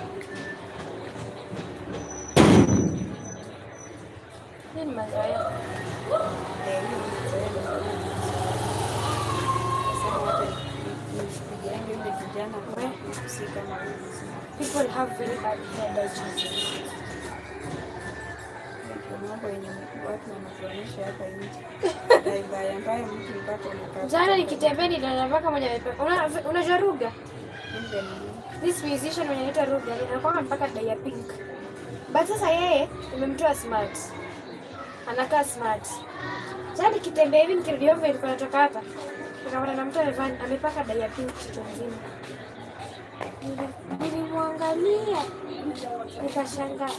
Nini mazoea? People have very bad hair digestion. Jana nikitembea nilipaka moja amepepa. Unajua Ruga? This musician mwenye anaitwa Ruga anakuwa mpaka dye ya pink. But sasa yeye nimemtoa smart. Anakaa smart. Jana nikitembea hivi nikirudi home nilikuwa natoka hapa. Nikapata na mtu amepaka dye ya pink kichwa nzima. Nilimwangalia nikashangaa.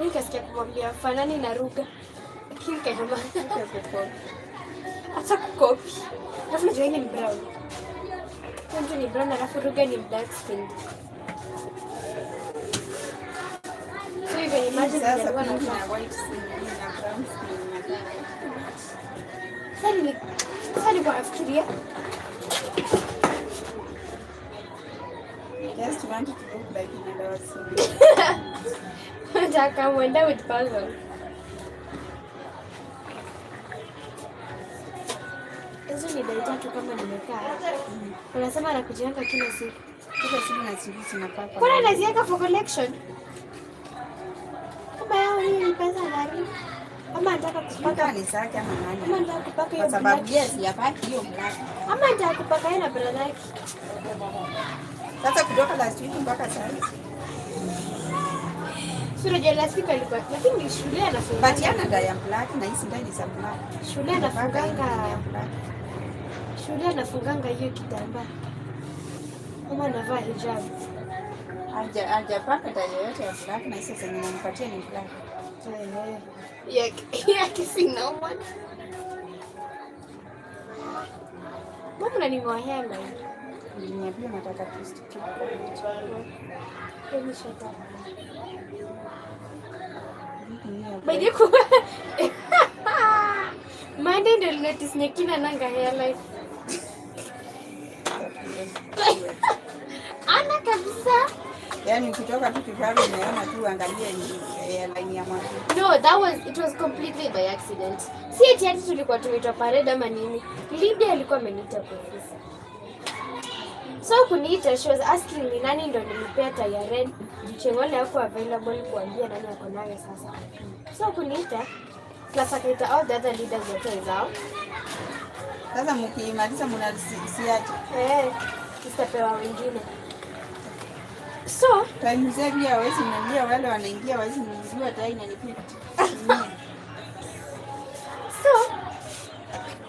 Nikasikia kumwambia fanani na Ruga. Lakini kama acha kukopi. Alafu najua ni brown. Mtu ni brown alafu Ruga ni dark skin. So you can imagine sasa the one na white skin na brown skin. Sasa nilikuwa nafikiria just wanted to look like another skin. nataka uende with puzzle. Hizo ni dai tatu kama nimekaa. Unasema anakujianga kila siku. Kila siku na siku zinapaka. Kuna anaziweka for collection. Kama yao hii ni pesa gani? Ama nataka kupaka ni zake ama nani? Ama nataka kupaka hiyo kwa sababu yes, yapaki hiyo black. Ama nataka kupaka yeye na brother yake. Sasa kutoka last week mpaka sasa. Sura ya last week alikuwa lakini shule anafunga. But yana dye ya black na hizi ndani za black. Shule anafunganga. Shule anafunganga hiyo kitambaa. Kama anavaa hijab. Hajapaka dye yote ya black na hizi zenye nampatia ni black. Ya kisi no one. Mbona unaning'oa hairline? Niambia nataka twist kidogo. Hebu shut up. Baje Monday ndio notice Nyekina nanga hairline. Ana kabisa. Yaani ukitoka tu kifari unaona tu angalia line ya mwanzo. No, it was completely by accident. Si eti tulikuwa tumeitwa parade ama nini. Lydia alikuwa ameniita kwa ofisi. So kuniita, she was asking me nani ndo nilipea taya red. Chengole yako available kuambia nani ako nayo sasa. So kuniita, plus akaita all the other leaders wote wenzao. Sasa mkimaliza mnasiaje? Tutapewa wengine. So, taimzee pia hawezi niambia wale wanaingia hawezi niambia tai na nipita. So,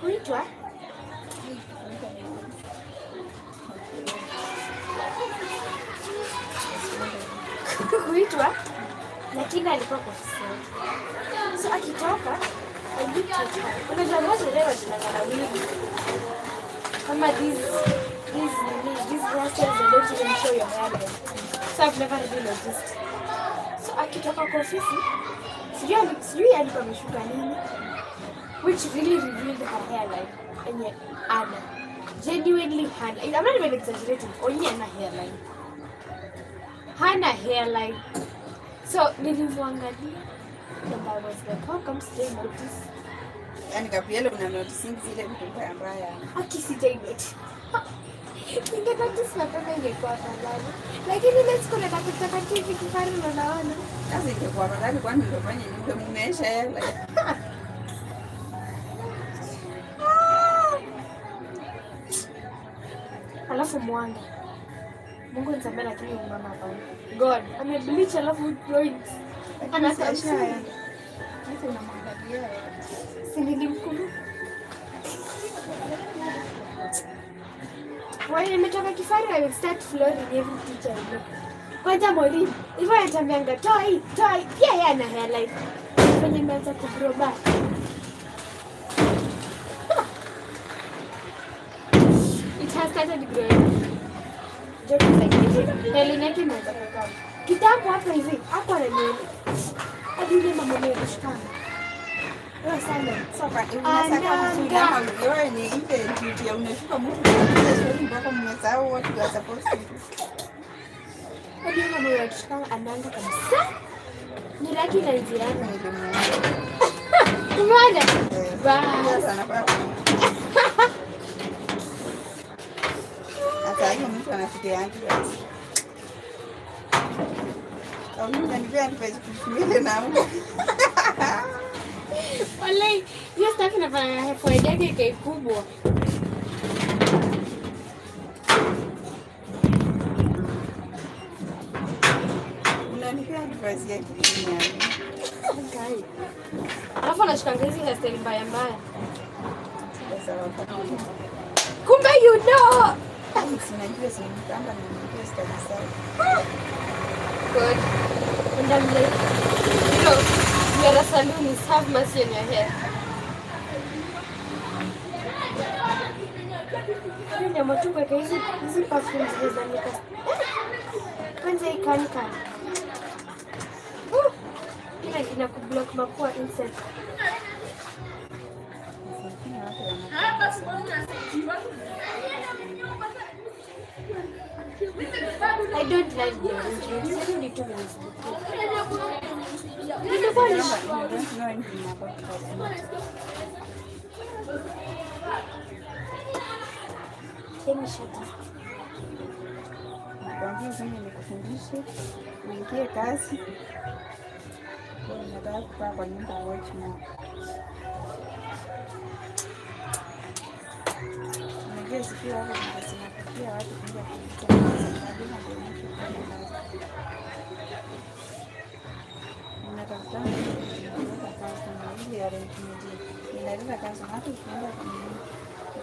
kuitwa lakini alikuwa kwa ofisi. So akitoka, unajua moja leo tunangana wili. Kama these rosters, they don't even show your hairline. So I've never really noticed. So akitoka kwa ofisi, sijui alikuwa ameshuka nini, which really revealed her hairline. And yet, Anna, genuinely Hannah, I'm not even exaggerating, only Anna hairline. Hana hairline. So nilivyoangalia and I was like, how come still notice? Yaani Gabriela una notice zile vitu mbaya. Akisijai notice. Ninge notice mapema ingekuwa afadhali. Lakini let's go na kutaka TV kifari unaona. Sasa ingekuwa afadhali kwani ungefanya nini umesha hairline. Alafu mwanga. Mungu nisamehe lakini mama hapa. God, amebleach alafu joints. Anasafisha. Sasa unamwangalia. Si nilimkumbuka. When nimetoka kifari, I will start flooring every teacher I know. Kwanza mwalimu, hivyo anatambianga toi. Pia yeye ana hairline. Kwenye meza kugrow back. It has started growing. Joke like this. Hairline yake imeanza kukaa. Kitambo hapa hivi, hapo ananiona. Hadi ile mama mwenye kushikana. Wewe sana. Sasa unasaka kusudi ama wewe ni ile duty ya unashuka mtu kwa mpaka mmesahau what you are supposed to do. Hadi mama mwenye kushikana anaanza kabisa. Ni laki na jirani ndio. Umeona? Basi Anafaa. Hata hiyo mtu anafikia yangu basi. Au mimi nipea pesa kusimile na huko. Walai, hiyo staff inafanya head yake ikae kubwa. Unanipea pesa yake kinyani. Okay. Alafu anashikanga hizi hairstyle mbaya. Kumbe you know. Sinajua sinipanga na nipea style sawa. Good. And I'm like, you know, you are a saloonist, have mercy on your hair. Ndio matuka kwa hizi perfumes za nika. Kwanza ikanika. Ila kina kublock mapua insect. I don't like the orange. I don't need to be nikufundishe uingie kazi. Nataka kukaa kwa nyumba watchman. Unajua sikia hapo tunasema watu kuja kuchukua inaleta kazi hata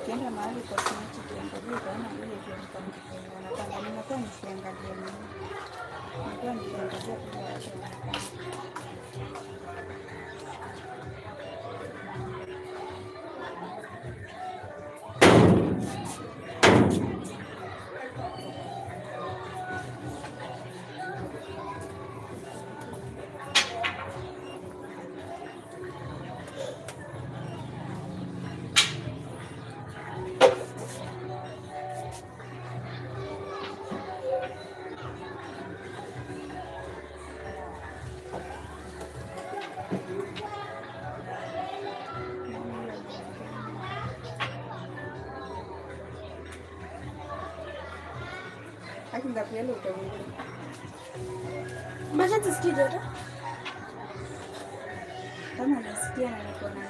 ukienda mahali kwa simiti kiangalia utaona vile wanapanga. Nimekuwa nikiangalia kila watu wanapanga. Akingapielo utawili. Macha tusikie joto. Kama nasikia na niko na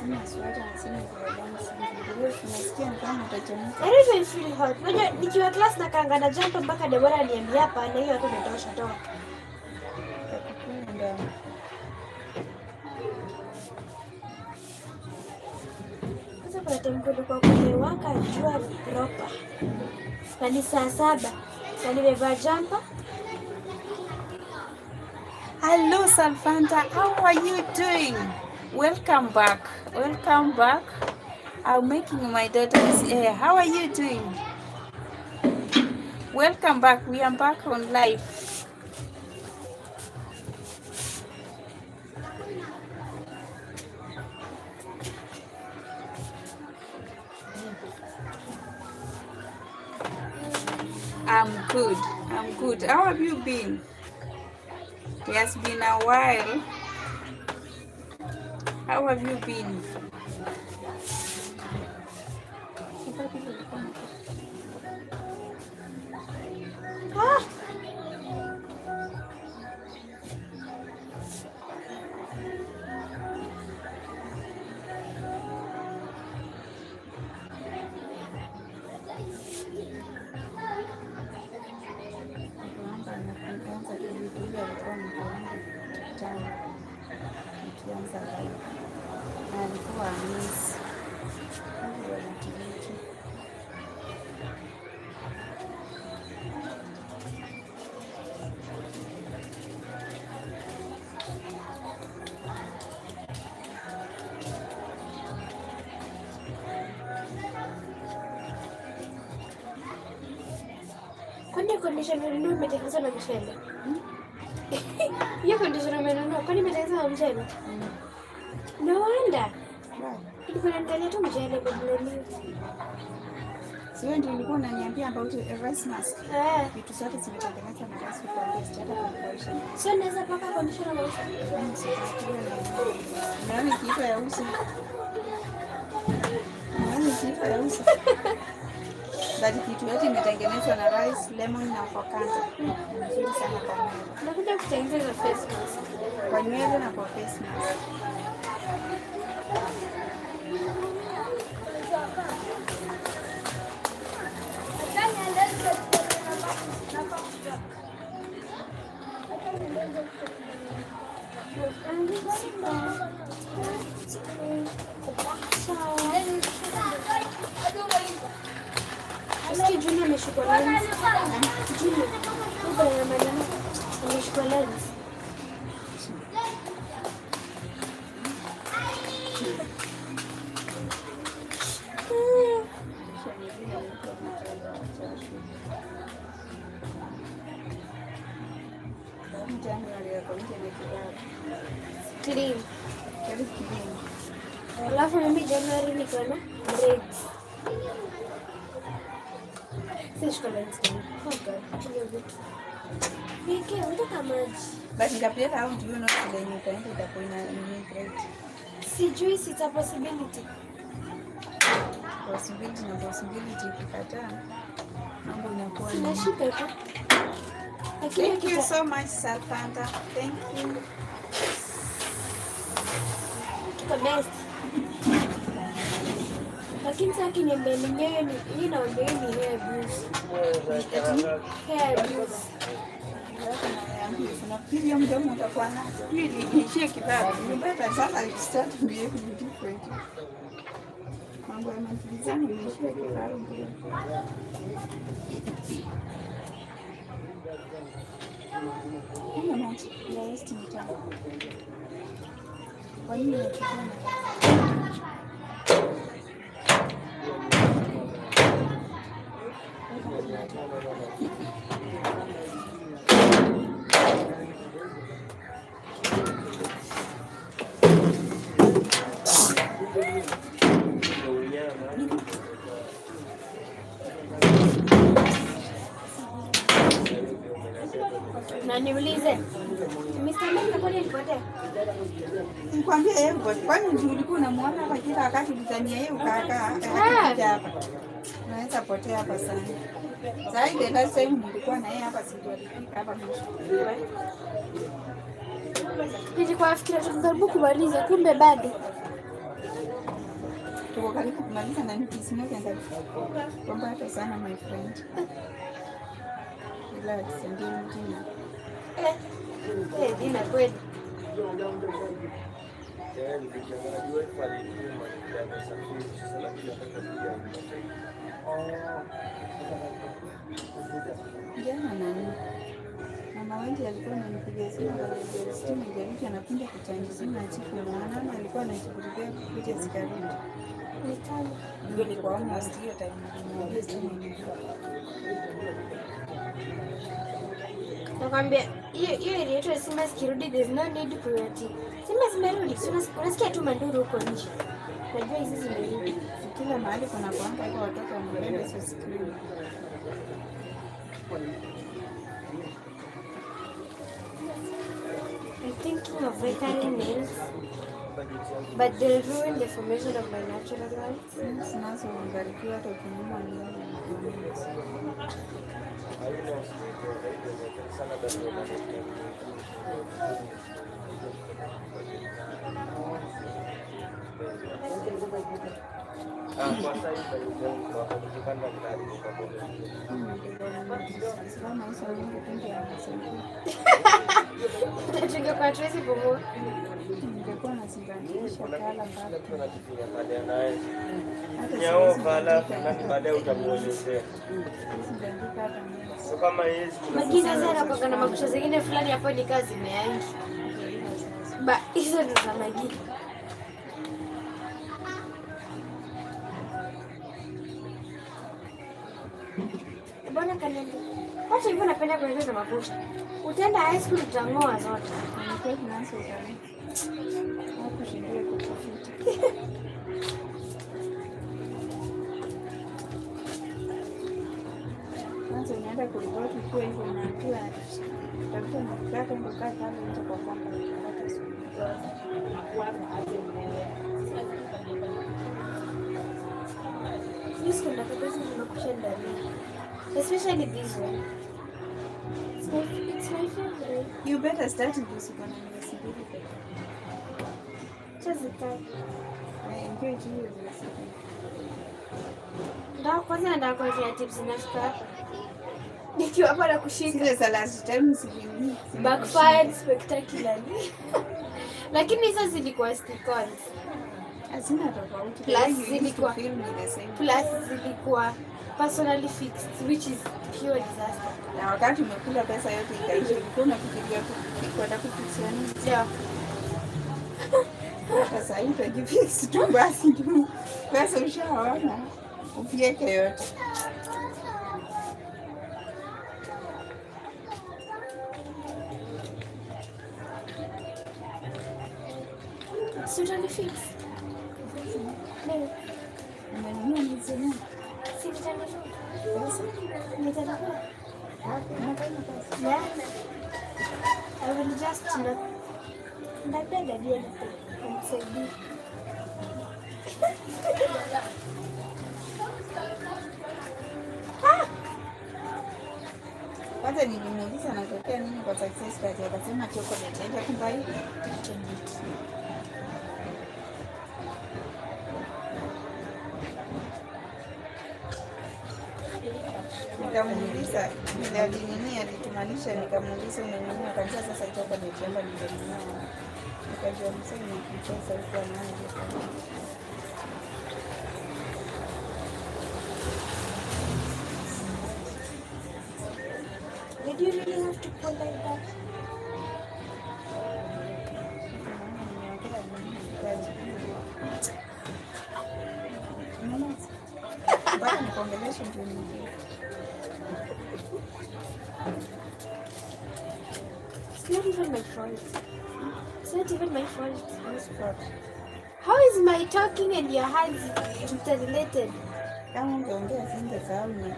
sina sweta na sina violence. Nasikia kama utachemka. I don't even feel hot. Unajua nikiwa class na kanga na jump mpaka Deborah niambia hapa na hiyo tu imetosha toa. Ndio. Sasa kwa tempo kwa kumewaka jua proper. Na ni saa 7. Na nimevaa jumper. Hello Salfanta, how are you doing? Welcome back. Welcome back. I'm making my daughter's hair. How are you doing? Welcome back. We are back on live. I'm good. I'm good. How have you been? It has been a while. How have you been? Ah! Kwani conditioner ndio umetengeneza na mchele? Hiyo conditioner umenunua kwani umetengeneza na mchele? No wonder. Ilikuwa inaangalia tu mchele kwa blend. Sio ndio ulikuwa unaniambia about rice mask? Vitu zote zimetengenezwa na rice kwa best hata kwa kuosha. Sio naweza paka conditioner na uso. Naona kitu ya uso. Naona kitu ya uso. Bali kitu yote imetengenezwa na rice, lemon na avocado. Nzuri sana kwa mwili. Nakuja kutengeneza face mask. Kwa nywele na kwa face mask. Eski Junior ameshukwa lens. Junior. Huko na maneno. Ameshukwa lens. Clean. Alafu mimi January niko na braids. Sishika lens tena. Hiyo vitu. Wiki unataka maji. Basi nikapeleka au ndio not ile nyuka itakuwa ina break. Sijui sita possibility. Possibility ikikataa mambo inakuwa ni. Nashika tu. Thank you so much Salfanta. Thank you. Tuko best. Lakini sasa kiniambia mwenyewe ni naomba ni hair abuse. Hair abuse. Nafikiria mdomo utakuwa na pili niishie kibaba. Nimepata sana start to be different. Mambo ya mtizamo niishie kibaba. Hiyo macho ya west mtano. Kwa nini unachukua? Na niulize. Mr. Mike kwani alipata alipotea. Nikwambia yeye kwani ulikuwa unamwona hapa kila wakati utania yeye ukaakaa akija hapa. Unaweza potea hapa sana. Zaidi last time nilikuwa na yeye hapa sijui alifika hapa mwisho. Nilikuwa nafikiria tukijaribu kumaliza, kumbe bado. Tuko karibu kumaliza na nikisimoja ndio. Kwamba hata sana my friend. Relax ndio mjini. Dina kweli. Jana nani? Mama wengi alikuwa ananipigia simu kwa simu ndio anapenda kuchangia simu na chifu na mama alikuwa anashughulikia kupitia sikarudi. Ndio nilikuwa na studio time nyingine. Nakwambia hiyo inaitwa Simba sikirudi, there's no need kuati. Simba zimerudi. Unasikia tu manduru huko nje. Najua hizi zimerudi. Kila mahali kuna kwamba kwa watoto wanapenda hizo screen. I'm thinking of recurring nails, but they'll ruin the formation of my natural life. Sinazo mbarikiwa hata ukinyuma ni Tungekuwa tuwezi kumua. ningekuwa nazingatisha kala Magina sana kwa kana makusha zingine fulani hapo ni kazi zimeangi. Hizo ndo za Magina. Mbona kanende? Wacha hivyo napenda kueleza makusha. Utaenda high school utang'oa zote. nilikuwa tunaanza utani. Hapo shindio kufuta. Kwanza unaenda kuripoti kwa hivyo unaambiwa tafuta mkaka ndo kaa kama nje kwa kwamba unapata siku. This kind of person is not especially this one. It's my favorite. You better start this one and see it. Just the time. I encourage you to listen. Ndio kwanza ndio kwa tips nafika. Nikiwa hapa na kushika zile za last time sivini. Backfired spectacularly. Lakini hizo zilikuwa stick-ons. Hazina tofauti. Plus zilikuwa personally fixed, which is pure disaster. Na wakati umekula pesa yote ikaisha, ulikuwa unafikiria kwenda kufikia nini? Yeah. Sasa hivi ujifix tu basi tu. Pesa ushaona. Ufieke yote. Totally fix. No. Unanunua hizi nini? Si vitani tu. Pesa? Nitatoka. Unafanya pesa? Yeah. I will just labda dadi anisaidie. Kwanza nilimuuliza anatokea nini kwa success rate, akasema chocolate. Nenda kumbai. Nikamuuliza bila nini alitumanisha, nikamuuliza unanunua kabisa sasa chocolate hapa nilinunua. Nikajua msanii ni pesa huko anayo. Did you really have to pull like that? Bwana nikuongelesha ndio nini? It's not even my fault. It's not even my fault. Whose fault? How is my talking and your hands interrelated? Kama ungeongea singesahau na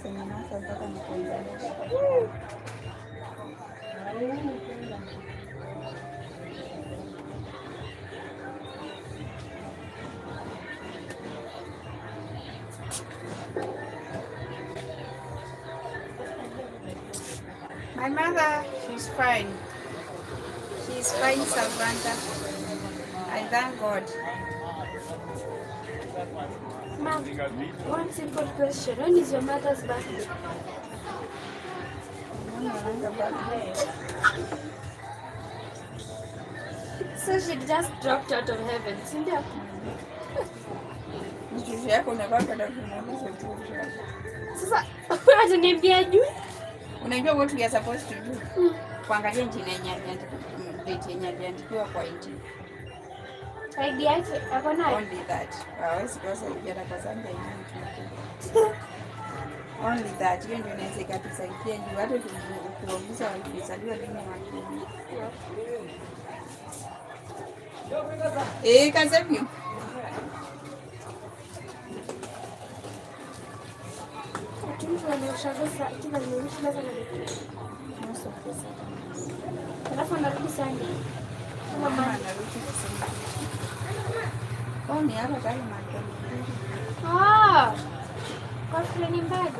seminasa mpaka nikuongelesha. My mother, she's fine. She's fine, Samantha. I thank God. Mom, one simple question. When is your mother's birthday? So she just dropped out of heaven, si ndio? Mchuzi yako unapata kumuuliza tu. Sasa ataniambia juu. Unajua what we are supposed to do? Kuangalia jina yenye date yenye aliandikiwa kwa ID. ID yake ako nayo. Only that. Hawezi kosa ikienda kwa Zambia yenyewe. Only that. Hiyo ndio inaweza ikatusaidia juu hata tukiuliza walizaliwa lini watu. Kasemi. Alafu anarudi sana. Mama anarudi kusema. Oh, ni hapa pale makoni. Kwa fulani mbali.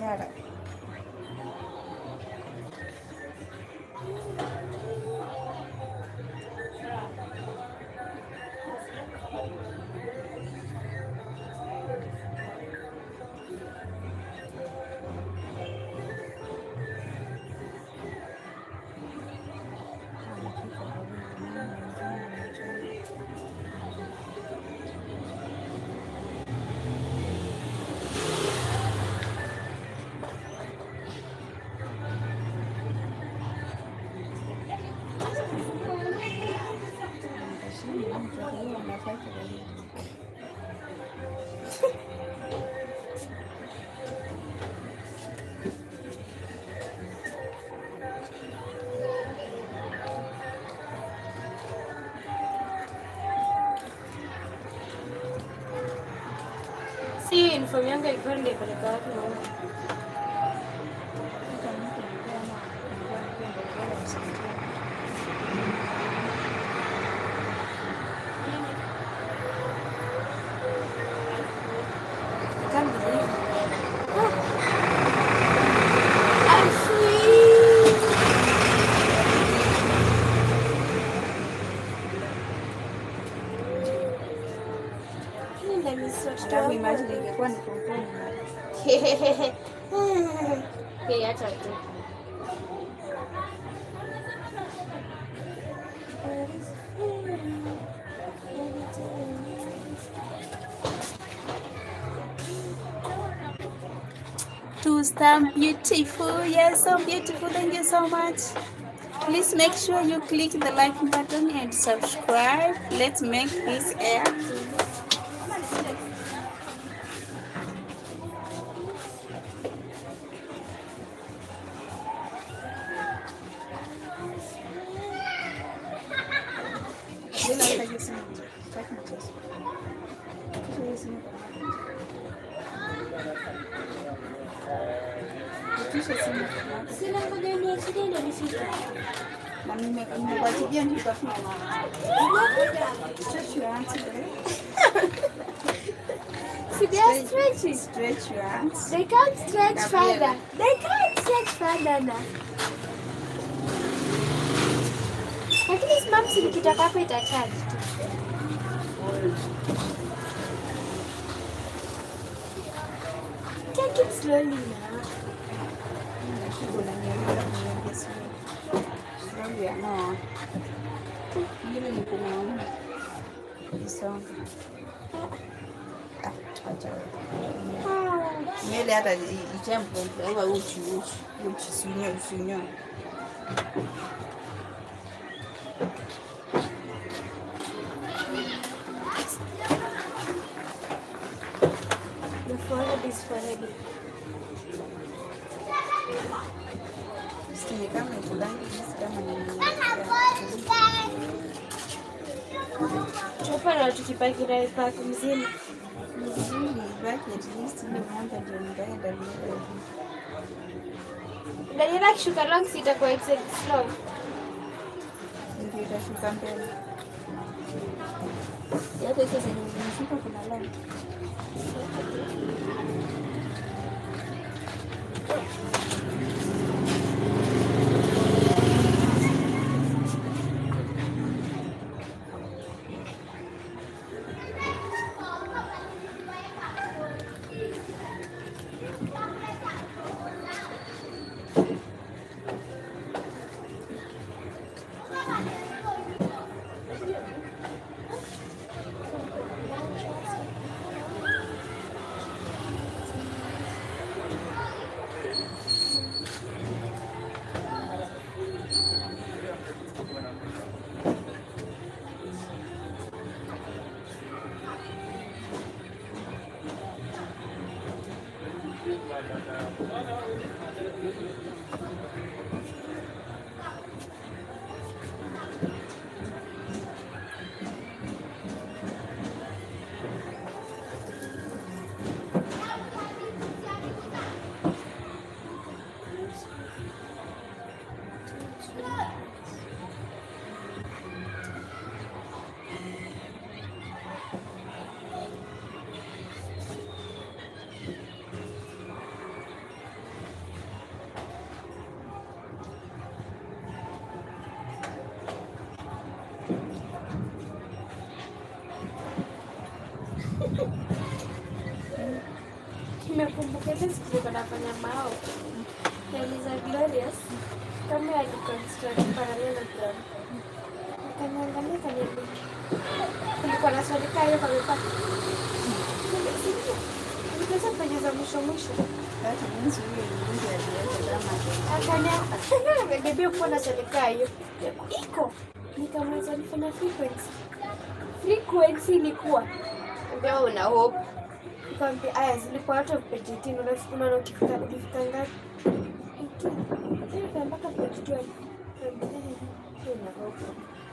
Yara. Si uniform yangu ilikuwa ningepeleka wapi mama? Imagine ingekuwa ni komponi. Acha tu. To stand beautiful, yes, so beautiful. Thank you so much. Please make sure you click the like button and subscribe. Let's make this air. Sina ngoja niachilie ndio nifike. Na nimekwachia ndio utafika. Stretch your hands. See, they are stretching. Stretch your hands. They can't stretch further. They can't stretch further now. Lakini simam si nikitaka hapo itacharge tu. Take it slowly now. Slowly, no. Ngine ni kunaona. Isonga. Nywele hata ichampo kama uchi sunyo. The forehead is forehead. Sisi kama ikulangi kama ni Chupa na tukipaki na pack mzima. mzuri baki at least ile mwanga ndio ndaenda bila. Daniela akishuka long si itakuwa exit slow. Ndio itashuka mbele. Yaani sasa nimeshuka kuna long. Nimekumbuka ile siku nilikuwa nafanya mao. Niliza Glorious kama ya construct parallelogram. Kaniangalia kaniambia. Kulikuwa na swali kayo kwa mipaka. Nilipesa kwenye za mwisho. Hata mimi ndio alianza Akaniambia kuwa na swali kayo. Iko. Nikamweza nifanya frequency. Frequency ilikuwa. Ndio una hope. Nikamwambia aya zilikuwa hata page 18 unaona ukifika ngapi? Ndio mpaka page 12.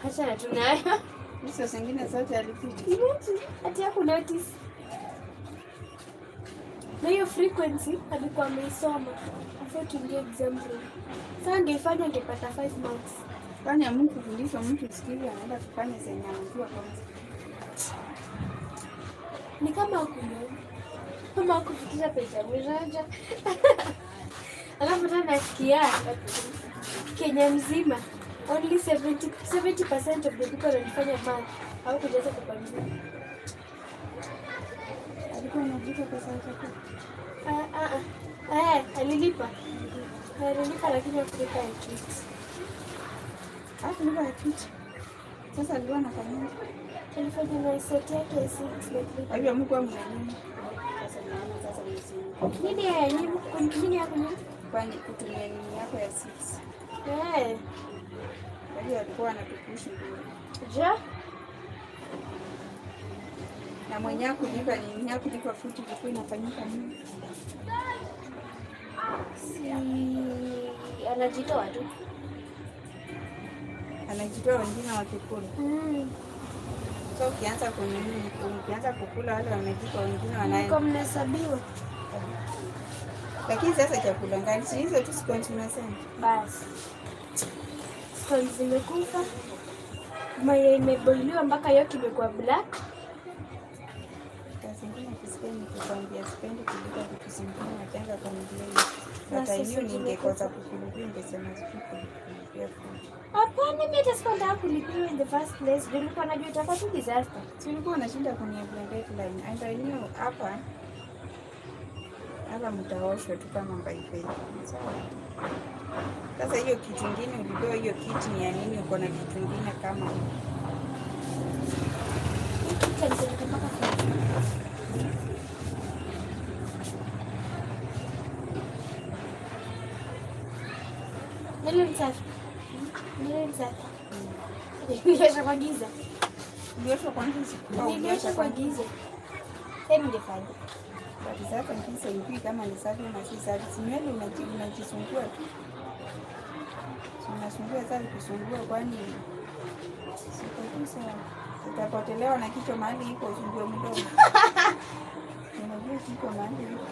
Acha na tunayo. hizo zingine zote alipita. Ati haku notice. Na hiyo frequency alikuwa ameisoma. Afa tuingie exam room. Sasa angefanya angepata 5 marks. Kwani ya Mungu kufundisha mtu sikivi anaenda kufanya zenye anajua kwanza. Ni kama hakuelewa. Kama hakufikiria pesa mmoja. Alafu tena nasikia Kenya mzima only 70% of the people wanafanya math au kujaza kwa mzima. Alikuwa anajipa pesa yake. Alilipa. Alilipa lakini hakulipa ya kitu. Hakulipa ya kitu. Sasa alikuwa anafanya alifanya na set yake ya 6 lakini. Kwa hivyo Mungu amemwamini. Sasa naona sasa mzima. Nini ya nini kunini yako nini? Kwani kutumia nini yako ya 6. Kwa hiyo alikuwa anatupushi bure. Ja? Na mwenyewe kulipa nini yako kulipa futi ilikuwa inafanyika nini? Si anajitoa tu. Anajitoa wengine wakikula. So ukianza kukula wale wamejipa wengine wanaenda. Kwa mnahesabiwa. Lakini sasa chakula ngani? Si hizo tu scones unasema. Basi. Scones zimekufa. Mayai imeboiliwa mpaka yote imekuwa black. Kazi ingine kusikia nikikwambia sipendi kulika vitu zingine natanga kwa mjini. Hata hiyo ningekosa kukulipia ningesema sikulipia. Hapana, mimi hata sikutaka kulipiwa in the first place. Nilikuwa najua itakuwa tu disaster. Si ulikuwa unashinda kuniambia deadline. And I knew hapa mtaoshwa tu kama mbaipeli. Sawa. Sasa hiyo kitu kingine ulipewa hiyo kiti ni ya nini? Uko na kitu kingine kama Niliosha kwa giza. Niliosha kwa giza. Niliosha kwa giza. Hebu ningefanya. Basi sasa kisa hivi kama ni safi na si safi. Simwele unajisumbua tu. Unasumbua sana kusungua kwani sikukusa. Utapotelewa na kichwa mahali iko usumbue mdomo. Unajua kichwa mahali iko.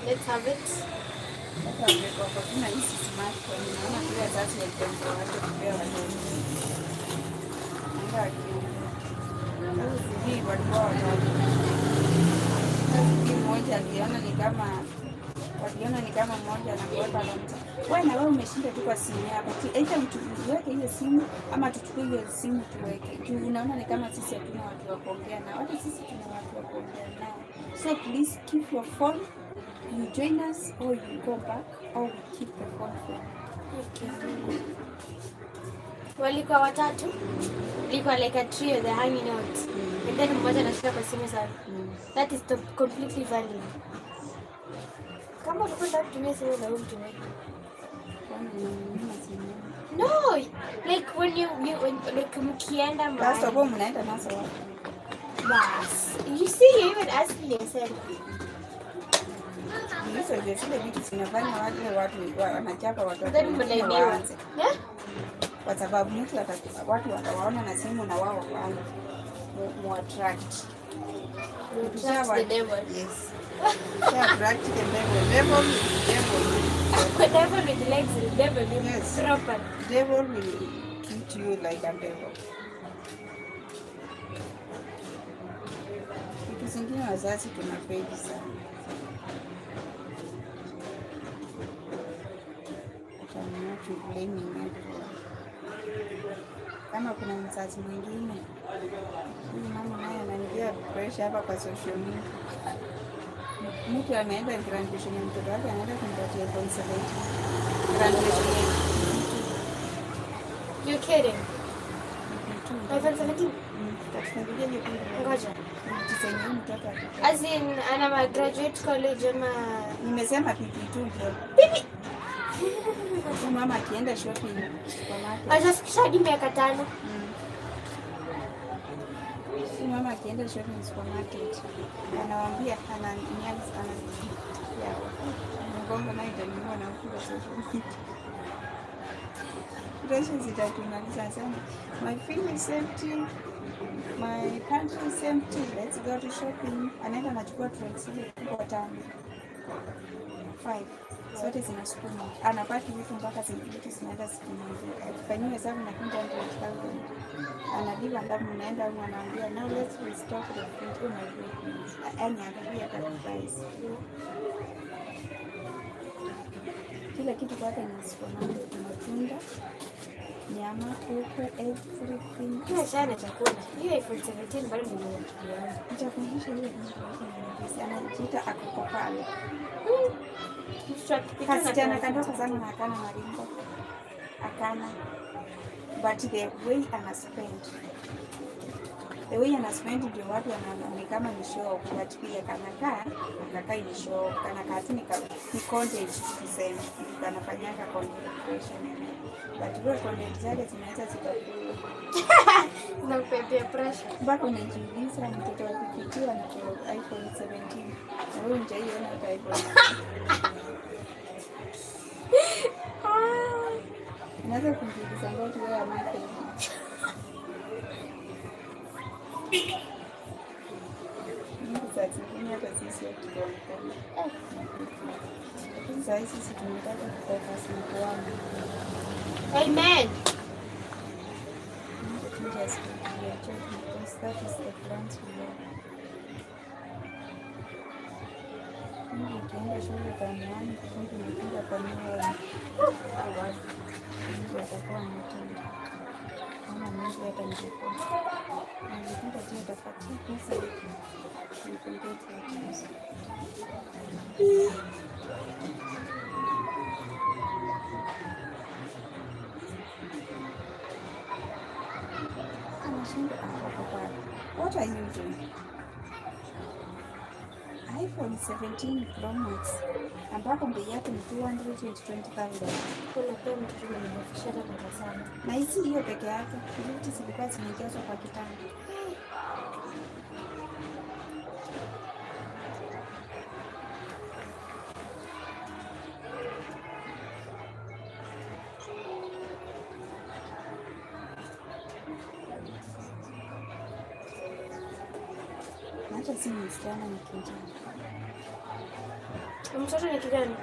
Let's have it. Waliona ni kama mmoja anakuomba wewe na wewe umeshinda tu kwa simu yako. Aidha mtuweke hiyo simu ama tuchukue hiyo simu tuweke. Juu unaona ni kama sisi hatuna watu wa kuongea nao. Hata sisi tuna watu wa kuongea nao. So please keep your phone. You join us or you go back or we keep the phone for you. Okay. Walikuwa watatu. Ilikuwa like a trio, they're hanging out. And then mmoja anashika kwa simu sana. That is completely valid. Kama unataka kutumia simu na umtumie. No, like when you like mkienda mahali. Sasa wewe mnaenda naso wapi? Bas. You see, you even asked me yourself. Hizo ndio zile vitu zinafanya watu wanachapa watoto. Then mnaibiwa. Kwa sababu mtu watu watawaona na simu na wao waanze mu-attract. The devil. Yes. Attract the devil. Devil with legs, the devil is proper. Devil will treat you like a devil. Vitu zingine wazazi tunafeli sana. to blaming everyone. Kama kuna mzazi mwingine, huyu mama naye ananigia pressure hapa kwa social media. Mtu anaenda graduation ya mtoto wake anaenda kumpatia iPhone 17. Graduation. You kidding? iPhone 17? Tutafungulia hiyo kitu. Ngoja. Tusaidie mtoto wake. As in, ana graduate college ama... Nimesema PP2 bro. Huyu mama akienda shopping supermarket. Hajafikisha hadi miaka 5. Huyu mama akienda shopping supermarket anawaambia ananianza sana yao. Mgongo naye ndio na ukula social media. Pressure zitatumaliza sana. My feel is empty. My pantry is empty. Let's go to shopping. Anaenda anachukua tracks kwa 5. Zote zinasukuma. Anapata vitu mpaka zingine zinaenda zikimaliza. Akifanyia hesabu na 200,000. Analipa ndamu unaenda au anaambia now let's restock the food in my business. Yaani angalia price. Kila kitu kwake ni supermarket, matunda, nyama, kuku, everything. Kila sana chakula. Hiyo iPhone 17 bado ni ndogo. Nitakuonyesha hiyo kitu. Anajiita akukopale. Kasichana kandoka sana na akana maringo. Akana. But the way anaspend. The way anaspend ndio watu wanaona ni kama ni show. But pia akakaa ni show. Kana kazi ni content tuseme. Kanafanyanga content creation. But wewe content zake zinaweza zikakua. Zinakupea pressure. Mpaka unajiuliza mtoto akipitia na iPhone 17. Na wewe unjaiona hata iPhone. Naweza kujiuliza ngoja wewe amake. Sasa zingine hata sisi tunaona. Sasa sisi tunataka kufocus na kuona. Amen. Just we are checking because that is the plans we have. Ukienda shule tamani kufunga nakuja kwa nyumba watu watakuwa mtendo kama Mungu hata nikupo na nikuta tu tafati pesa nikuongeze kiasi anashinda akakopata. What are you doing? iPhone 17 Pro Max ambapo bei yake ni 220,000. Kuna pia mtoto mwenye darasani. Na hizi hiyo peke yake, hizi zilikuwa zimejazwa kwa kitanda. Hata si msichana ni kijana. Mtoto ni kijana?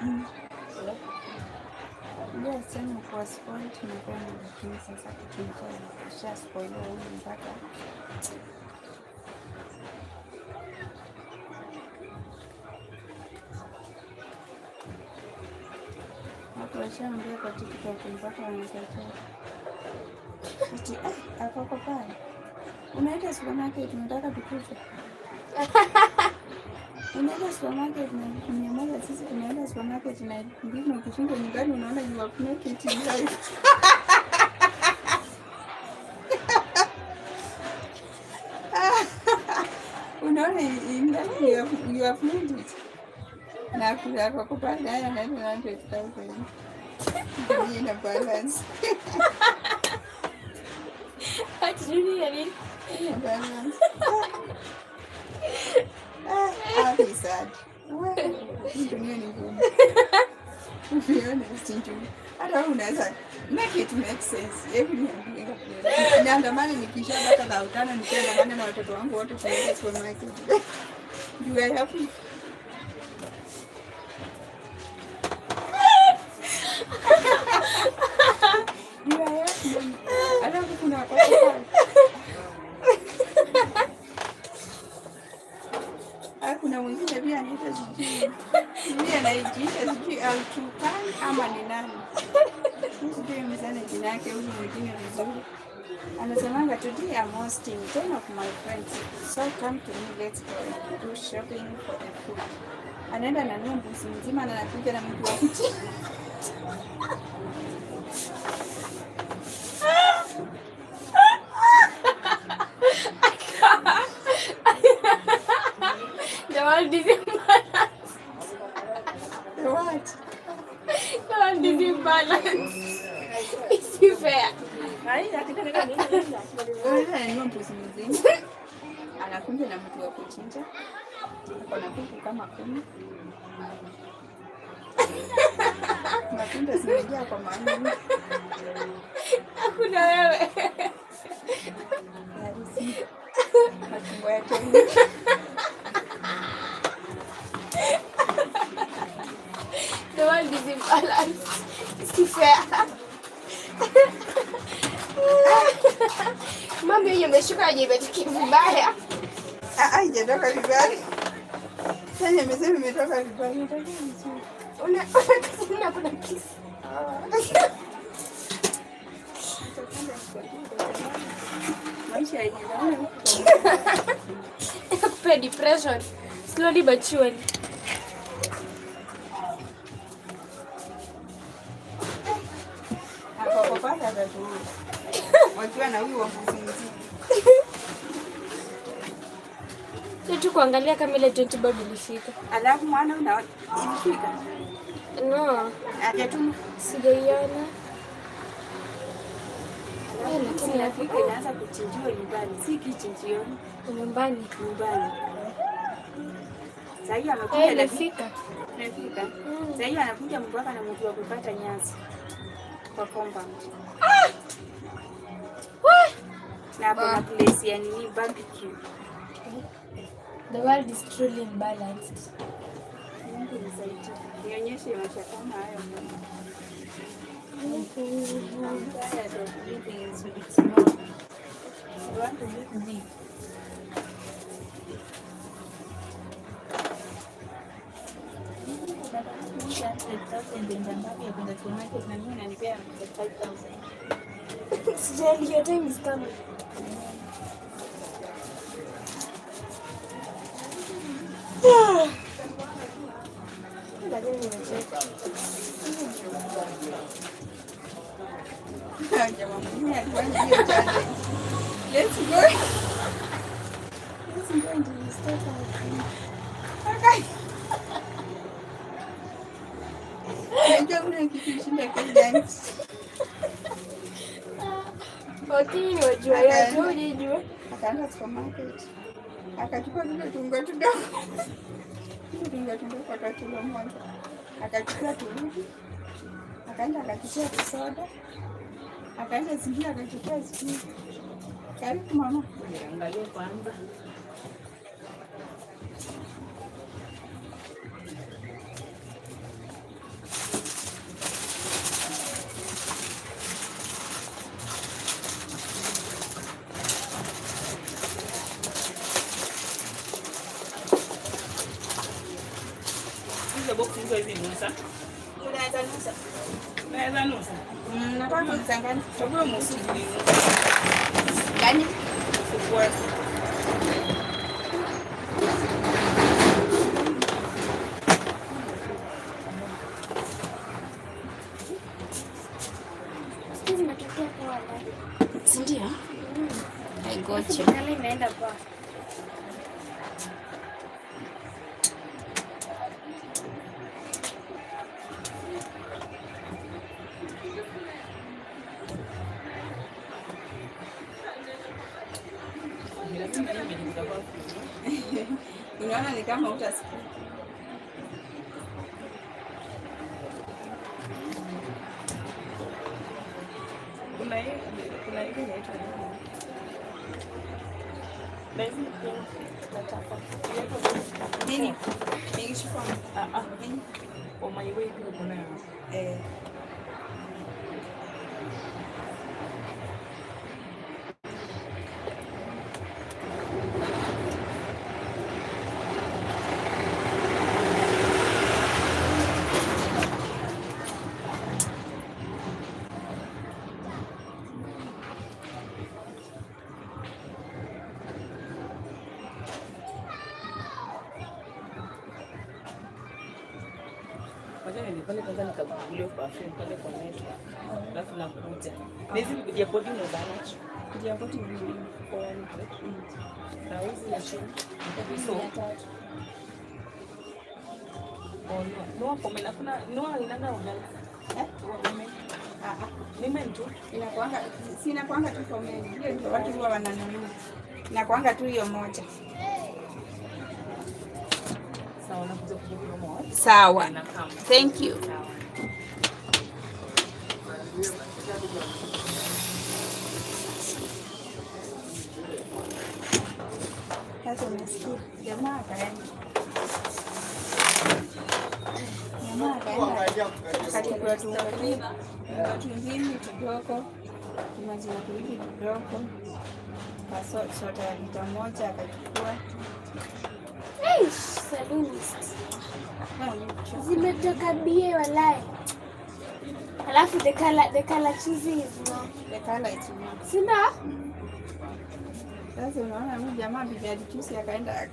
Ndio sana kwa spoil tunakwenda lakini sasa kijana kisha spoil huyu mpaka hapo washaambia kwa TikTok mpaka wanakataa. Eti akako pale. Unaenda supermarket tunataka tukufe. Unaenda supermarket na mmoja sisi tunaenda supermarket na ndivyo ukishinda nyumbani unaona you have make it in life. Unaona in life you have made it. Na kula kwa kupanda haya na 100,000. Ndio na balance. Hatujulia nini? Balance. I'll sad. Well, dunia ni ngumu. To be honest, hata unaweza make it make sense. Everything. Naandamana nikisha baka na utana nikiandamana na watoto wangu wote kwa supermarket. Do I have to? Do I have to? Hata kuna watoto. Kuna mwingine pia anaita sijui. Sijui anajiita sijui Altukan ama ni nani. Sijui mzana jina yake huyu mwingine vizuri. Anasemanga today I'm hosting 10 of my friends. So come to me, let's go and do shopping for the food. Anaenda ananunua mbuzi mzima na anakuja na mtu wa kuchinja. The world is imbalanced. What? The world is imbalanced. It's fair. Ananunua mbuzi mzima. Anakuja na mtu wa kuchinja. Kuna kuku kama 10. Matunda zimejaa kwa maana. Hakuna wewe. Matumbo yake. The world is imbalanced. It's fair. Mami hiyo imeshuka aje imetokea vibaya. Haijatoka vibaya. Sasa nimesema imetoka vibaya. Kuna kisi. Maisha yenyewe. Nakupea depression. Slowly but surely. Akakopata tatu. Wakiwa na huyu wa mbuzi mzima. Tu kuangalia kama ile 20 bob ilifika. Alafu mwana una ilifika. No. Hajatuma. Sijaiona. Lakini Afrika inaanza kuchinjiwa nyumbani, si kichinjioni. Nyumbani. Sasa hivi amekuja Ilifika. Imefika. Sasa hivi anakuja mpaka na mtu wa kukata nyasi kwa compound. Na kuna place ya nini barbecue. The world is truly imbalanced. Mungu nisaidie. Nionyeshe maisha kama hayo. I'm tired of living so it's small. I want to live big. Sijali, your time is coming. Let's go. Let's go into the start. Okay. Wakini wajua yote, hujijua. Akaenda supermarket. Akachukua vile tungo tudogo. Tungo tudogo kwa kilo moja. Akachukua turudi. Akaenda akachukua soda. Akaenda zingine akachukua zingine. Karibu mama. Angalia kwanza. Hizo box hizo hivi nusa. Unaweza nusa. Naweza nusa. Nataka kuchanganya. Chagua musu. Yaani kwa Sindio? I got you. Kale imeenda kwa. unaona ni kama utasikia. Kuna hiyo inaitwa Nini? Nikishukua. On my way to kuna Acha nilipale kwanza nikagugulia perfume pale kwa net. Alafu nakuja. Na hizi ya body no damage. Ndio koti ni Na hizi ya chini. So, no pomela kuna no inanga ugali. Mimi tu inakuanga sina kwanga tu kwa mimi. Hiyo ndio watu huwa wananunua. Na kwanga tu hiyo moja. sawa na kuja kuja moja. Sawa. Thank you. Sasa unasikia jamaa akaenda. Jamaa akaenda katika tungini kidogo, maziwa kurudi kidogo, soda ya lita moja akachukua. Salonist. Zimetoka bie walai. Alafu the color choosing is no. The color is no. Sina? Sasa unaona huyu jamaa bibi alichusi akaenda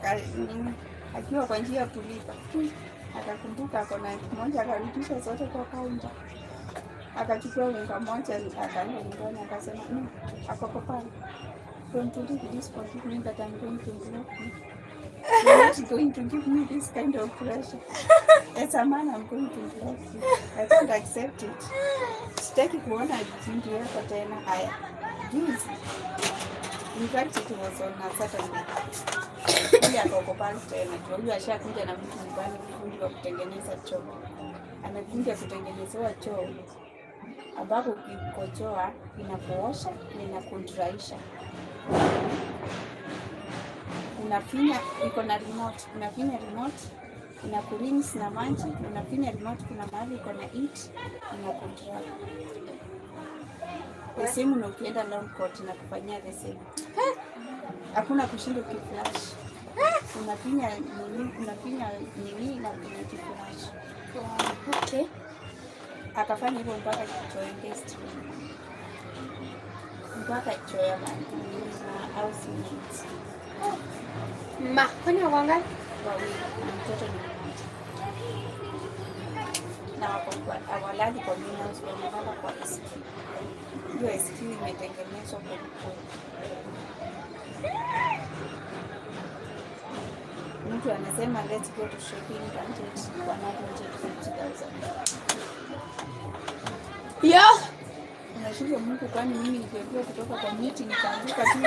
akiwa kwa njia ya kulipa. Akakumbuka kona moja akarudisha zote kwa kaunta. Akachukua unga moja akaenda nyumbani akasema akoko pale. Don't do this for me that I'm going to block you. You're not going to give me this kind of pressure. As a man, I'm going to block you. I can't accept it. Sitaki kuona jinsi yako tena. Haya. Juzi. In fact, it was on a Saturday. Huyu akoko pale tena. Huyu ashakuja na mtu nyumbani fundi wa kutengeneza choo. Amekuja kutengenezewa choo ambapo ukikojoa inapoosha na inakontraisha. Unafinya iko na remote, unafinya remote inakurinse na maji, unafinya remote kuna mahali iko na it inakontrol. The same na ukienda long court na kufanyia the same. Hakuna kushinda ukiflash. Unafinya nini na ukiflash. Okay. Akafanya hivyo mpaka kichoe guest. Mpaka kichoe ya house mates. Ma, kwani wanga? Wawili, mtoto ni mmoja. Na wako kwa awaladi kwa greenhouse wanalala kwa SQ. Hiyo SQ imetengenezwa kwa mkono. Mtu anasema let's go to shopping budget 150,000. Yo! Unashindwa Mungu, kwani mimi nilipewa kutoka kwa miti nikaanguka tu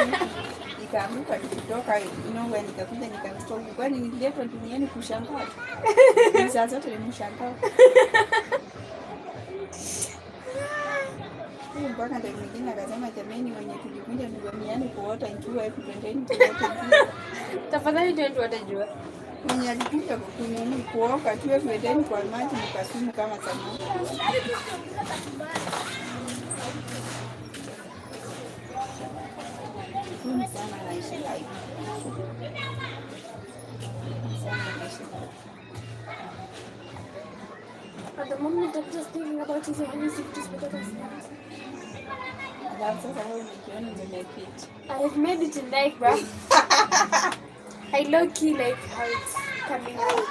nikaanguka kutoka inawe nikakuja nikaanguka huko, kwani nililetwa duniani kushangaa. Saa zote ni mshangao. Huyu mpaka ndio mwingine akasema jamani, wenye kujikunja ni duniani kuota ikiwa hebu twendeni tuote. Tafadhali ndio watajua. Mwenye alikuja kununua kuoka tu twendeni kwa maji mkasumu kama samaki. Mimi sana naishi live. At the moment, I'm just thinking about using any safety spectacles. I have made it in life, bro. I low-key like how it's coming out.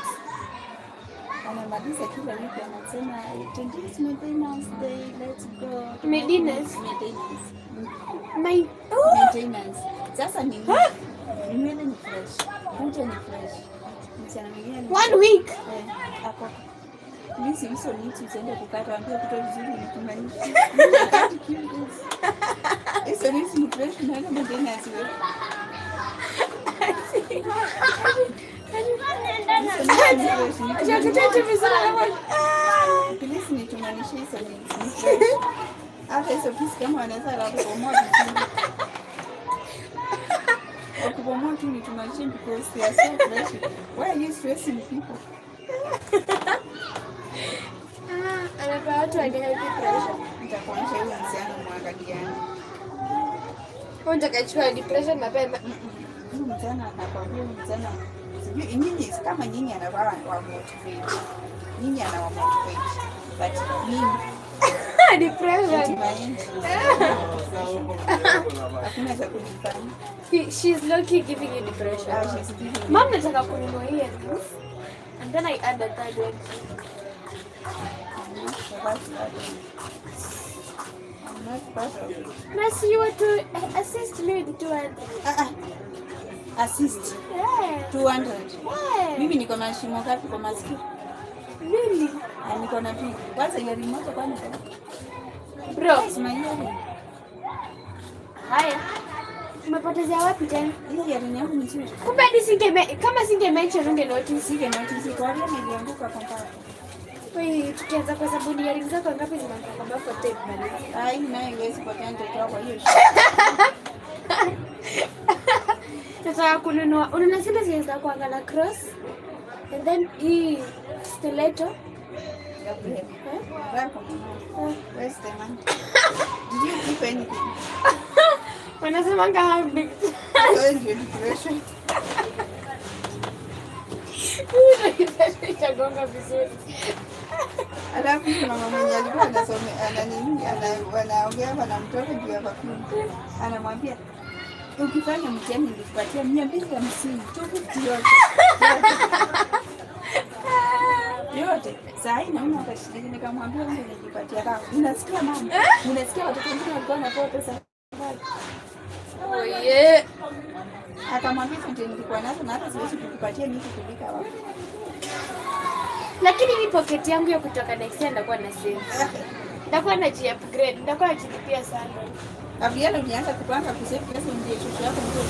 Anamaliza kila wiki anasema today's maintenance day, let's go. Maintenance? My maintenance. Sasa ni nywele ni fresh. Kucha ni fresh. Mchana mwingine 1 week. Hapo. Mimi si mso niti usiende kukata ambia kutoa vizuri nikimaanisha. Hizo ni fresh na maintenance wewe. Pilisi ni tumanisha hizo ni fresh. Hata hizo pisi kama wanaweza la kubomoa vizuri. Kubomoa tu ni tumanisha because they are so fresh. Why are you stressing people? Anapa watu wangehelp pressure. Nitakuonyesha hiyo msichana mwangaliani. Unataka depression mapema. Msichana anakwambia msichana sijui nyinyi kama nyinyi anavaa wa motivate. Nyinyi anawa motivate. But mimi depression. Hakuna za kujifanya. She's low-key giving you depression. Mom nataka kununua earrings. And then I add a third one. I'm not part of it. Nasi, you were to assist me with 200. Assist. Yeah. 200. Yeah. Mimi niko na shimo ngapi kwa masikio? Really? Niko na pili. Kwanza hiyo remote kwa nini? Bro. Simanyoni. Haya. Umepotezea wapi tena? Hii yari yangu nzuri. Kumbe hadi kama singe-mention unge-notice. Singe-notice kwa hiyo nilianguka kwa mpaka. Wewe tukianza kwa sababu earrings zako ngapi zimeanguka kwa for tape bali? Hii nayo iwezi potea ndio kwa hiyo. Nataka kununua. Unaona zile zinaweza kuangala cross. And then hii stiletto. Where's the money? Did you keep anything? Wanasema kama big. Itagonga vizuri. Alafu mama mwenye alikuwa anaongea na mtoto juu ya perfume. Anamwambia ukifanya mtihani nikupatia 250 yote. Yote. Saa hii naona hata shilingi nikamwambia mimi nijipatia kama. Unasikia mama? Unasikia watoto wengine walikuwa wanapewa pesa ngapi? Oh yeah. Akamwambia ndio nilikuwa nazo na hata siwezi kukupatia mimi kulika wapi. Lakini ni pocket yangu ya kutoka next year ndakuwa na save. Ndakuwa na upgrade, ndakuwa najilipia sana. Gabriela ulianza kupanga kusave pesa ndio shushu yako ndio.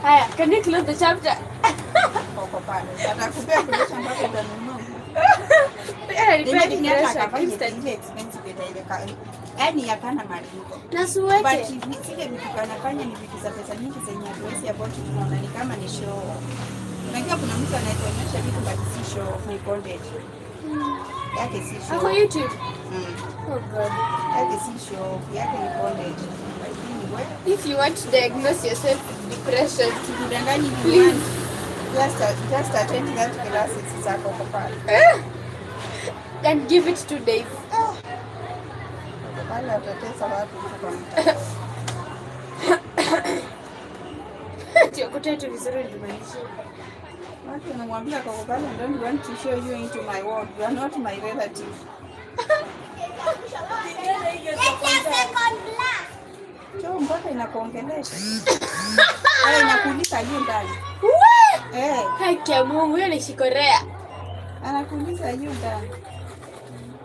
Haya, can you close the chapter? Kwa pale. Atakupea kile ambacho utanunua. Yaani hapana malipo. Na suweke. But zile vitu kanafanya ni vitu za pesa nyingi zenye hatuwezi afford tunaona ni kama ni show. Unajua kuna mtu anayeonyesha vitu but si show, ni content. Yake si show. Ako YouTube. Oh God. Yake si show, yake ni content. If you want to diagnose yourself with depression, please just attend that classes zako kwa pale. And give it 2 days. Wala watatesa watu kwa mtaa. Tio kutatu vizuri ndimaanisha. Watu wanamwambia kwa pale don't want to show you into my world. You are not my relative. Choo mpaka inakuongelesha. Inakuuliza juu ndani. Haki ya Mungu, hiyo ni Korea. Anakuuliza juu ndani.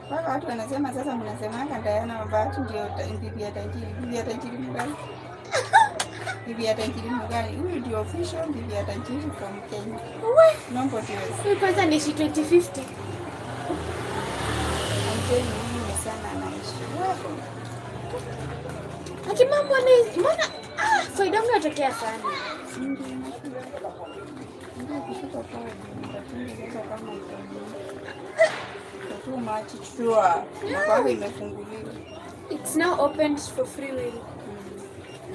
Mpaka watu wanasema sasa mnasemanga Diana Mabati ndio bibi ya tajiri. Bibi ya tajiri mgani? Bibi ya tajiri mgani? Huyu ndio official bibi ya tajiri from Kenya. Nombo tuwezi. Kwanza ni 2050. Mteni mimi sana anaishi. Haki mambo ni mbona faida yangu inatokea sana. Ndio kutoka pale. Ndio kama too much sure. Mpango imefunguliwa. It's now open for free will.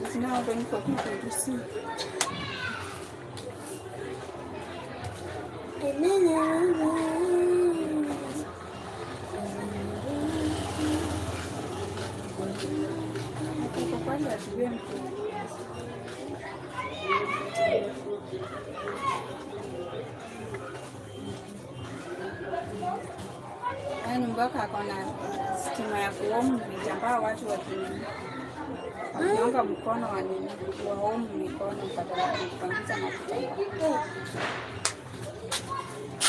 It's now open for people to see. Yaani mpaka akona stima ya kuomu vitambaa watu wakinyonga mkono waomu mikono badala ya kupangiza na kitambaa.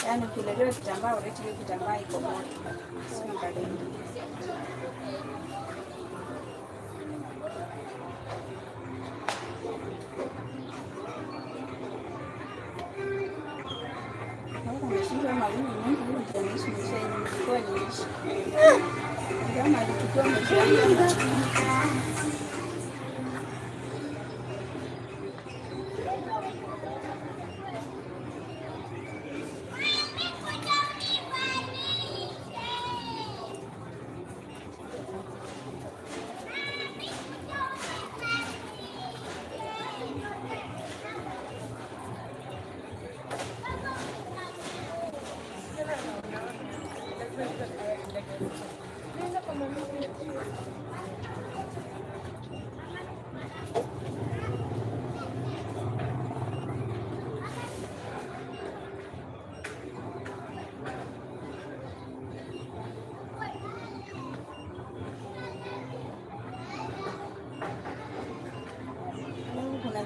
Yaani ukilelewa kitambaa uleti hiyo kitambaa iko moto. Sio mbadala. Ameshinda mawingu mengi huyu tunaishi maisha yenye kwa niishi. Kama alichukua maisha yangu.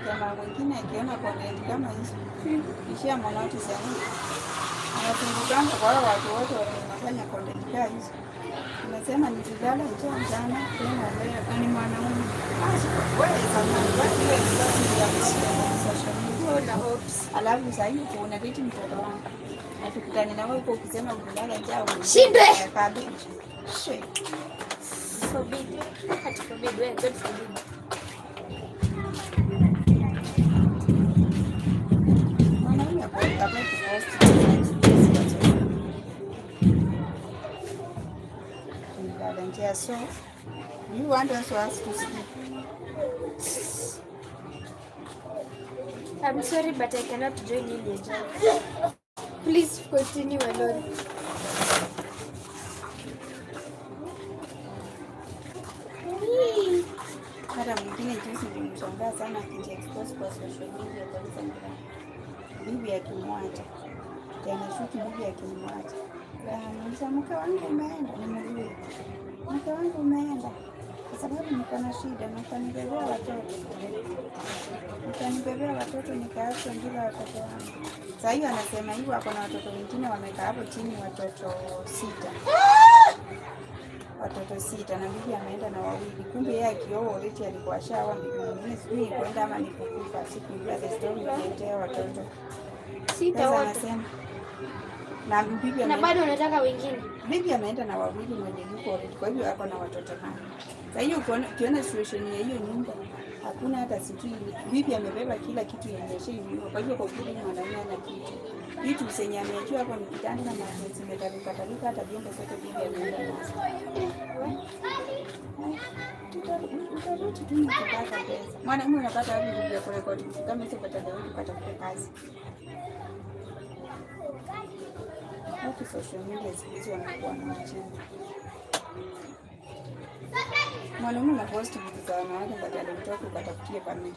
jamaa mwingine akiona content kama hizo. Kisha mwanauti sana. Anatungukanga kwa wale watu wote wanafanya content kama hizo. Anasema ni vijana njaa sana tena wewe ni mwanaume. Wewe sana wewe na hopes. Alafu sasa hivi kuna kitu mtoto wangu. Atukutane na wewe uko ukisema unalala njaa. Shinde. Shit. Forbid. Hata forbid wewe God forbid. Mwanaume hapo atapost. So, you want us to sleep? I'm sorry, but I cannot join in your job. Please continue alone. Hata mwingine juzi nilimshangaa sana akijiexpose kwa social media kwa sababu bibi akimwacha. Anashuti bibi akimwacha. Nilisema mke wangu umeenda, nimejua. Mke wangu umeenda kwa sababu niko na shida, nikanibebea watoto. Nikanibebea watoto nikaacha bila watoto wangu. Sasa hiyo anasema hivyo, ako na watoto wengine wamekaa hapo chini, watoto 6 na bibi ameenda na wawili. Kumbe yeye akioa already alikuwa shawa bibi mwingine, sijui kwenda ama nikukufa, sikujua the story ya watoto 6 wote. Anasema na bibi na bado unataka wengine. Bibi ameenda na wawili mwenye yuko already, kwa hivyo ako na watoto 8. Sasa hiyo ukiona situation ya hiyo nyumba hakuna hata sijui, bibi amebeba kila kitu yenye shida. Kwa hivyo kwa kweli mwanaume ana kitu msenye ameachiwa hapo ni kitanda na mattress imetaruka hata vyombo zote bibi ameenda nazo. Tutarudi tu nikipata pesa. Mwanaume anapata wapi bibi ya kurekodi kama hizo pata leo kupata kazi. Watu social media siku wanakuwa na mchezo. Mwanaume anaposti vitu za wanawake badala ya kutoka kutafutia familia.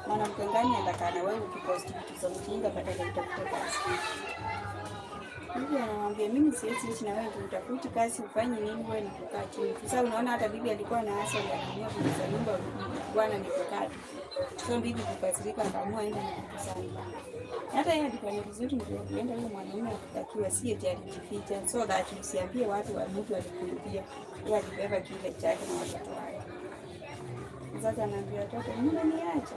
Mwanamke gani atakaa na wewe ukiposti vitu za mjinga badala ya kutafuta kazi? Bibi anamwambia mimi siwezi ishi na wewe, utafuti kazi ufanye nini, wewe ni kukaa chini. Sasa unaona hata bibi alikuwa na hasa ya kununua vitu za nyumba, bwana ni kukaa. So bibi kukasirika akaamua aende kukusanya. Hata yeye alikuwa ni vizuri ndio kuenda yule mwanaume akitakiwa si eti alijificha, so that usiambie watu wa mtu alikuibia. Yeye alibeba kile chake na watoto wake. Sasa anaambia watoto, mnaniacha.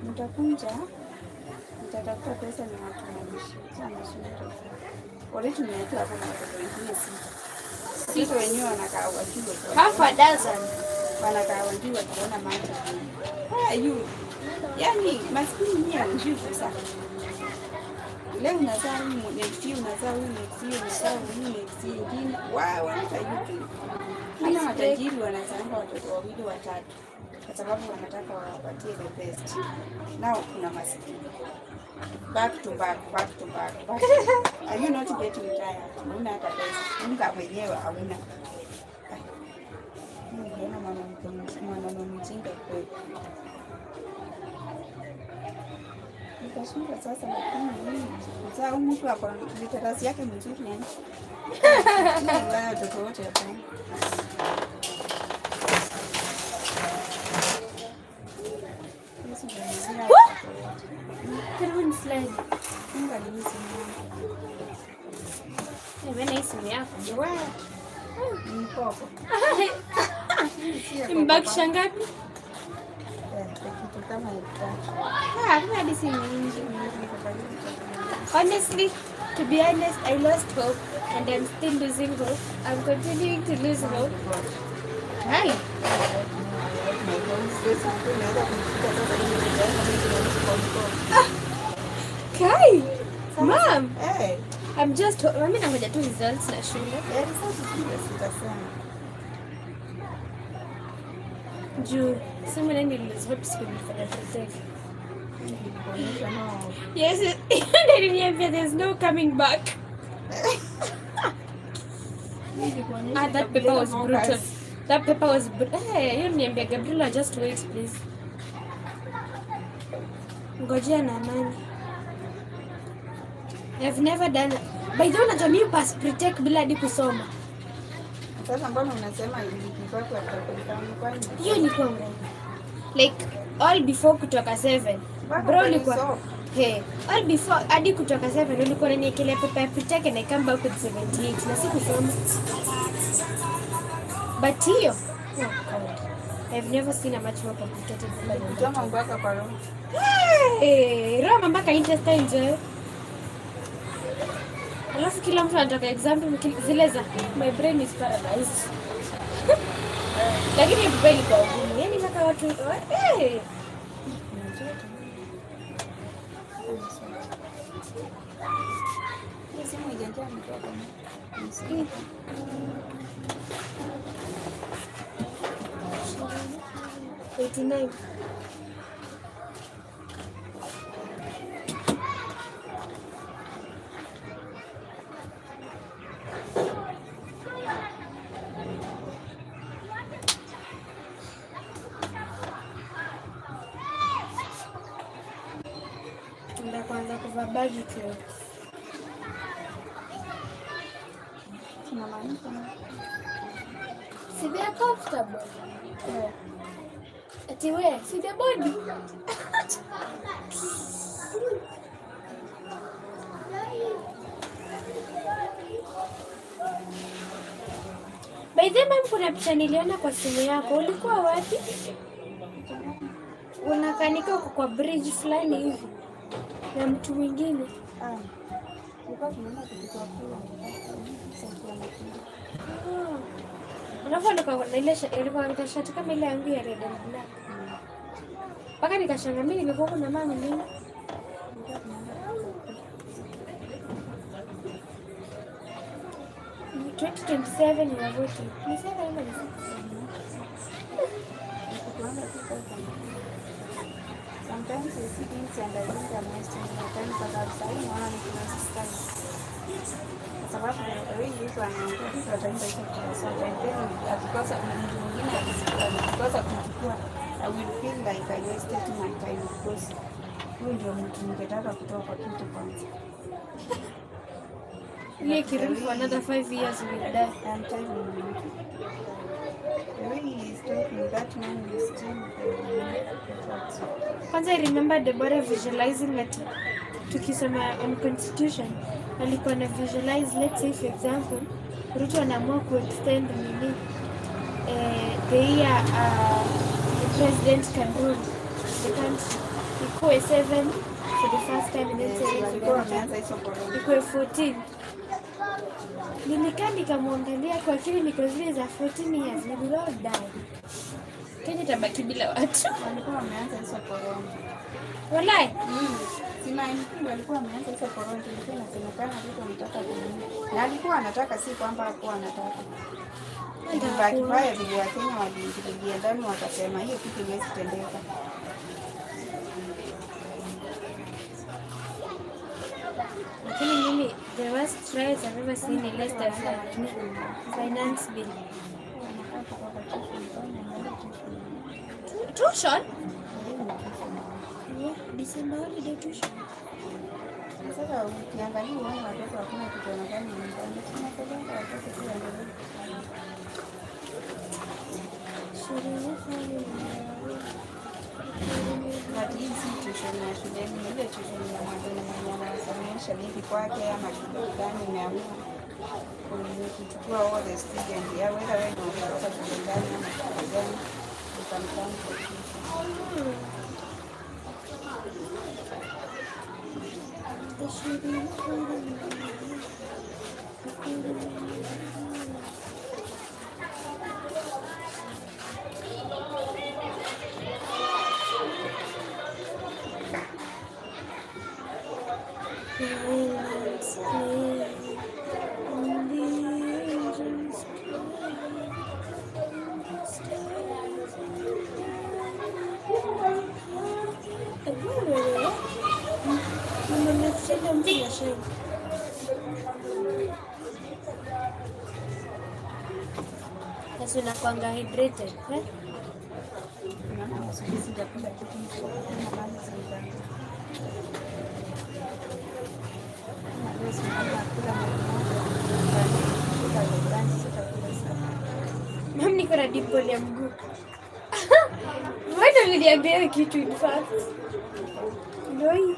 Mtakunja, mtatafuta pesa na watu wanaishi. Sana shida. Wale tumeacha hapo na watoto wengine 6. Sisi wenyewe wanakaa wakiwa half a dozen. Wanakaa wakiwa tunaona macho. Yaani maskini ni anjiko sana. Leo unazaa huyu next unazaa huyu next ingine. Wao wanatayuki. Hana matajiri wanazanga watoto wawili watatu. Kwa sababu wanataka wawapatie the best. Nao kuna maskini. Back to back. Are you not getting tired? Huna hata pesa. Munga mwenyewe hauna. Unaona mwanamke mjinga kweli. Nikashinda sasa lakini mimi sasa mtu hapa literasi yake mzuri yani. Ndio watoto wote hapa. Karibu slide. Munga ni mzuri. Wewe na simu yako. Wewe. Mkopo. Mbakisha ngapi? Kitu kama honestly, to be honest, I lost hope and I'm still losing hope. I'm continuing to lose hope. Hi. Kai. Mom. Hey. I'm just mimi nangoja tu results na shule. Juu sema nani nilizvote siku nilifanya project. Yes, there's no coming back. That paper was brutal. That paper was brutal. Hey, you niambia Gabriela, just wait please. Ngojea na amani. I've never done it. By the way, unajua mimi pass pretake bila hadi kusoma. Sasa mbona unasema ilikuwa kwa kwani? Hiyo ni kwangu. like all before kutoka 7 bro ulikuwa all before hadi kutoka 7 ulikuwa unaniekelea pepa ya pitake na ikamba huko 78 na sikusoma. But hiyo I've never seen a much more complicated paper. Kutama mpaka kwa roho. Roho mpaka intestine. Alafu kila mtu anataka example zile za my brain is paralyzed. Lakini mbele kwa ngumu. Yaani mpaka watu Simu ijaja mtoka. Msikiti. Eighty-nine. Ndio kwanza kuvaa bagi tu. Si they are comfortable. Ati we, see the body. By the way, kuna picha niliona kwa simu yako. Ulikuwa wapi? Unakanika huko kwa bridge fulani hivi na mtu mwingine. Nilikuwa tunaenda kuchukua kula. Alafu na ile ilikuwa na shati kama ile yangu ya red and black. Paka nikashanga mimi nimekuwa na mama mimi. Ni 2027 ni vote. Ni sasa ama ni Sometimes you see things and I think I'm wasting my time but I'm saying naona ni kuna sisters. Kwa sababu wengi mtu anaongea kitu ataenda hicho kwa sababu akikosa mtu mwingine akikosa kuchukua I will feel like I wasted my time because huyo ndio mtu ningetaka kutoa kwa kitu kwanza. Ile kirudi for another 5 years will die. I'm telling you. The way he is talking, that man is still Kwanza I remember Deborah visualizing that tukisoma on constitution alikuwa na visualize, let's say for example Ruto anaamua kuextend nini the year the president can rule the country ikuwe 7 for the first time in ikuwe 14. Nilikaa nikamwangalia kwa akili niko zile za 14 years ni will all die. Kenya tabaki bila watu. walikuwa wameanza hizo korona. Wallahi. Sina ndio alikuwa ameanza hizo korona, ilikuwa inasemekana Ruto anataka kununua. Na alikuwa anataka, si kwamba hakuwa anataka. Ndio vibaya vile Wakenya waliingilia ndani wakasema hiyo kitu haiwezi tendeka. Lakini mimi the worst trials I've ever seen in Leicester finance bill. Tuition? Yeah, December holiday tuition. Sasa ukiangalia wao watoto hakuna kitu wanafanya nyumbani. Tunapeleka watoto tu waendelee. But hii si tuition ya shuleni, ile tuition ya mwalimu mwenye anasomesha bibi kwake ama shule gani imeamua kuchukua all the students ya whether wewe ndio unatoka shule gani ama shule gani utamtana kwa tuition. Sasa unakuanga hydrated, eh? Mami niko na dimple ya mguu. Wewe uliniambia kitu in fact. Ndio hii.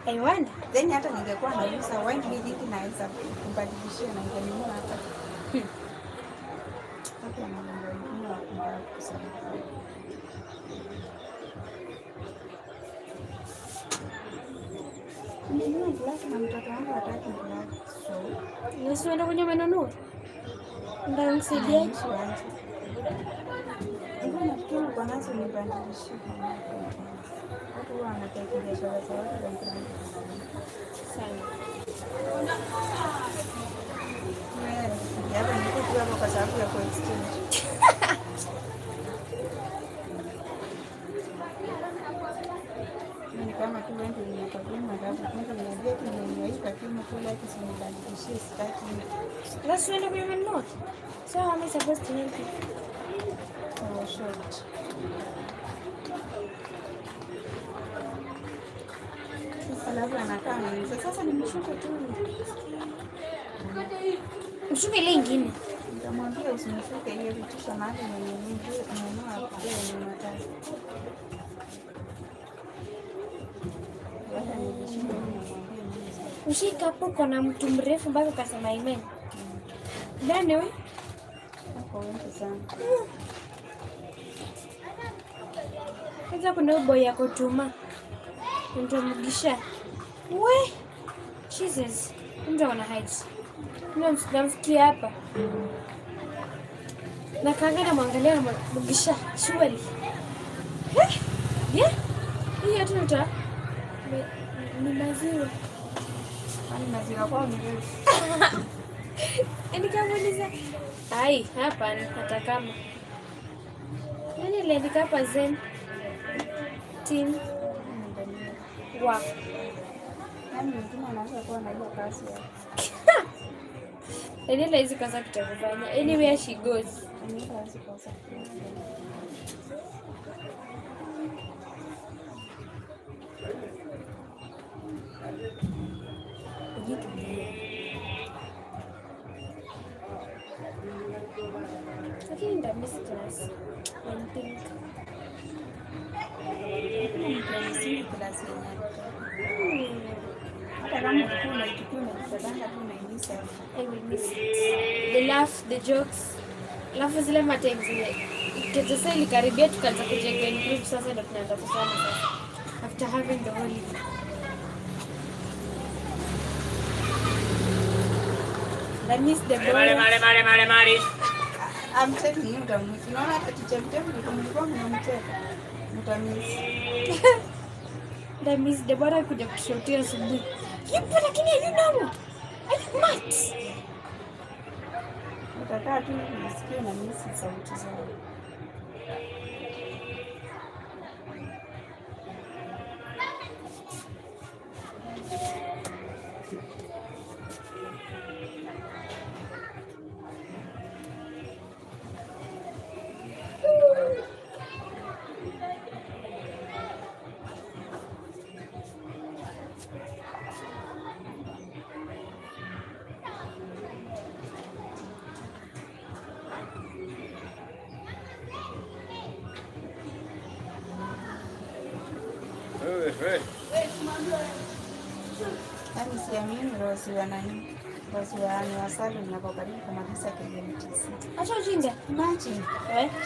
I wonder. Then hata ningekuwa nauza wine hiki naweza kubadilishia na ningenunua hapa. Hapo na mambo mengine ya kupenda kusema. Ninunua glasi na mtoto wangu hataki glasi. So, Yesu enda kwenye menunua. Ndio msaidia. hivyo nafikiri kwa nazo nibadilishie. Watu wanataka biashara za watu wengine. Sana. Hapa niko tu hapo kwa sababu ya exchange. Ni kama tu wewe ndio unakapima ngapi kwanza niambia tu nimeiweka kama kula kisinibadilishie sitaki. Yesu enda kwenye menunua. So how am I supposed to help you? Oh, short. Sasa labda anakaa ananiuliza sasa nimshuke tu. Mshuke ile ingine. Nitamwambia usinishuke hiyo vitisho mahali mwenye ununua hapo ni matatu. Ushika hapo kuna mtu mrefu mpaka ukasema amen. Nani wewe? Hapo wengi sana. Kwanza kuna boy yako Tuma. Ndio mgisha. We. Jesus. Ndio ana heights. Ndio msikia hapa. Na kaangalia mwangalia na mgisha. Surely. Yeah. Hii yote ni maziwa. Kwani maziwa kwao ni wewe? Nikamuuliza. Ai, hapa hata kama. Nani aliandika hapa Zen? Team. Wow. Nani mwingine anaweza kuwa na hiyo kazi ya. Daniela hizi kaza kitakufanya. Anywhere she goes. Anaweza asikosa. Lakini ndio miss class. One thing. Mimi klasi yenyewe. Hata kama ulikuwa unaichukua na kutadanga tu unaimisa. I will miss it. The laugh, the jokes. Alafu zile mateng zile. Sasa ilikaribia tukaanza kujenga in group sasa ndio tunaanza kusoma sasa. After having the holiday. I miss the boy. I'm telling you, unaona hata kichemchemu mlikuwa mnamcheka. Mtamisi. I miss the boy kuja kushotia asubuhi. Yupo lakini hayuna. Mate. Utakaa tu unasikia na misi sauti zao. Yaani siamini Rosi wanani wasali mnapokaribu kumaliza KMTC. Acha ujinga. Imagine,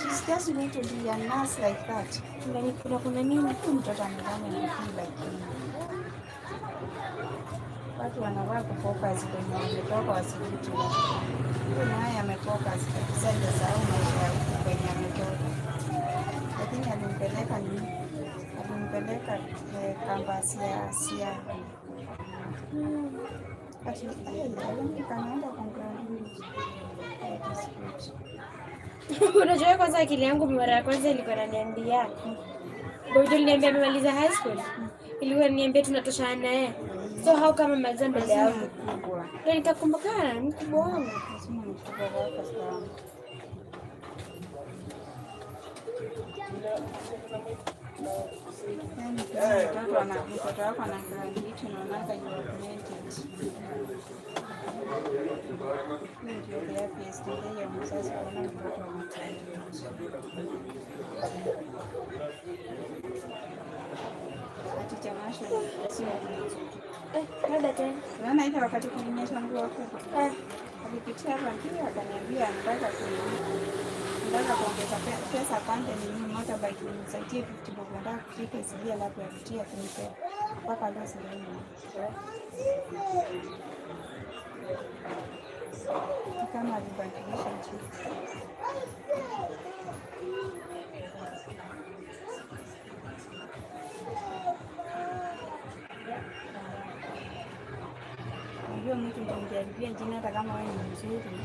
she's just going to be a nurse like that. Ndani kuna nini? Mtoto amefanya kitu lakini watu wanavaa kufocus kwenye wametoka wasikuti. Huyo naye amefocus kabisa ndio sahau maisha ya huku kwenye ametoka. Lakini alimpeleka campus ya Sia. Ati kanaenda kwa graduate. Unajua kwanza akili yangu mara ya kwanza ilikuwa inaniambia. Boy aliniambia amemaliza high school. Ilikuwa inaniambia tunatoshana naye. So how kama maliza mbele yangu? Ndio nikakumbuka ni mkubwa wangu. Mtoto wako anakaa kitu na unaanza documented. Ndio ya PSD ya mzazi wana mtoto wa mtaani. Ati tamasha sio Labda tena. unaona ile wakati kunyesha nguo kubwa. Alipitia hapa pia akaniambia anataka kuongeza pesa pande ni motorbike nimsaidie 50 bob nataka kufika isijia labda yakutia kunipe mpaka leo sijaona. Kama alibadilisha nchi. Unajua mtu mtamjaribia jina hata kama wewe ni mzuri.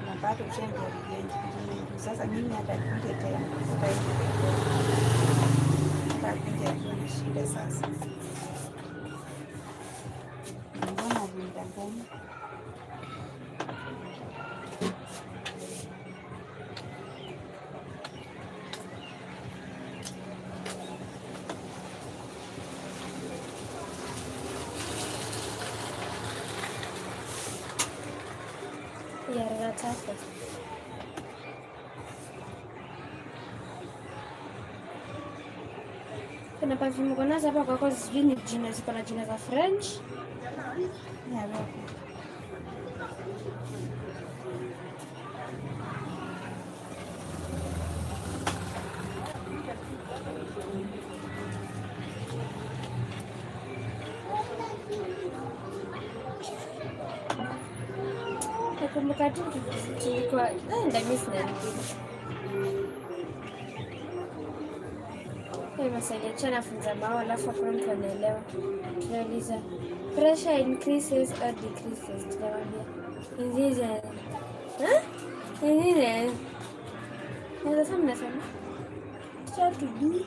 Unapata ushamjaribia jina. Sasa mimi hata kuja tena nitakuja ni shida sasa. Mbona vindangani? Ya rataka. Kuna perfume kuna hapa kwa sijui ni jina ziko na jina za French. Nakumbuka tu tulikuwa ndamisi na masaidia nafunza mao alafu hakuna mtu anaelewa. Tunauliza pressure increases or decreases, tunamwambia inziza inziza nasema nasema try to do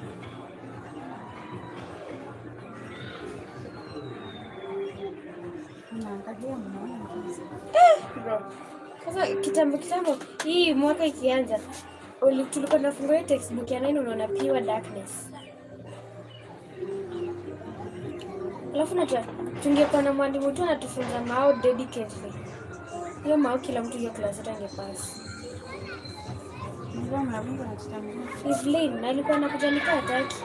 bro. Sasa kitambo hii mwaka ikianza tulikuwa tunafungua textbook ya 9 unaona pure darkness. Alafu najua tungekuwa na mwalimu tu anatufunza mao dedicatedly. Hiyo mao kila mtu hiyo class atangepasi. Evelyn alikuwa anakuja nikaa taki.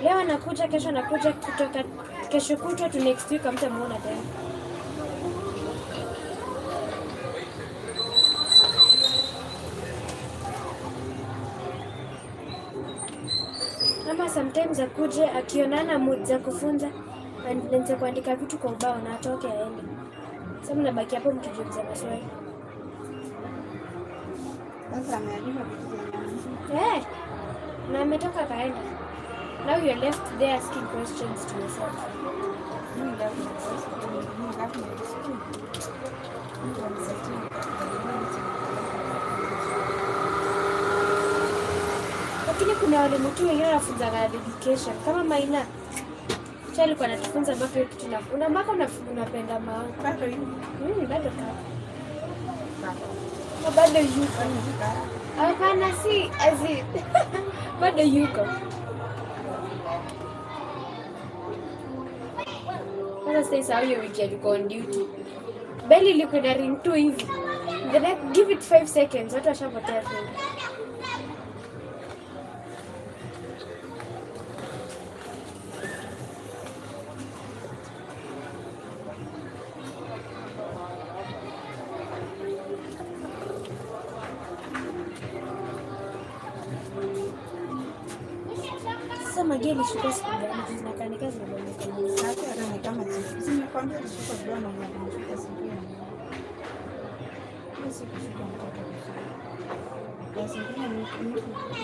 Leo anakuja, kesho anakuja, kutoka kesho kutwa tu next week hamtamuona tena. Ama sometimes akuje akionana mood za kufunza anaanza kuandika vitu kwa ubao na atoke aende. Sasa mnabaki hapo mkijiuliza maswali. Sasa ameandika vitu na ametoka kaenda. Now you're left there asking questions to yourself. Lakini kuna walimu tu wengine wanafunza na dedication kama Maina. Cha alikuwa anatufunza mpaka kitu na una mpaka unapenda mao. Bado hivi. Bado bado yuko. Hapana si azi. Bado yuko. Sasa sasa hiyo wiki alikuwa on duty. Beli ilikuwa na ring 2 hivi. Then give it 5 seconds watu washapotea tu. Sasa mageli shuka siku gani zinakanika zinaonekana. hata ni kama zimekwambia kushuka bwana na kushuka siku. Basi kushuka mtoto. Basi ni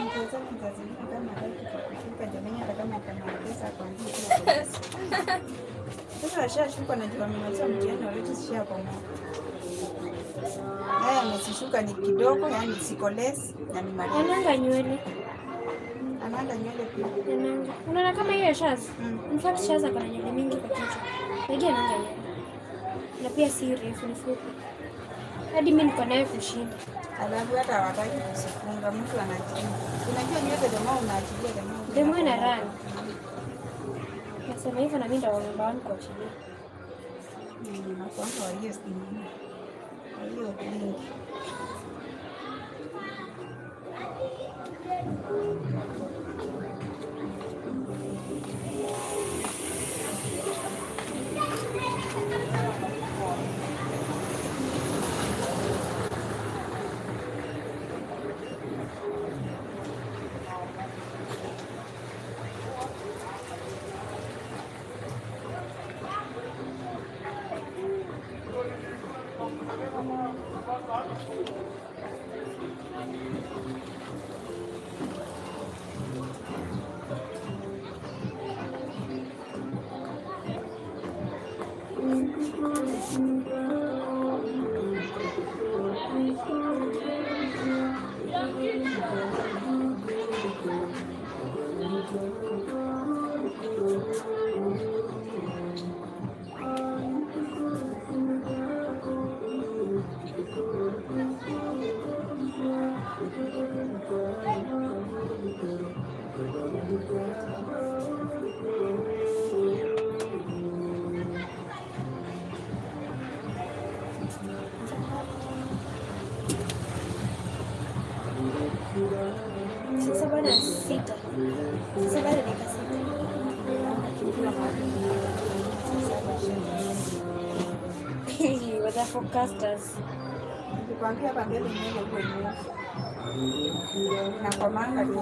mtoto kizazi kama kushuka jamii hata kama kama pesa kwa nini. Sasa ashashuka na jua mmoja mtihani wote sisha kwa mwa. Haya nikishuka ni kidogo, yani siko less na ni marefu. Ananga nywele. Ananga nywele pia. Ananga. Unaona kama hiyo Shaz? In fact Shaz ako na nywele mingi kwa kichwa. Lakini ananga nywele. Na pia si refu, ni fupi. Hadi mimi niko nayo kushinda. Alafu hata hawataki kusifunga, mtu anajifunga. Unajua nywele ndio maana unaachilia ndio. Demo ina run. Nasema hivyo na mimi ndo namba 1 kwa chini. Na kwanza hiyo link. Sasa bado 6. Sasa bado dakika 6. With the forecasters. Nikwambia hapa mbele nywele kwa nywele. Na kwa manga tu.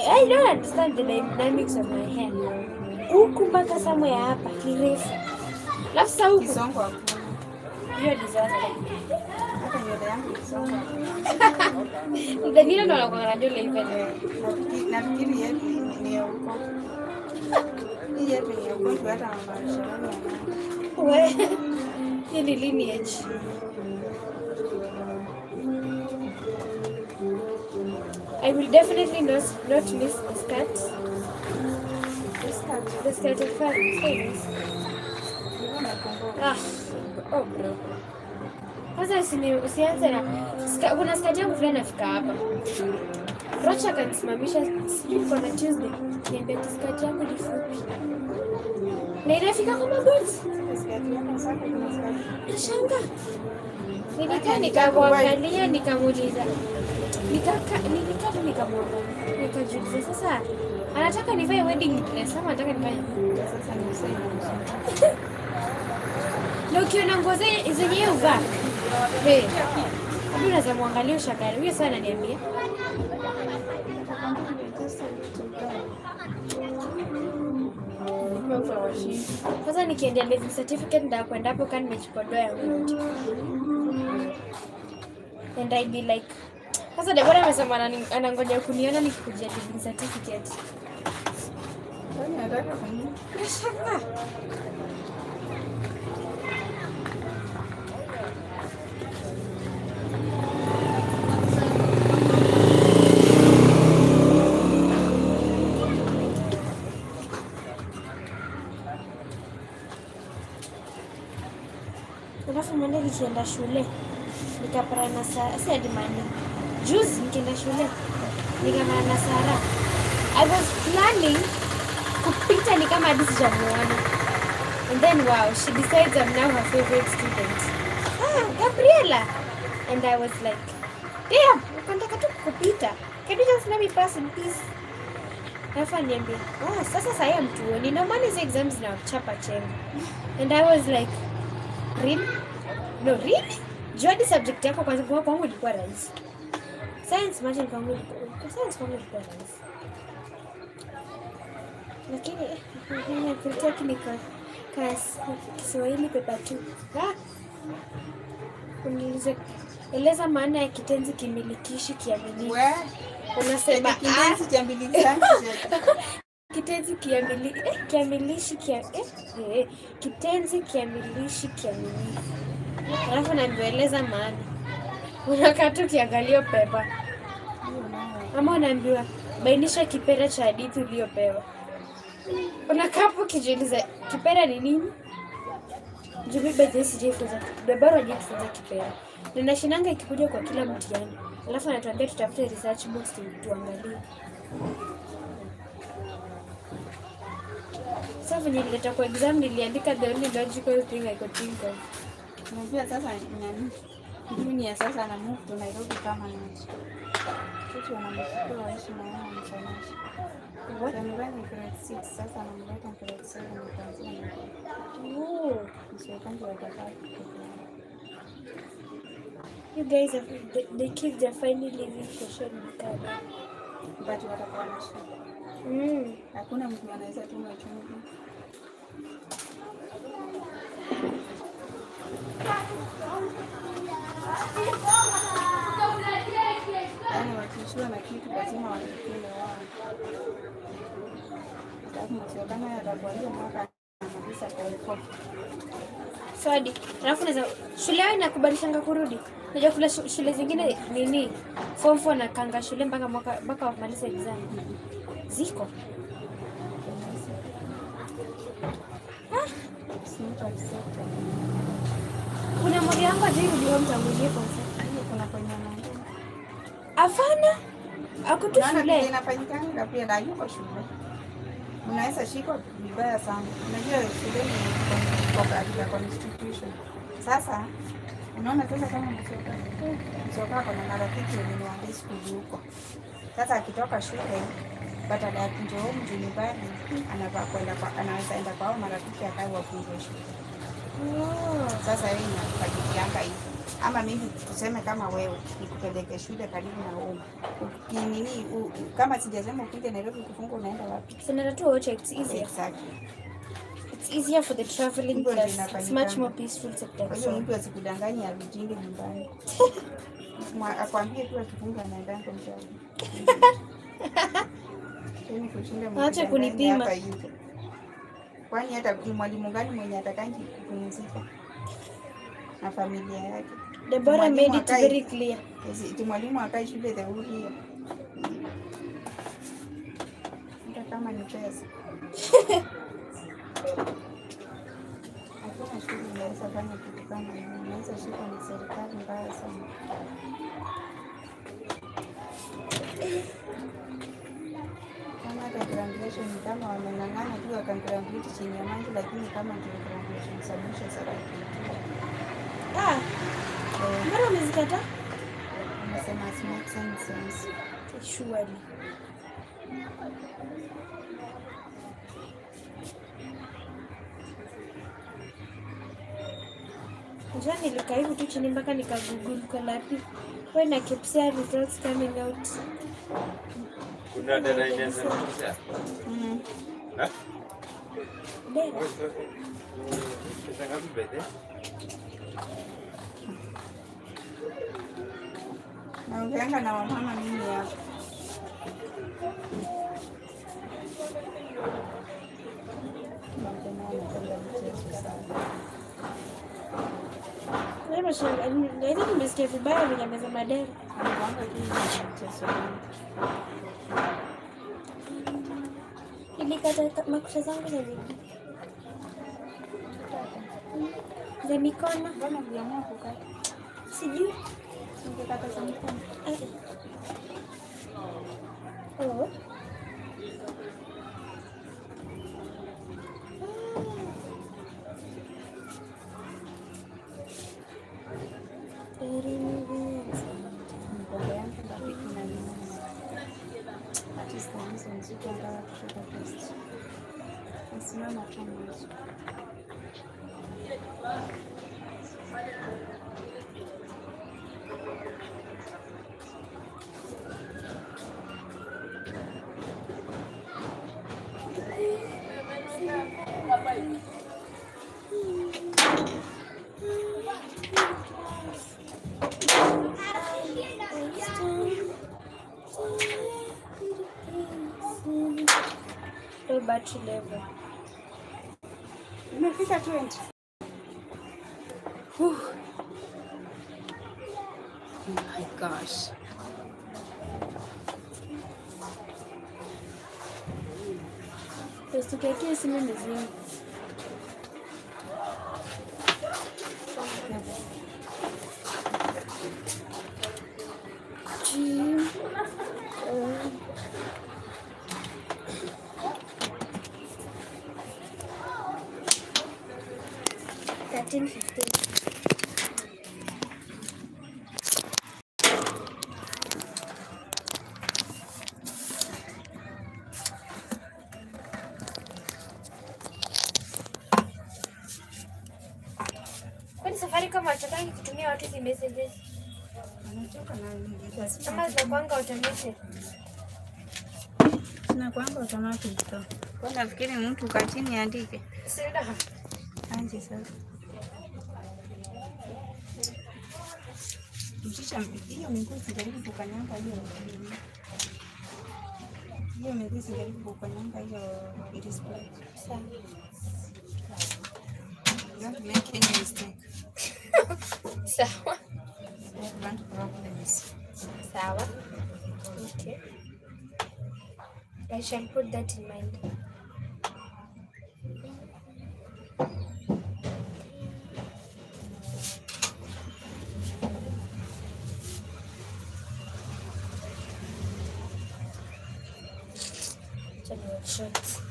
I don't understand the dynamics of my hair. Huku mpaka somewhere hapa ni refu. Alafu sasa huku Kisongo hapo. hiyo disaster. Hata nywele yangu kisongo. Danilo ndo anakuwa anajua ile Nafikiri yetu ni ya uko. Hii yetu ni ya uko hata mama we. Hii ni lineage. I will definitely not miss the skirt. The skirt of famous. Oh bro. Kwanza usianze na kuna skirt yangu fulani nafika hapa. Rocha kanisimamisha sijui kwa na Tuesday. Niambia skirt yangu ni fupi. Na inafika kwa magoti. Nashangaa. Nilikaa nikamwangalia nikamuuliza. Nikajiuliza sasa anataka nivae wedding dress ama anataka nivae sasa niseme. Na ukiona nguo zenyewe uvaa. Hebu unaweza muangalia ushakari. Huyo sana ananiambia. Sasa nikiendea leaving certificate ndio kwenda hapo kani nimejipodoa yangu. And I be like, sasa Deborah amesema anangoja kuniona nikikujia leaving certificate. Kwani nataka kuni? Nashangaa. Alafu mwende nikienda shule nikapata na Sara, si hadi Monday. Juzi nikienda shule nikapata na Sara. I was planning kupita ni kama hadi sijamuona. And then wow, she decides I'm now her favorite student. Gabriela. And I was like, damn, nataka tu kupita. Can you just let me pass in peace? Alafu niambia, sasa saya mtuoni. Normally hizo exams na chapa chenga. And I was like, really? No, really? Juadi subject yako kwangu ilikuwa rahisi. Science imagine kwangu ilikuwa rahisi. Lakini technical class Kiswahili paper 2. Uniulize eleza maana ya kitenzi kimilikishi kiamilifu. Unasema kitenzi kiamilifu. Kitenzi kiamilishi kitenzi kiamilishi kiamilifu. Alafu naambieleza maana. Unakaa tu ukiangalia pepa. Ama unaambiwa bainisha kipera cha hadithi uliyopewa. Unakaa hapo ukijiuliza kipera ni nini? Jumi bedhi sijifunza. Bebara hajifunza kipera. Ninashinanga ikikuja kwa kila mtihani. Alafu anatuambia tutafute research books tuangalie. Sasa venye nileta kwa exam niliandika the only logical thing I could think of. Unajua sasa nani? Dunia sasa na move to Nairobi kama nani? Sisi wanamchukua waishi na wao msamashi. Wanamweka grade 6 sasa wanamweka grade 7 kuanzia. Sio kama watakata. You guys are the kids are finally living for sure mkada. But watakuwa na shida. Hakuna mtu anaweza tuma chumvi. Yaani wakishiwa na kitu lazima wakikule wao. Sababu msio kama yatakuwa hiyo mwaka kabisa kwa Swadi. Alafu naweza shule yao inakubalishanga kurudi. Unajua kule shule zingine nini? Form 4 na kanga shule mpaka wamalize exam. Ziko. Kuna mmoja wangu ajui ndio mtangulie kwa sasa. Kuna kwenye mambo. Afana. Akutu shule. Inafanyikanga pia na yuko shule. Unaweza shikwa vibaya sana. Unajua shule ni kwa institution. Sasa unaona sasa kama msoka kuna marafiki wenye high school huko. Sasa akitoka shule badala ya kuja huko nyumbani anavaa kwenda anaweza enda kwa marafiki akae wafunze shule. Sasa yeye anafakianga hivi. Ama mimi tuseme kama wewe nikupeleke shule karibu na wewe. Ukinini kama sijasema ukija Nairobi kufunga unaenda wapi? Sina tu watch it's easier. Exactly. It's easier for the traveling plus it's much more peaceful to Kwa hiyo mtu asikudanganye arudinge nyumbani. Akwambie tu akifunga anaenda kwa mshahara. Acha kunipima. Kwani hata mwalimu gani mwenye atakangi kupumzika na familia yake? Deborah made it very clear. Mwalimu akai shule the whole year. Hata kama ni pesa. Hakuna shule inaweza fanya kitu kama hiyo. Inaweza shika ni serikali mbaya sana. Kama hata graduation kama wameng'ang'ana tu wakagraduate chini ya maji, lakini kama ndio graduation submission sasa. Mbona umezikata? Nasema it makes sense. Surely. Jana nilikaa hivi tu chini mpaka nikagoogle kwa lapi. When I kept seeing results coming out. Una dada inasema kisha. Ha? Dada. Kitaka mbele. Naongeanga na wamama mimi hapa. Naweza nimesikia vibaya venye meza madera. Nilikata makucha zangu za miguu. Za mikono. Mbona uliamua kukata? Sijui. Ungekata za mikono. Oh. Low battery level. Imefika 20. My gosh. Usituwekee simu mizimu. Gee. 13:15. Kwani Safaricom hawataki kutumia watu hizi messages? Anatoka na nini? Ama zinakuanga automated? Zinakuanga automatic tu. Kwa nafikiri mtu kaa chini andike. Sina. Anje sasa. Mchicha hiyo miguu sijaribu kukanyanga hiyo. Hiyo miguu sijaribu kukanyanga hiyo display. Sawa. Don't make any mistake. Sawa. I want problems. Sawa. Okay. I shall put that in mind. Shots.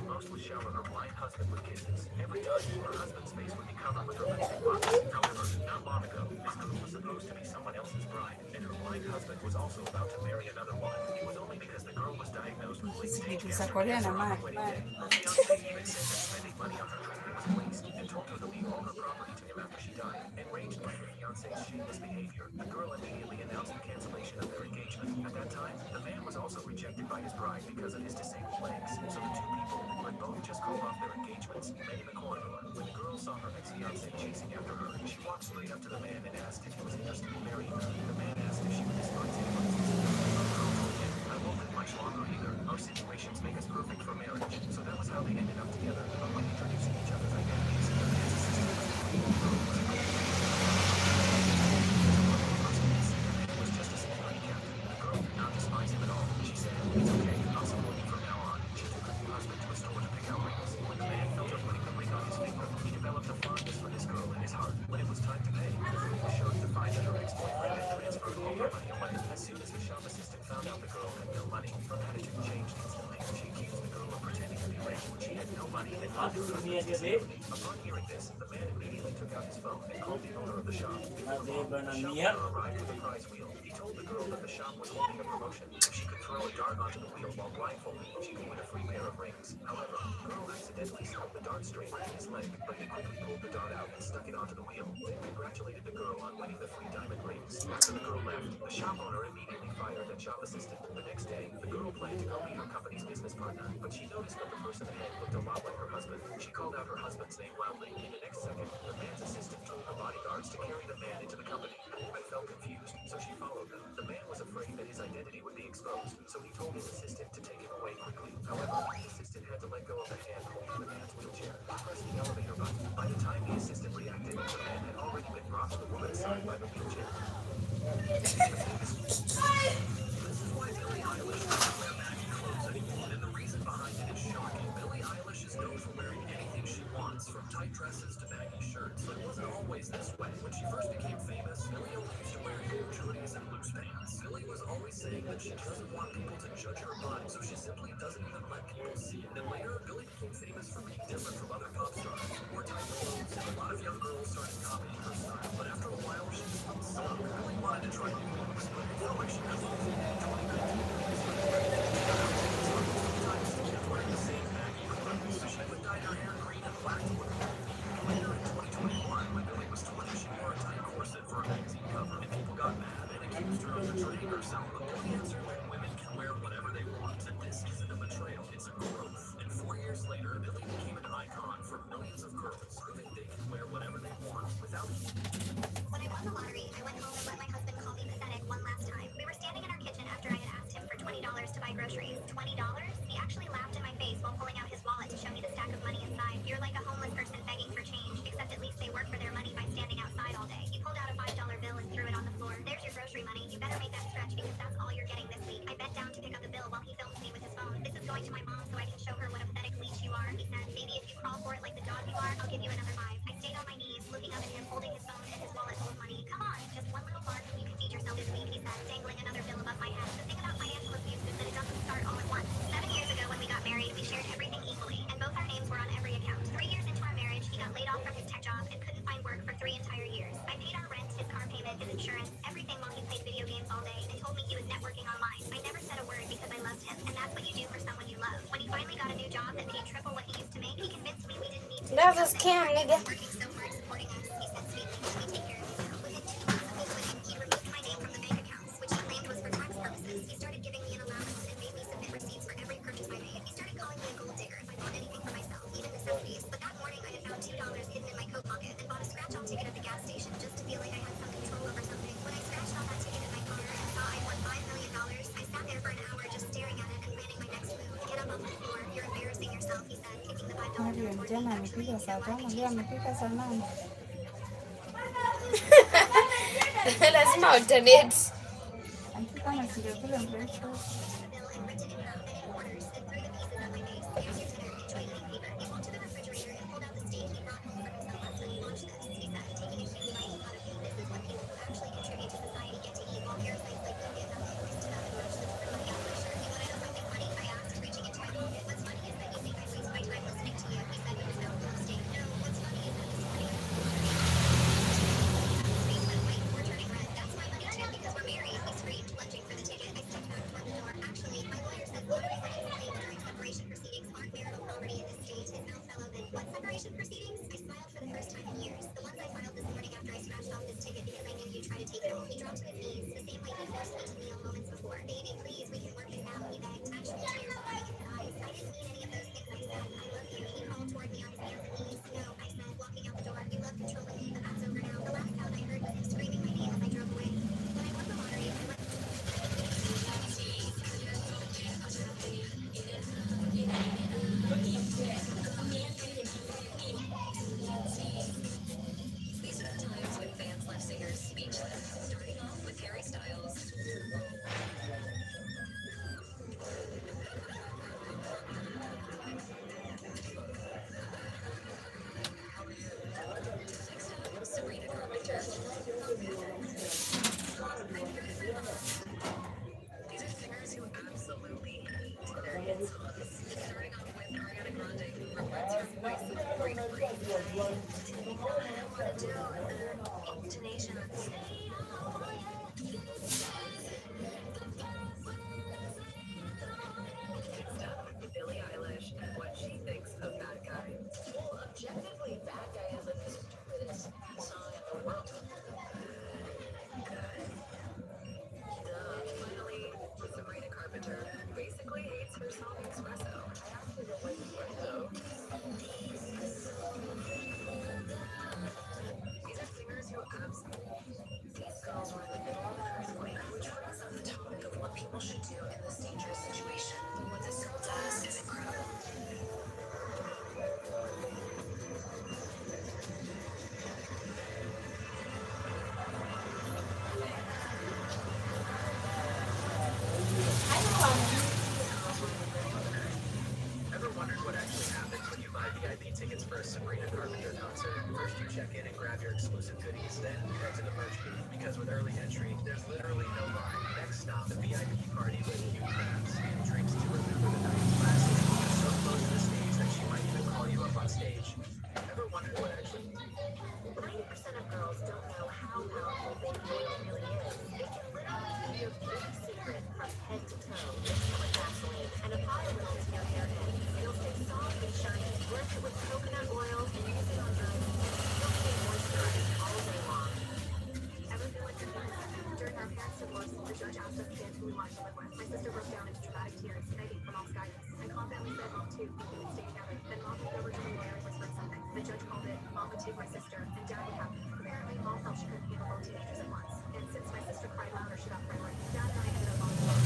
Most would shower her blind husband with kisses. Every time, her husband's face would be covered with her lipstick boxes. However, not long ago, this girl was supposed to be someone else's bride, and her blind husband was also about to marry another one. It was only because the girl was diagnosed with late-stage cancer. Her fiancé even said that spending money on her treatment was a waste, and told her to leave all her property to him after she died. Enraged by her fiancé's shameless behavior, the girl immediately announced the cancellation of their engagement. At that time, the man was also rejected by his bride because of his disabled legs, so the two people who had both just called off their engagements met in the corridor. When the girl saw her ex-fiancé chasing after her, she walked straight up to the man and asked if he was interested in marrying her. The man asked if she would despise him. The girl told him, "I won't live much longer either. Our situations make us perfect for marriage." So that was how they ended up together. But when introducing each other's identities, the man's assistant was just a security captain. The girl did not despise him at all. She said, "It's okay. I'll support you from now on." She took her new husband to a store to pick out rings. When the man felt her putting the ring on his finger, he developed a fondness for this girl in his heart. When it was time to pay, the girl was shocked to find that her ex-boyfriend had transferred all her money away. As soon as the shop assistant found out the girl had no money, her attitude changed instantly. She accused the girl of pretending to be rich when she had no money and not her husband's disability. Upon hearing this, the man immediately took out his phone and called the owner of the shop. Before long, the shop owner arrived with a prize wheel. He told the girl that the shop was holding a promotion. If she could throw a dart onto the wheel while blindfolded, she could win a free pair of rings. However, the girl accidentally stuck the dart straight in his leg, but he quickly pulled the dart out and stuck it onto the wheel, then congratulated the girl on winning the free diamond rings. After the girl left, the shop owner immediately fired that shop assistant. The next day, the girl planned to go meet her company's business partner, but she noticed that the person ahead looked a lot like her husband. She called out her husband's name loudly. In the next second, the man's assistant told her bodyguards to carry the man into the company. The woman felt confused, so she followed them. The man was afraid that his identity would be exposed, so he told his assistant to take him away quickly. However, the assistant had to let go of the hand holding the man's wheelchair and press the elevator button. By the time the assistant reacted, the man had already been brought to the woman's side by the wheelchair. This is why Billie Eilish doesn't wear baggy clothes anymore, and the reason behind it is shocking. Billie Eilish is known for wearing anything she wants, from tight dresses to baggy shirts, but it wasn't always this way. When she first became famous, Billie only used to wear huge hoodies and loose pants. Billie was always saying that she doesn't want people to judge her body, so she simply doesn't even let people see it. And later, Billie became famous for being different from other pop stars. She wore tight clothes, and a lot of young girls started copying her style. But after a while, she just felt stuck. Billie wanted to try new looks, but it felt like she couldn't. In 2019, Billie started wearing sometimes she kept wearing the same baggy clothes, so she would dye her hair green and black to look cool. Later in 2021, when Billie was 20, she wore a tight corset for a magazine cover, and people got mad and accused her of betraying herself. But Billie answered that women can wear whatever they want, and this isn't a betrayal, it's a growth. And 4 years later, Billie became an icon for millions of girls, proving they can wear whatever they want without said, maybe if you crawl for it like the dog you are, I'll give you another 5. I stayed on my knees, looking up at him, holding his phone and his wallet full of money. Come on, just one little mark and you can feed yourself this week, he said, dangling another bill above my head. The thing about financial abuse is that it doesn't start all at once. 7 years ago when we got married, we shared everything equally, and both our names were on every account. 3 years into our marriage, he got laid off from his tech job and couldn't find work for 3 entire years. I paid our rent, his car payment, his insurance, everything while he played video games all day and told me he was networking online. I never said a word because I loved him, and that's what you do for someone you love. When he finally got a new job that paid triple what he used to make, he convinced me we didn't need to. That was a scam, nigga. Working so hard supporting us, he said sweetly, let me take care of you now. Within 2 months of me quitting, he removed my name from the bank accounts, which he claimed was for tax purposes. He started giving me an allowance and made me submit receipts for every purchase I made. He started calling me a gold digger if I bought anything for myself, even necessities. But that morning I had found $2 hidden in my coat pocket and bought a scratch-off ticket at the gas station just to feel like I had some control over something. When I scratched off that ticket in my car and saw I won $5 million, I sat there for an hour just staring at it and planning my next move. Get up off the floor, you're embarrassing yourself, he said, taking the $5 Mario bill towards jana me. Actually, amepika saa tano, leo amepika saa 8. Lazima alternate. Amepika na sijakula breakfast. Billie Eilish and what she thinks of Bad Guy. Well, objectively, Bad Guy is like the stupidest song in the world. Finally, Sabrina Carpenter basically hates her song Espresso. I actually don't like Espresso. These are singers who absolutely. These girls were in the middle of an earthquake, which brings up the topic of what people should do in this dangerous situation. What this girl does is incredible. Ever wondered what actually happens when you buy VIP tickets for a Sabrina Carpenter concert? First you check in and grab your exclusive goodies, then you head to the merch booth. Because with early entry, there's literally no line. Next stop, the VIP party with huge crowds and drinks to remember the night. Lastly, you're so close to the stage that she might even call you up on stage. Ever wondered what actually... 90% of girls don't know how powerful baby oil really is. It can literally be your big secret from head to toe. Mix it with Vaseline and apply a little to your hairhead. You'll stay soft and shiny. Blend it with coconut oil and use it on dry skin. You'll stay moisturized all day long. Ever feel like you're nuts? During our parents' divorce, the judge asked us kids who we wanted to live with. My sister broke down into dramatic tears, begging for mom's guidance. I confidently said mom too, we would stay together. Then mom went over to the lawyer and whispered something. The judge called it, mom would take my sister, and dad would have me. Apparently, mom felt she couldn't handle both teenagers at once. And since my sister cried louder, she got friendly. Dad and I ended up on the phone.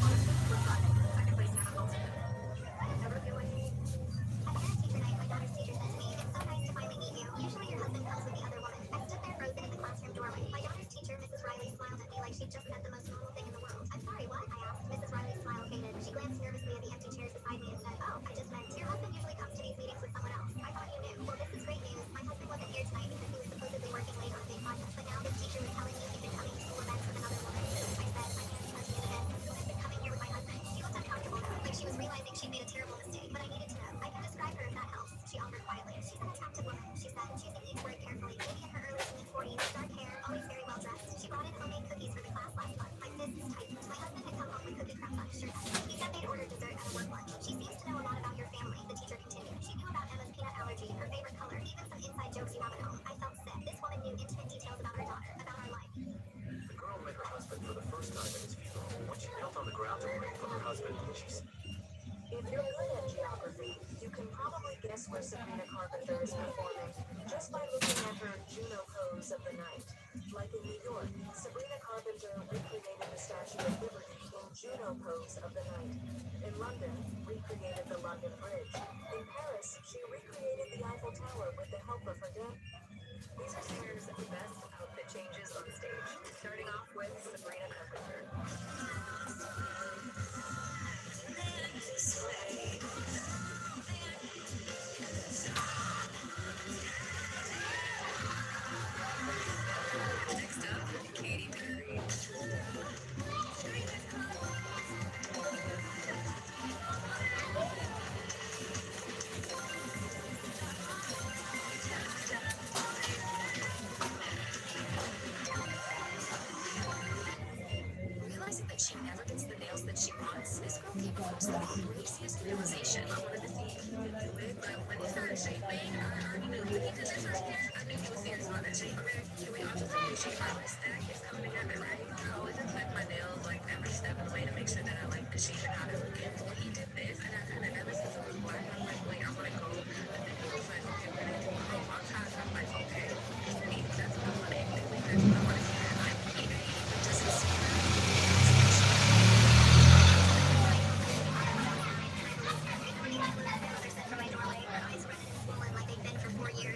Honestly, we're fine. Second place never felt so good. Ever feel like me? At parent teacher night, my daughter's teacher said to me, it's so nice to finally meet you. Usually your husband comes with the other woman. I stood there frozen in the classroom doorway. My daughter's teacher, Mrs. Riley, smiled at me like she'd just said the most normal thing in the world. I'm sorry, what? I asked. Mrs. Riley's smile faded. She glanced nervously at the empty chairs beside me and said, oh, I just meant your husband usually comes to these geography. You can probably guess where Sabrina Carpenter is performing just by looking at her Juno pose of the night. Like in New York, Sabrina Carpenter recreated the Statue of Liberty in Juno pose of the night. In London, recreated the London Bridge. In Paris, she recreated the Eiffel Tower with the help of her dance. These are singers' best outfit changes on stage, starting off with Sabrina Carpenter. Next up, Katy Perry. Realizing that she never gets the nails that she wants, this girl came close to the craziest realization. I wanted to see but when he started shaping, I already knew when he did this right here, I knew he was serious about that shape, okay? And we all just appreciate how my stack is coming together, right? I always inspect my nails like every step of the way to make sure that I like the shape and how they're looking. When he did this, and I kind of never since it was black, I'm like, wait, I want to go. But then he was like, okay, we're going to do a little montage. I'm like, okay, that's what I want to emulate. That's what I want to see. Doesn't see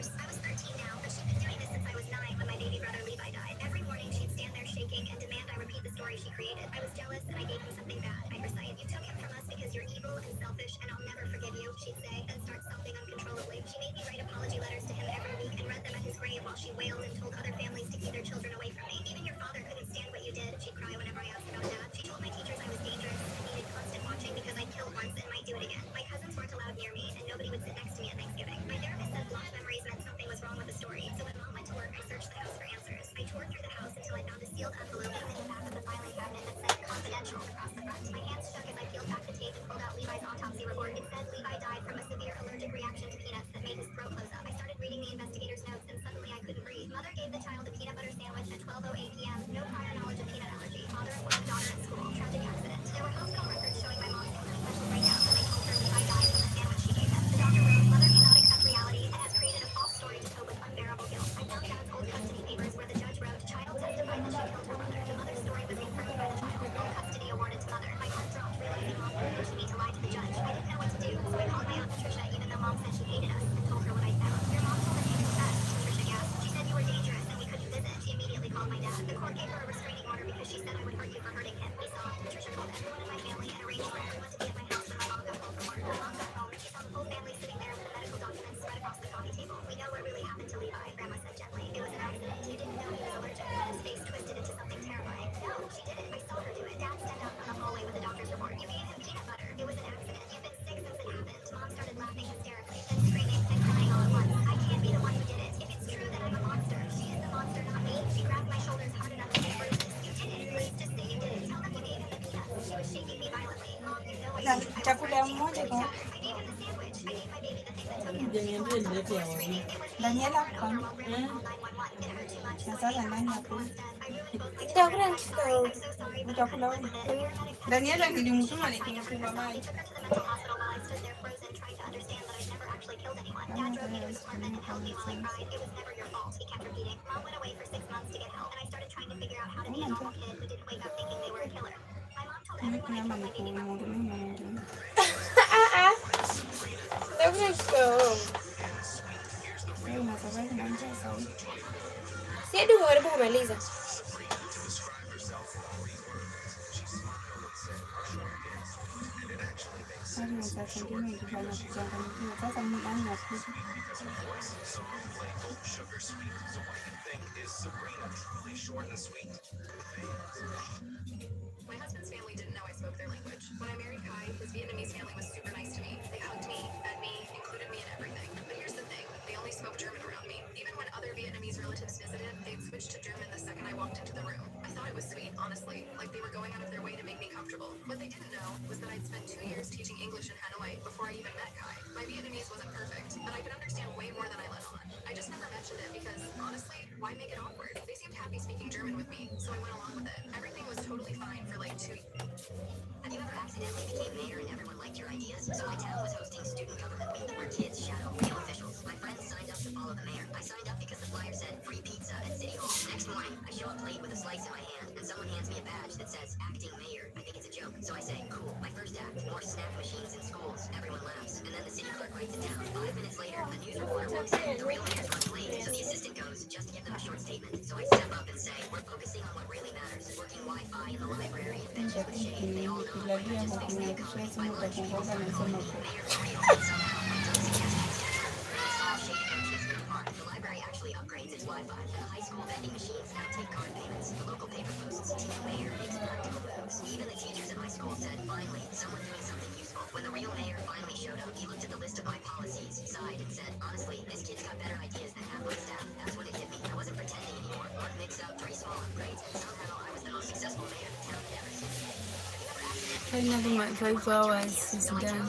I was 13 now, but she'd been doing this since I was 9 when my baby brother Levi died. Every morning she'd stand there shaking and demand I repeat the story she created. I was jealous and I gave him something bad. I'd recite, "You took him from us because you're evil and selfish and I'll never forgive you," she'd say, and start sobbing uncontrollably. She made me write apology letters to him every week and read them at his grave while she wailed and told other families to keep their children away from me. Even your father couldn't stand what you did, she'd cry whenever I asked about Dad. She told my teachers I was dangerous and needed constant watching because I killed once and might do it again. My cousins weren't allowed near me and nobody would sit next to me at Thanksgiving. My therapist said blocked memories meant something was wrong with the story, so when Mom went to work, I searched the house for answers. I toured through the house until I found a sealed envelope in the back of the filing cabinet that said confidential across the front. My hands shook as I peeled back the tape and pulled out Levi's autopsy report. It said Levi died from a severe allergic reaction to peanuts that made his throat close up. I started reading the investigator's notes and suddenly I couldn't breathe. Mother gave the child a peanut butter sandwich at 12:08 p.m. No prior knowledge of peanut allergy. Father informed daughter at school. Tragic accident. There were hospital records showing my mom's special breakdown when they told her Levi died from the sandwich she gave him. The doctor wrote, "Mother cannot accept reality and has created a false story to cope with unbearable guilt." I found Dad's old custody papers where the judge wrote, "Child testified that she killed her brother." The mother's story was confirmed by the child. Full custody awarded to mother. My heart dropped, realizing Mom was pushing me to lie to the judge. I didn't know what to do, so I called my Aunt Patricia, even though Mom said she hated us, and told her what I found. "Your mom told us you confessed," Patricia gasped. "She said you were dangerous and we couldn't visit." She immediately called my dad. The court gave her a restraining order because she said I would hurt you for hurting him. We sobbed. Patricia called everyone in my family and arranged for everyone to be at my house when my mom got home from work. When Mom got home, she saw the whole family sitting there with the medical documents spread across the coffee table. "We know what really happened to Levi," Grandma said gently. "It was an accident. You didn't know he was allergic." His face twisted into something terrifying. "No, she did it. I saw her do it." Dad stepped out from the hallway with the doctor's report. "You gave him peanut butter. It was an accident. You've been sick since it happened." Mom started laughing hysterically, then screaming, then crying all at once. "I can't be the one who did it. If it's true that I'm a monster, she is the monster, not me." She grabbed my shoulders hard enough to get bruises. "You did it. Please just say you did it. Tell them you gave him the peanuts." She was shaking me violently. "Mom, you know I did it. I was Chakula hurt. She mmoja completely kwa shattered. I gave him the sandwich. I gave my baby the thing that took him." She collapsed on the floor screaming. "It was me." Daniela Over and over kwani while Grandma called 911. It hurt too much, so na I made sasa her nani responsible akuli instead. I ruined both my children Chakula and I'm sorry. ndio I'm so sorry, but I couldn't utakula live with it. The paramedics had to Daniela sedate her. nilimtuma She tried to hurt nikimkunywa herself. They maji. took her to the mental hospital while I stood there frozen, trying to understand that I'd never actually killed anyone. Dad drove me to his apartment and held me while I cried. "It was never your fault," he kept repeating. Mom went away for 6 months to get help, and I started trying to figure out how to be a normal kid who didn't wake up thinking they were a killer. My mom told everyone I Nyama killed ni my baby brother. kumhudumia mwingine. Chakula kiko. Wewe unasafiri na njaa sana. Si hadi karibu kumaliza. Hadi na saa zingine ukifanya kuchanganyikiwa. Sasa mimi nani nakuja? My husband's family didn't know I spoke their language. When I married Kai, his Vietnamese family was super nice to me. They hugged me, fed me, included me in everything. But here's the thing, they only spoke German around me. Even when other Vietnamese relatives visited, they'd switch to German the second I walked into the room. I thought it was sweet, honestly, like they were going out of their way to make me comfortable. What they didn't know was that I'd spent 2 years teaching English in Hanoi before I even met Kai. My Vietnamese wasn't perfect, but I could understand way more than I let on. I just never mentioned it because, honestly, Why make it awkward? They seemed happy speaking German with me, so I went along with it. Everything was totally fine for like 2 years. Have you ever accidentally became mayor and everyone liked your ideas? So my town was hosting student government week where kids shadow real officials. My friends signed up to follow the mayor. I signed up because the flyer said free pizza at City Hall. Next morning, I show up late with a slice in my hand and someone hands me a badge that says acting mayor. I think it's a joke. So I say, cool. My first act, more snack machines in schools. Everyone laughs. And then the city clerk writes it down. 5 minutes later, a news reporter walks in. The real mayor's running late. So the assistant goes, just give them a short statement. So I step up and say, we're focusing on what really matters. Working Wi-Fi in the library and benches with shade. They all know Kilalia hukurekisha simu kwa kuongoza nasema the library actually upgrades its Wi-Fi, and the high school vending machines now take card payments. The local paper posts, Team Mayor makes practical moves. Even the teachers at my school said, finally, someone doing something useful. When the real mayor finally showed up, he looked at the list of my policies, sighed, and said, honestly, this kid's got better ideas than half my staff. That's when it hit me. I wasn't pretending anymore. One mix-up, 3 small upgrades, and somehow I was the most successful mayor the town had ever seen. Finally, my 5 hours is done.